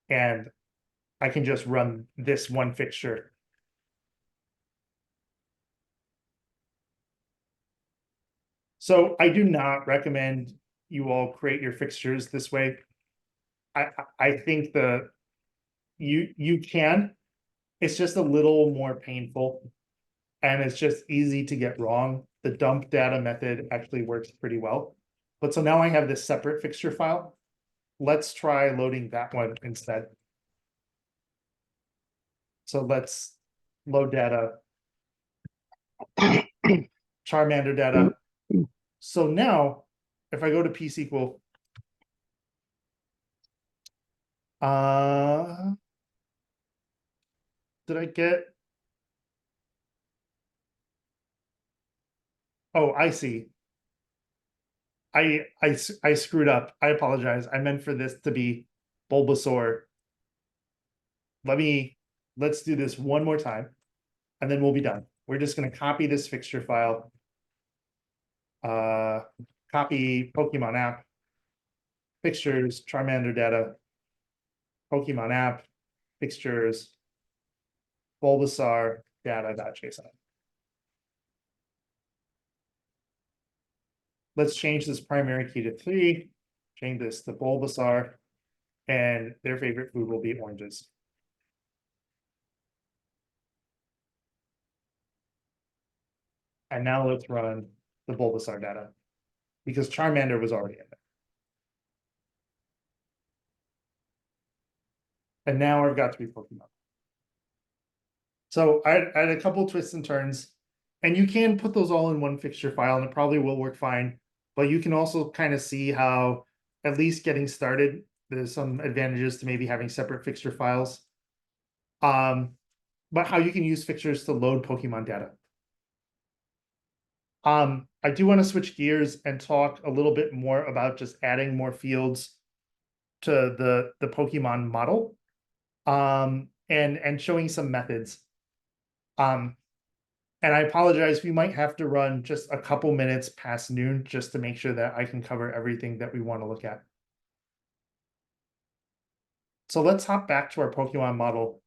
[SPEAKER 1] And I can just run this one fixture. So I do not recommend you all create your fixtures this way. I think you can. It's just a little more painful. And it's just easy to get wrong. The dump data method actually works pretty well. But so now I have this separate fixture file. Let's try loading that one instead. So let's load data, Charmander data. So now, if I go to PSQL, did I get? Oh, I see. I screwed up. I apologize. I meant for this to be Bulbasaur. Let's do this one more time, and then we'll be done. We're just going to copy this fixture file. Copy Pokemon app, fixtures, Charmander data, Pokemon app, fixtures, Bulbasaur data.json. Let's change this primary key to 3, change this to Bulbasaur, and their favorite food will be oranges. And now let's run the Bulbasaur data, because Charmander was already in there. And now I've got 3 Pokemon. So I had a couple twists and turns, and you can put those all in one fixture file, and it probably will work fine. But you can also kind of see how, at least getting started, there's some advantages to maybe having separate fixture files. But how you can use fixtures to load Pokemon data. I do want to switch gears and talk a little bit more about just adding more fields to the Pokemon model, and showing some methods. And I apologize, we might have to run just a couple minutes past noon just to make sure that I can cover everything that we want to look at. So let's hop back to our Pokemon model.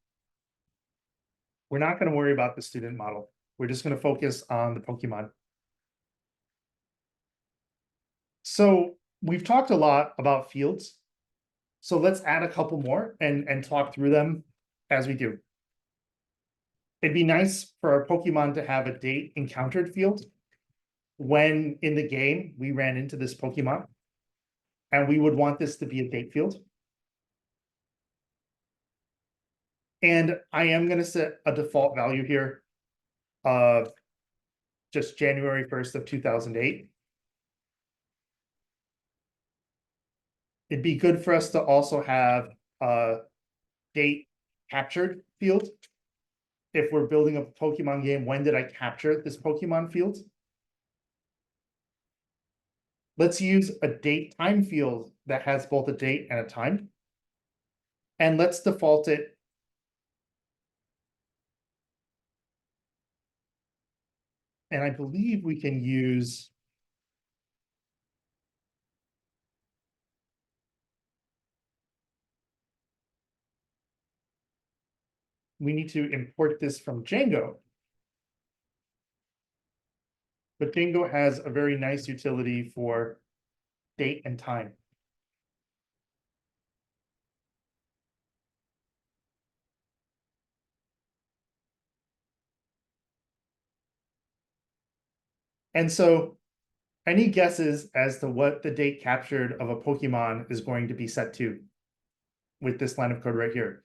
[SPEAKER 1] We're not going to worry about the student model. We're just going to focus on the Pokemon. So we've talked a lot about fields. So let's add a couple more and talk through them as we do. It'd be nice for our Pokemon to have a date encountered field when in the game we ran into this Pokemon, and we would want this to be a date field. And I am going to set a default value here of just January 1st of 2008. It'd be good for us to also have a date captured field. If we're building a Pokemon game, when did I capture this Pokemon field? Let's use a date time field that has both a date and a time. And let's default it. And I believe we can use we need to import this from Django. But Django has a very nice utility for date and time. And so any guesses as to what the date captured of a Pokemon is going to be set to with this line of code right here?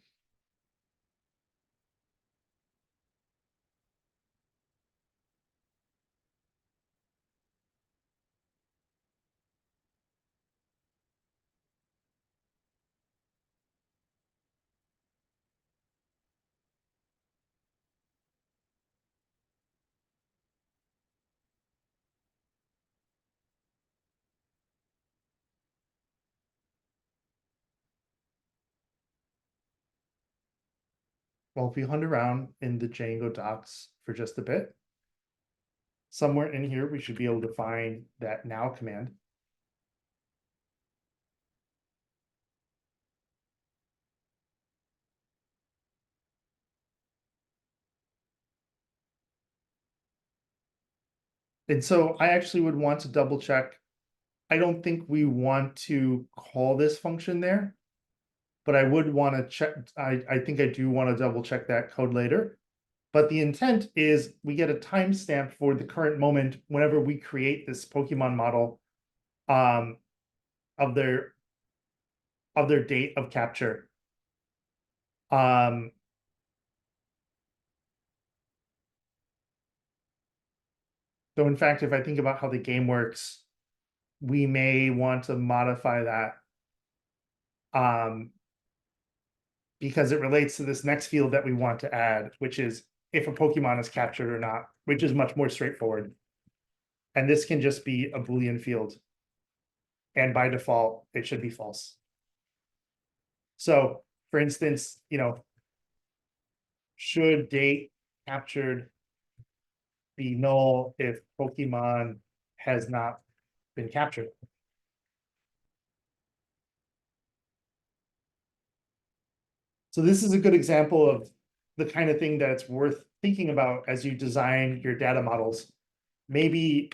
[SPEAKER 1] Well, if we hunt around in the Django docs for just a bit, somewhere in here, we should be able to find that now command. And so I actually would want to double check. I don't think we want to call this function there, but I would want to check. I think I do want to double check that code later. But the intent is we get a timestamp for the current moment whenever we create this Pokemon model of their date of capture. So in fact, if I think about how the game works, we may want to modify that because it relates to this next field that we want to add, which is if a Pokemon is captured or not, which is much more straightforward. And this can just be a Boolean field. And by default, it should be false. So for instance, should date captured be null if Pokemon has not been captured? So this is a good example of the kind of thing that's worth thinking about as you design your data models. Maybe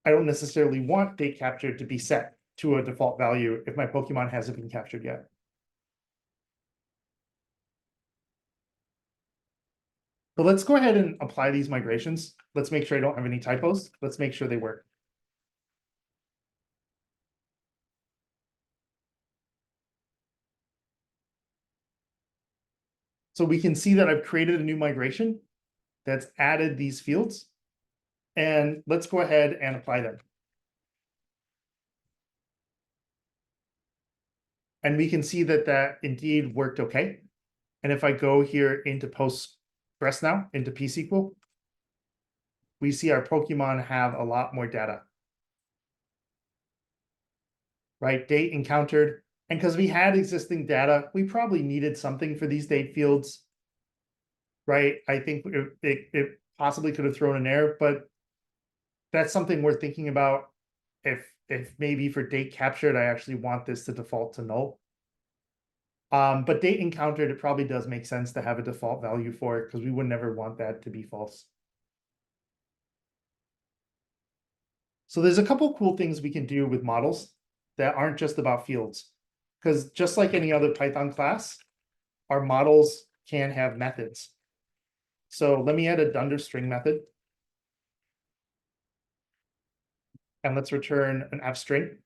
[SPEAKER 1] I don't necessarily want date captured to be set to a default value if my Pokemon hasn't been captured yet. But let's go ahead and apply these migrations. Let's make sure I don't have any typos. Let's make sure they work. So we can see that I've created a new migration that's added these fields. And let's go ahead and apply them. And we can see that that indeed worked okay. And if I go here into Postgres now, into PSQL, we see our Pokemon have a lot more data. Right, date encountered. And because we had existing data, we probably needed something for these date fields. Right, I think it possibly could have thrown an error, but that's something worth thinking about. If maybe for date captured, I actually want this to default to null. But date encountered, it probably does make sense to have a default value for it because we would never want that to be false. So there's a couple cool things we can do with models that aren't just about fields. Because just like any other Python class, our models can have methods. So let me add a dunder string method. And let's return an f string.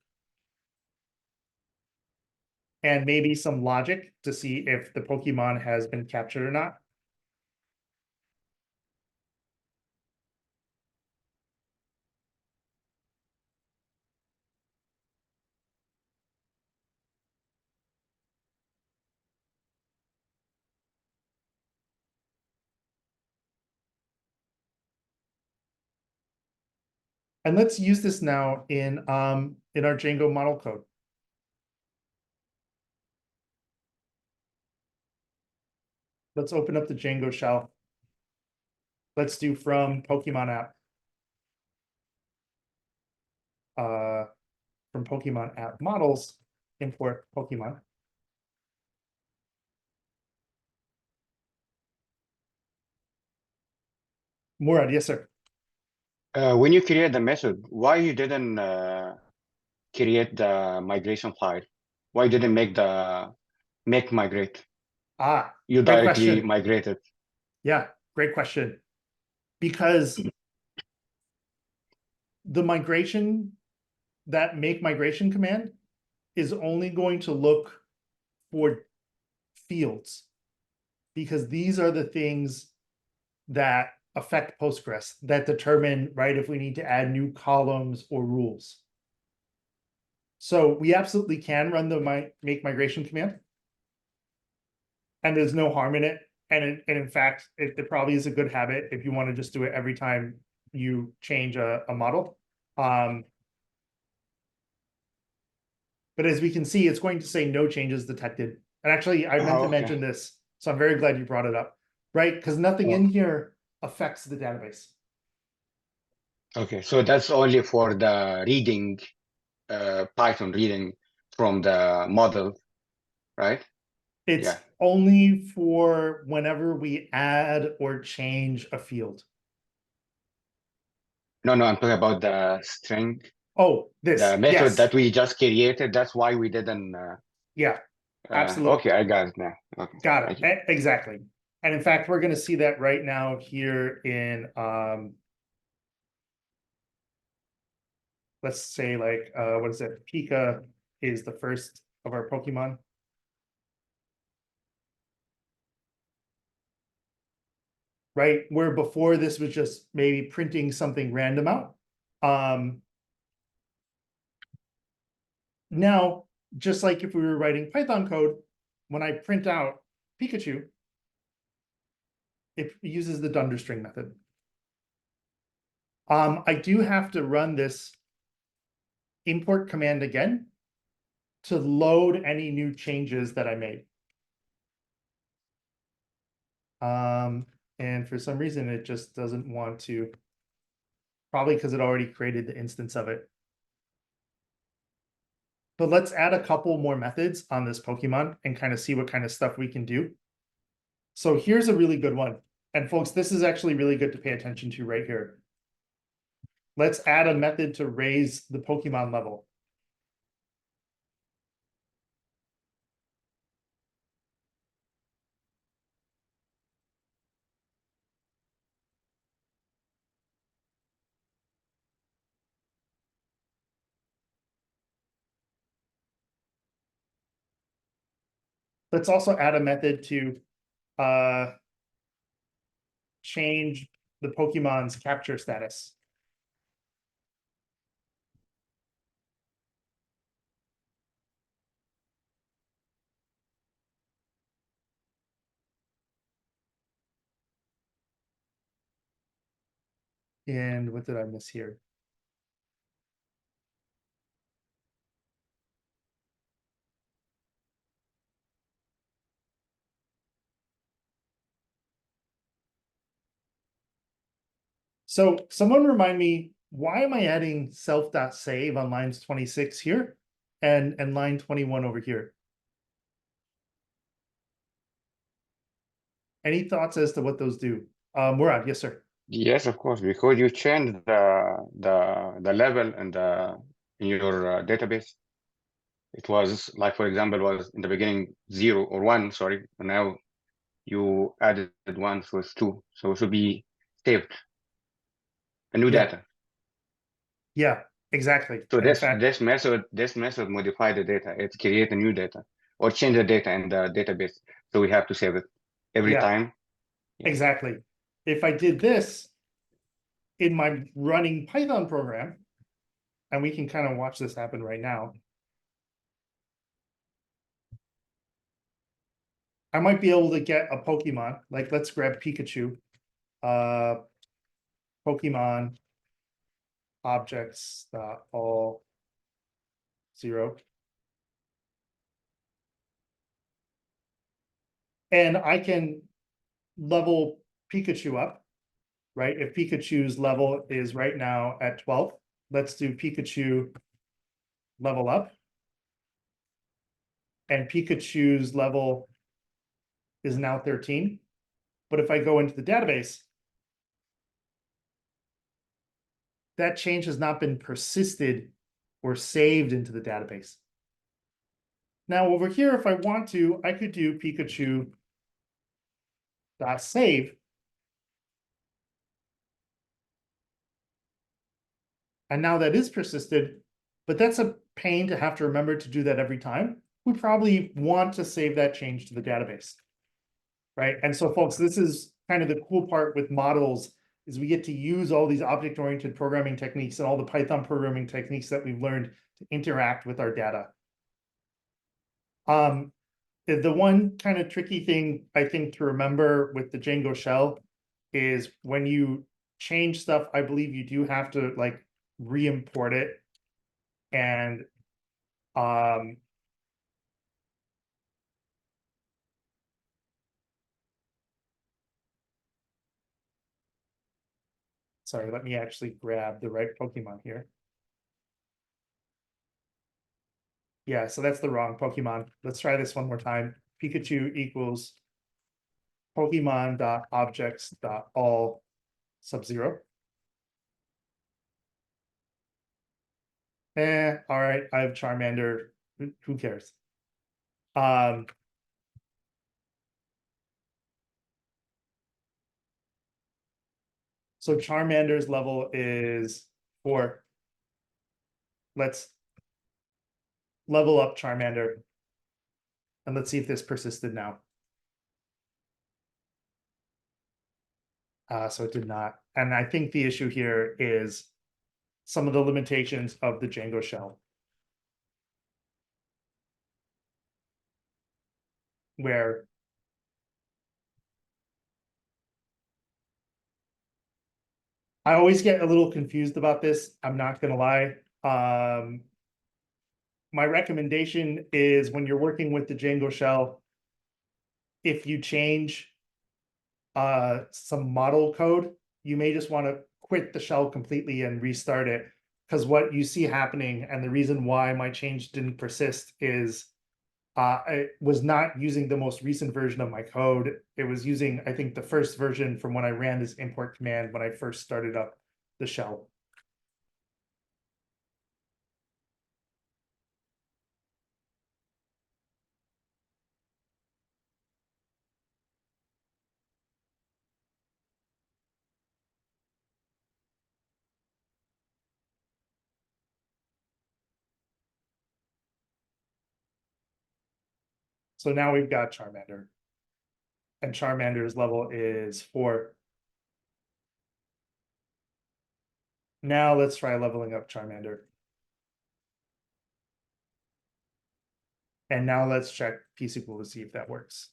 [SPEAKER 1] And maybe some logic to see if the Pokemon has been captured or not. And let's use this now in our Django model code. Let's open up the Django shell. Let's do from Pokemon app. From Pokemon app models, import Pokemon. Murad, yes, sir.
[SPEAKER 5] When you create the method, why you didn't create the migration file? Why didn't make the make migrate? You
[SPEAKER 1] Great
[SPEAKER 5] directly
[SPEAKER 1] question.
[SPEAKER 5] migrated.
[SPEAKER 1] Yeah, great question. Because the migration, that make migration command is only going to look for fields. Because these are the things that affect Postgres, that determine, right, if we need to add new columns or rules. So we absolutely can run the make migration command. And there's no harm in it. And in fact, it probably is a good habit if you want to just do it every time you change a model. But as we can see, it's going to say no changes detected. And actually, I meant to mention this, so I'm very glad you brought it up, right? Because nothing in here affects the database.
[SPEAKER 5] Okay, so that's only for the reading, Python reading from the model, right?
[SPEAKER 1] It's
[SPEAKER 5] Yeah.
[SPEAKER 1] only for whenever we add or change a field.
[SPEAKER 5] No, I'm talking about the string,
[SPEAKER 1] Oh, this,
[SPEAKER 5] the method
[SPEAKER 1] yes,
[SPEAKER 5] that we just created. That's why we didn't.
[SPEAKER 1] yeah, absolutely.
[SPEAKER 5] Okay, I got it now. Okay,
[SPEAKER 1] Got
[SPEAKER 5] thank
[SPEAKER 1] it,
[SPEAKER 5] you.
[SPEAKER 1] exactly. And in fact, we're gonna see that right now here in, let's say like, what is it? Pika is the first of our Pokemon. Right, where before this was just maybe printing something random out. Now, just like if we were writing Python code, when I print out Pikachu, it uses the dunderstring method. I do have to run this import command again to load any new changes that I made. And for some reason, it just doesn't want to, probably because it already created the instance of it. But let's add a couple more methods on this Pokemon and kind of see what kind of stuff we can do. So here's a really good one. And folks, this is actually really good to pay attention to right here. Let's add a method to raise the Pokemon level. Let's also add a method to change the Pokemon's capture status. And what did I miss here? So someone remind me, why am I adding self.save on lines 26 here and line 21 over here? Any thoughts as to what those do? Murad, yes, sir.
[SPEAKER 5] Yes, of course, because you changed the level and in your database. It was like, for example, was in the beginning 0 or 1, sorry, and now you added 1, so it's 2, so it should be saved. A new
[SPEAKER 1] Yeah.
[SPEAKER 5] data.
[SPEAKER 1] Yeah, exactly.
[SPEAKER 5] So
[SPEAKER 1] And in fact,
[SPEAKER 5] this method modify the data. It create a new data or change the data in the database. So we have to save it every
[SPEAKER 1] Yeah.
[SPEAKER 5] time. Yeah.
[SPEAKER 1] Exactly. If I did this in my running Python program, and we can kind of watch this happen right now, I might be able to get a Pokemon. Like, let's grab Pikachu. Pokemon objects all 0. And I can level Pikachu up, right? If Pikachu's level is right now at 12, let's do Pikachu level up. And Pikachu's level is now 13. But if I go into the database, that change has not been persisted or saved into the database. Now over here, if I want to, I could do Pikachu.save. and now that is persisted, but that's a pain to have to remember to do that every time. We probably want to save that change to the database. Right, and so folks, this is kind of the cool part with models is we get to use all these object-oriented programming techniques and all the Python programming techniques that we've learned to interact with our data. The one kind of tricky thing I think to remember with the Django shell is when you change stuff, I believe you do have to like re-import it. And sorry, let me actually grab the right Pokemon here. Yeah, so that's the wrong Pokemon. Let's try this one more time. Pikachu equals Pokemon.objects.all Sub-Zero. All right, I have Charmander. Who cares? So Charmander's level is 4. Let's level up Charmander. And let's see if this persisted now. So it did not. And I think the issue here is some of the limitations of the Django shell. Where I always get a little confused about this. I'm not gonna lie. My recommendation is when you're working with the Django shell, if you change some model code, you may just want to quit the shell completely and restart it. Because what you see happening and the reason why my change didn't persist is I was not using the most recent version of my code. It was using, I think, the first version from when I ran this import command when I first started up the shell. So now we've got Charmander. And Charmander's level is 4. Now let's try leveling up Charmander. And now let's check pSQL to see if that works.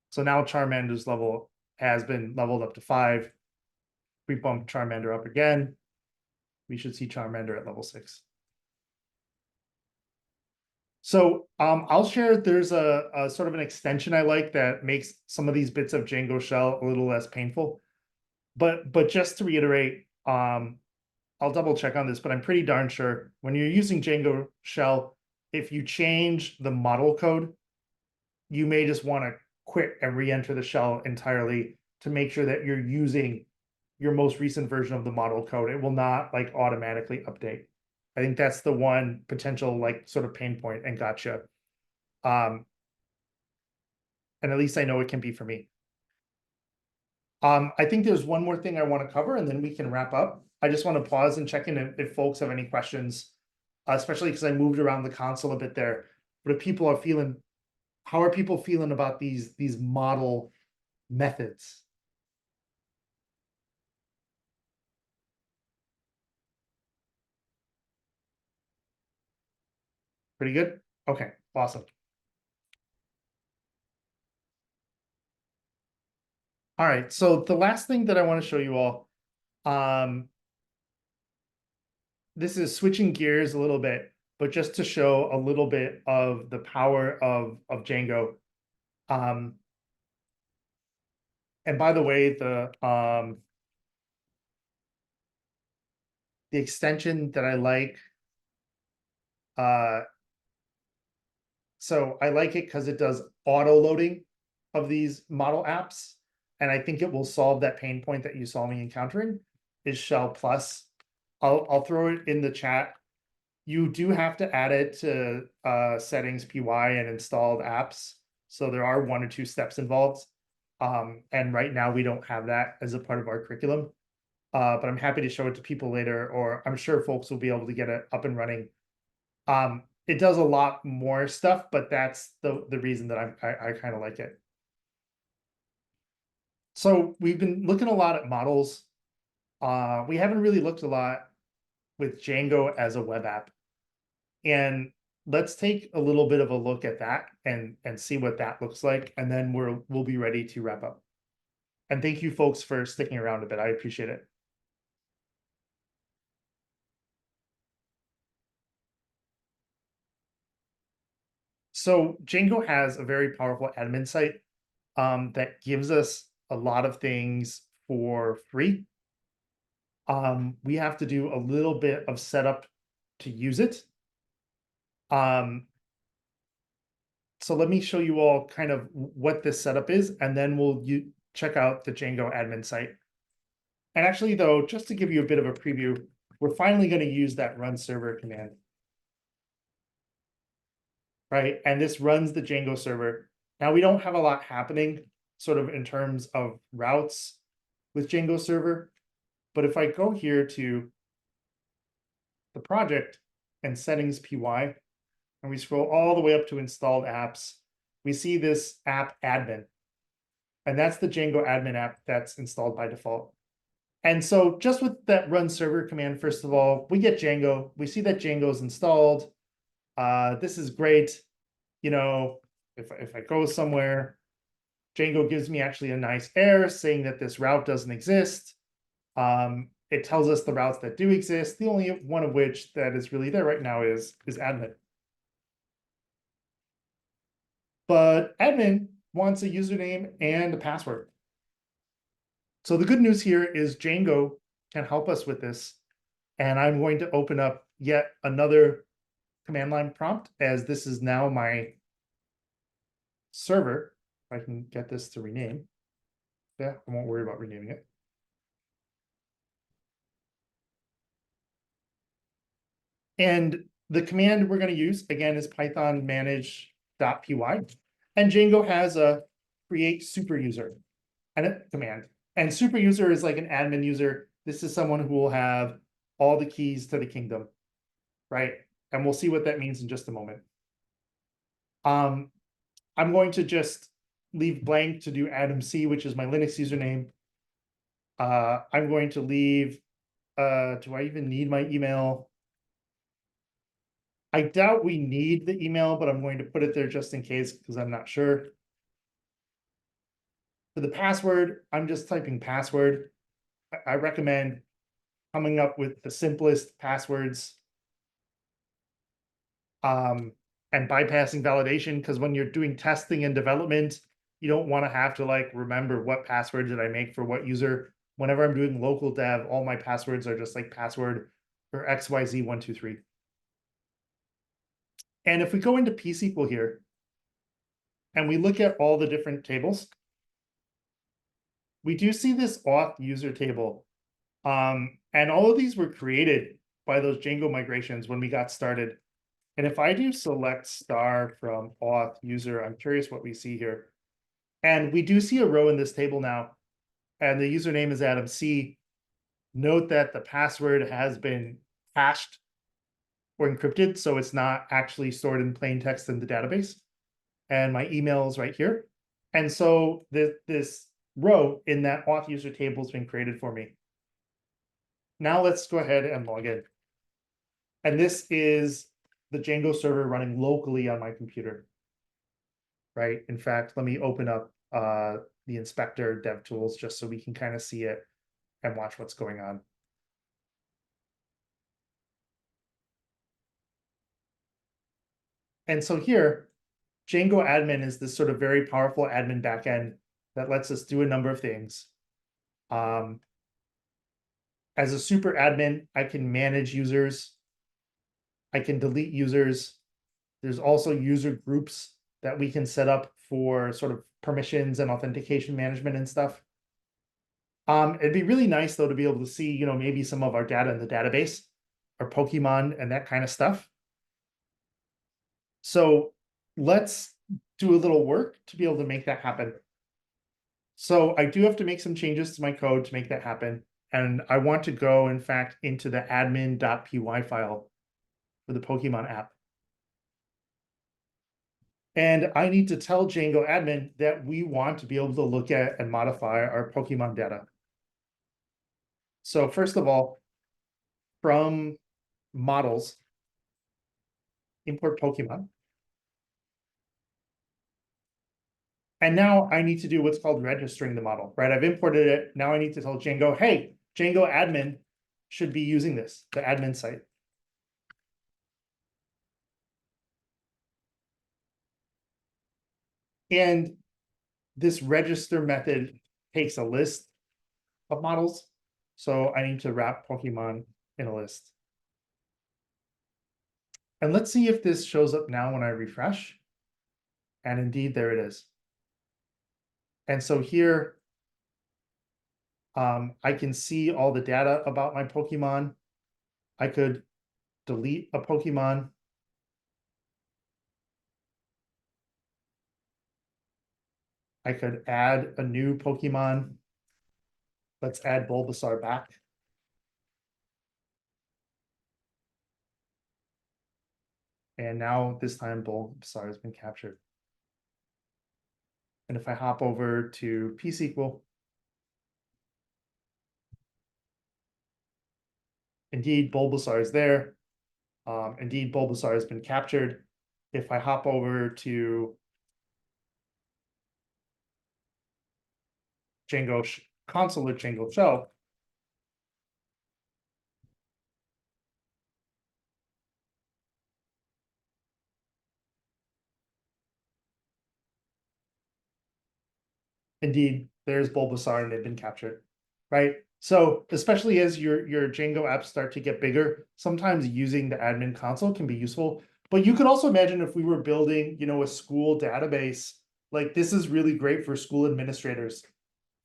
[SPEAKER 1] So now Charmander's level has been leveled up to 5. We bump Charmander up again. We should see Charmander at level 6. So I'll share, there's a sort of an extension I like that makes some of these bits of Django shell a little less painful. But just to reiterate, I'll double check on this, but I'm pretty darn sure when you're using Django shell, if you change the model code, you may just want to quit and re-enter the shell entirely to make sure that you're using your most recent version of the model code. It will not like automatically update. I think that's the one potential like sort of pain point and gotcha. And at least I know it can be for me. I think there's one more thing I want to cover and then we can wrap up. I just want to pause and check in if folks have any questions, especially because I moved around the console a bit there. But if people are feeling, how are people feeling about these model methods? Pretty good? Okay, awesome. All right, so the last thing that I want to show you all, this is switching gears a little bit, but just to show a little bit of the power of Django. And by the way, the extension that I like, so I like it because it does auto loading of these model apps. And I think it will solve that pain point that you saw me encountering is Shell Plus. I'll throw it in the chat. You do have to add it to settings, PY, and installed apps. So there are 1 or 2 steps involved. And right now we don't have that as a part of our curriculum. but I'm happy to show it to people later, or I'm sure folks will be able to get it up and running. It does a lot more stuff, but that's the reason that I kind of like it. So we've been looking a lot at models. We haven't really looked a lot with Django as a web app. And let's take a little bit of a look at that and see what that looks like, and then we'll be ready to wrap up. And thank you folks for sticking around a bit. I appreciate it. So Django has a very powerful admin site that gives us a lot of things for free. We have to do a little bit of setup to use it. So let me show you all kind of what this setup is, and then we'll check out the Django admin site. And actually, though, just to give you a bit of a preview, we're finally going to use that run server command. Right, and this runs the Django server. Now we don't have a lot happening sort of in terms of routes with Django server, but if I go here to the project and settings PY, and we scroll all the way up to installed apps, we see this app admin. And that's the Django admin app that's installed by default. And so just with that run server command, first of all, we get Django. We see that Django's installed. This is great. You know, if I go somewhere, Django gives me actually a nice error saying that this route doesn't exist. It tells us the routes that do exist. The only one of which that is really there right now is admin. But admin wants a username and a password. So the good news here is Django can help us with this. And I'm going to open up yet another command line prompt, as this is now my server. If I can get this to rename. Yeah, I won't worry about renaming it. And the command we're going to use, again, is python manage.py. And Django has a create super user and a command. And super user is like an admin user. This is someone who will have all the keys to the kingdom, right? And we'll see what that means in just a moment. I'm going to just leave blank to do Adam C, which is my Linux username. I'm going to leave, do I even need my email? I doubt we need the email, but I'm going to put it there just in case because I'm not sure. For the password, I'm just typing password. I recommend coming up with the simplest passwords and bypassing validation, because when you're doing testing and development, you don't want to have to like remember what password did I make for what user. Whenever I'm doing local dev, all my passwords are just like password or XYZ123. And if we go into pSQL here and we look at all the different tables, we do see this auth user table. And all of these were created by those Django migrations when we got started. And if I do select star from auth user, I'm curious what we see here. And we do see a row in this table now, and the username is Adam C. Note that the password has been hashed or encrypted, so it's not actually stored in plain text in the database. And my email is right here. And so this row in that auth user table has been created for me. Now let's go ahead and log in. And this is the Django server running locally on my computer. Right? In fact, let me open up the inspector dev tools just so we can kind of see it and watch what's going on. And so here, Django admin is this sort of very powerful admin backend that lets us do a number of things. As a super admin, I can manage users. I can delete users. There's also user groups that we can set up for sort of permissions and authentication management and stuff. It'd be really nice, though, to be able to see, you know, maybe some of our data in the database, our Pokemon and that kind of stuff. So let's do a little work to be able to make that happen. So I do have to make some changes to my code to make that happen. And I want to go, in fact, into the admin.py file for the Pokemon app. And I need to tell Django admin that we want to be able to look at and modify our Pokemon data. So first of all, from models, import Pokemon. And now I need to do what's called registering the model, right? I've imported it. Now I need to tell Django, hey, Django admin should be using this, the admin site. And this register method takes a list of models. So I need to wrap Pokemon in a list. And let's see if this shows up now when I refresh. And indeed, there it is. And so here, I can see all the data about my Pokemon. I could delete a Pokemon. I could add a new Pokemon. Let's add Bulbasaur back. And now this time Bulbasaur has been captured. And if I hop over to PSQL, indeed Bulbasaur is there. Indeed Bulbasaur has been captured. If I hop over to Django console or Django shell, indeed, there's Bulbasaur and they've been captured, right? So especially as your Django apps start to get bigger, sometimes using the admin console can be useful. But you could also imagine if we were building, a school database, like this is really great for school administrators.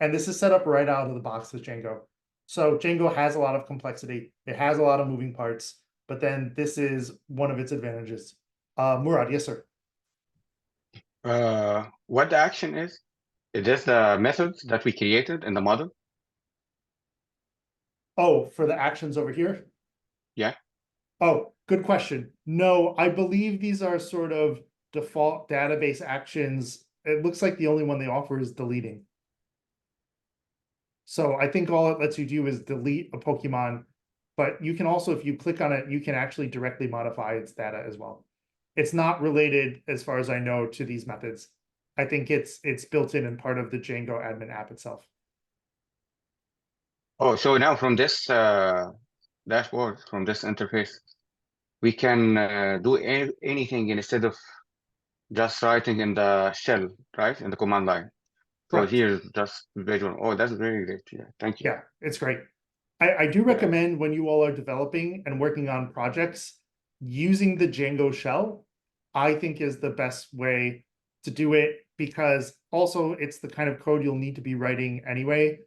[SPEAKER 1] And this is set up right out of the box with Django. So Django has a lot of complexity. It has a lot of moving parts, but then this is one of its advantages. Murad, yes, sir.
[SPEAKER 5] What the action is? Is this the methods that we created in the model?
[SPEAKER 1] Oh, for the actions over here?
[SPEAKER 5] Yeah.
[SPEAKER 1] Oh, good question. No, I believe these are sort of default database actions. It looks like the only one they offer is deleting. So I think all it lets you do is delete a Pokemon, but you can also, if you click on it, you can actually directly modify its data as well. It's not related, as far as I know, to these methods. I think it's built in and part of the Django admin app itself.
[SPEAKER 5] Oh, so now from this dashboard, from this interface, we can do anything instead of just writing in the shell, right? In the command line. So
[SPEAKER 1] Correct.
[SPEAKER 5] here's just visual. Oh, that's very great. Yeah, thank you.
[SPEAKER 1] Yeah, it's great. I do recommend when you all are developing and working on projects, using the Django shell, I think is the best way to do it, because also it's the kind of code you'll need to be writing anyway.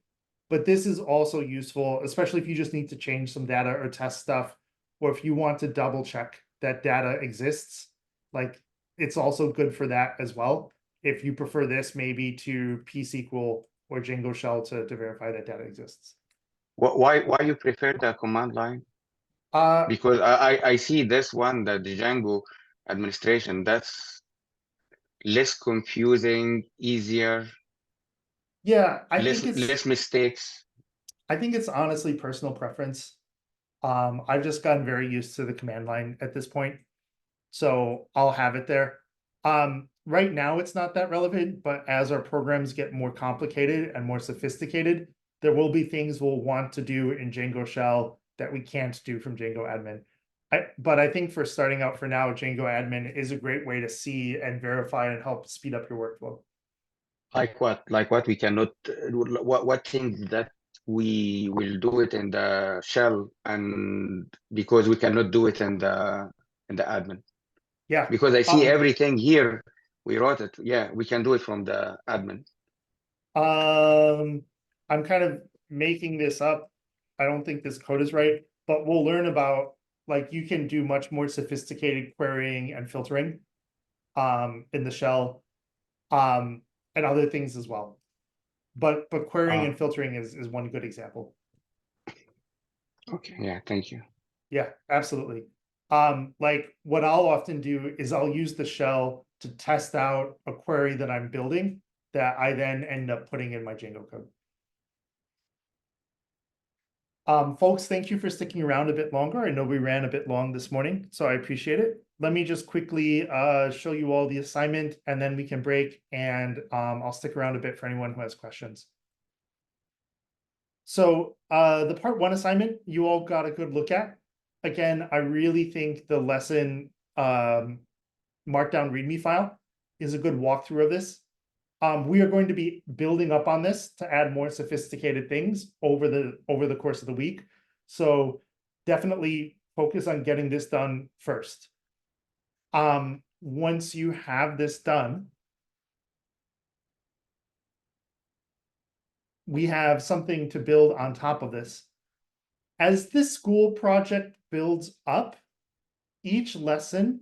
[SPEAKER 1] But this is also useful, especially if you just need to change some data or test stuff, or if you want to double check that data exists, like it's also good for that as well. If you prefer this maybe to PSQL or Django shell to verify that data exists.
[SPEAKER 5] Why you prefer the command line? Because I see this one, the Django administration, that's less confusing, easier.
[SPEAKER 1] Yeah, I think it's
[SPEAKER 5] less mistakes.
[SPEAKER 1] I think it's honestly personal preference. I've just gotten very used to the command line at this point, so I'll have it there. Right now it's not that relevant, but as our programs get more complicated and more sophisticated, there will be things we'll want to do in Django shell that we can't do from Django admin. But I think for starting out for now, Django admin is a great way to see and verify and help speed up your workflow.
[SPEAKER 5] Like what? Like what we cannot, what things that we will do it in the shell, and because we cannot do it in the admin.
[SPEAKER 1] Yeah.
[SPEAKER 5] Because I see everything here, we wrote it. Yeah, we can do it from the admin.
[SPEAKER 1] I'm kind of making this up. I don't think this code is right, but we'll learn about, like, you can do much more sophisticated querying and filtering in the shell, and other things as well. But querying and filtering is one good example.
[SPEAKER 5] Okay, yeah, thank you.
[SPEAKER 1] Yeah, absolutely. Like what I'll often do is I'll use the shell to test out a query that I'm building that I then end up putting in my Django code. Folks, thank you for sticking around a bit longer. I know we ran a bit long this morning, so I appreciate it. Let me just quickly show you all the assignment and then we can break, and I'll stick around a bit for anyone who has questions. So the part 1 assignment, you all got a good look at. Again, I really think the lesson markdown README file is a good walkthrough of this. We are going to be building up on this to add more sophisticated things over the course of the week. So definitely focus on getting this done first. Once you have this done, we have something to build on top of this. As this school project builds up, each lesson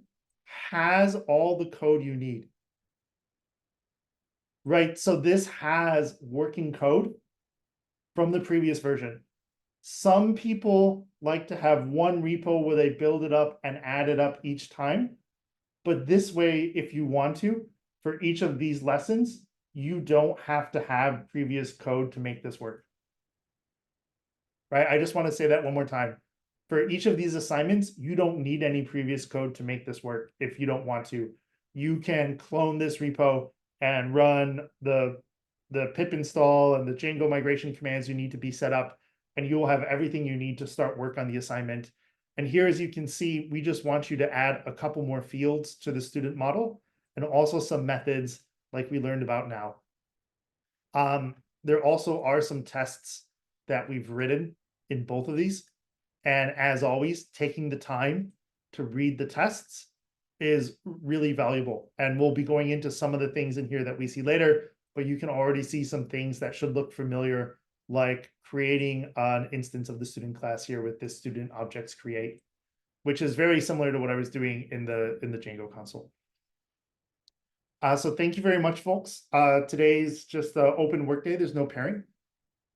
[SPEAKER 1] has all the code you need. Right, so this has working code from the previous version. Some people like to have one repo where they build it up and add it up each time. But this way, if you want to, for each of these lessons, you don't have to have previous code to make this work. Right, I just want to say that one more time. For each of these assignments, you don't need any previous code to make this work if you don't want to. You can clone this repo and run the pip install and the Django migration commands you need to be set up, and you will have everything you need to start work on the assignment. And here, as you can see, we just want you to add a couple more fields to the student model and also some methods like we learned about now. There also are some tests that we've written in both of these. And as always, taking the time to read the tests is really valuable. And we'll be going into some of the things in here that we see later, but you can already see some things that should look familiar, like creating an instance of the student class here with this student objects create, which is very similar to what I was doing in the Django console. So thank you very much, folks. Today's just an open workday. There's no pairing.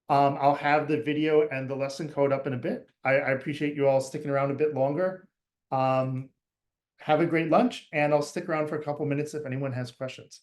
[SPEAKER 1] I'll have the video and the lesson code up in a bit. I appreciate you all sticking around a bit longer. Have a great lunch, and I'll stick around for a couple minutes if anyone has questions.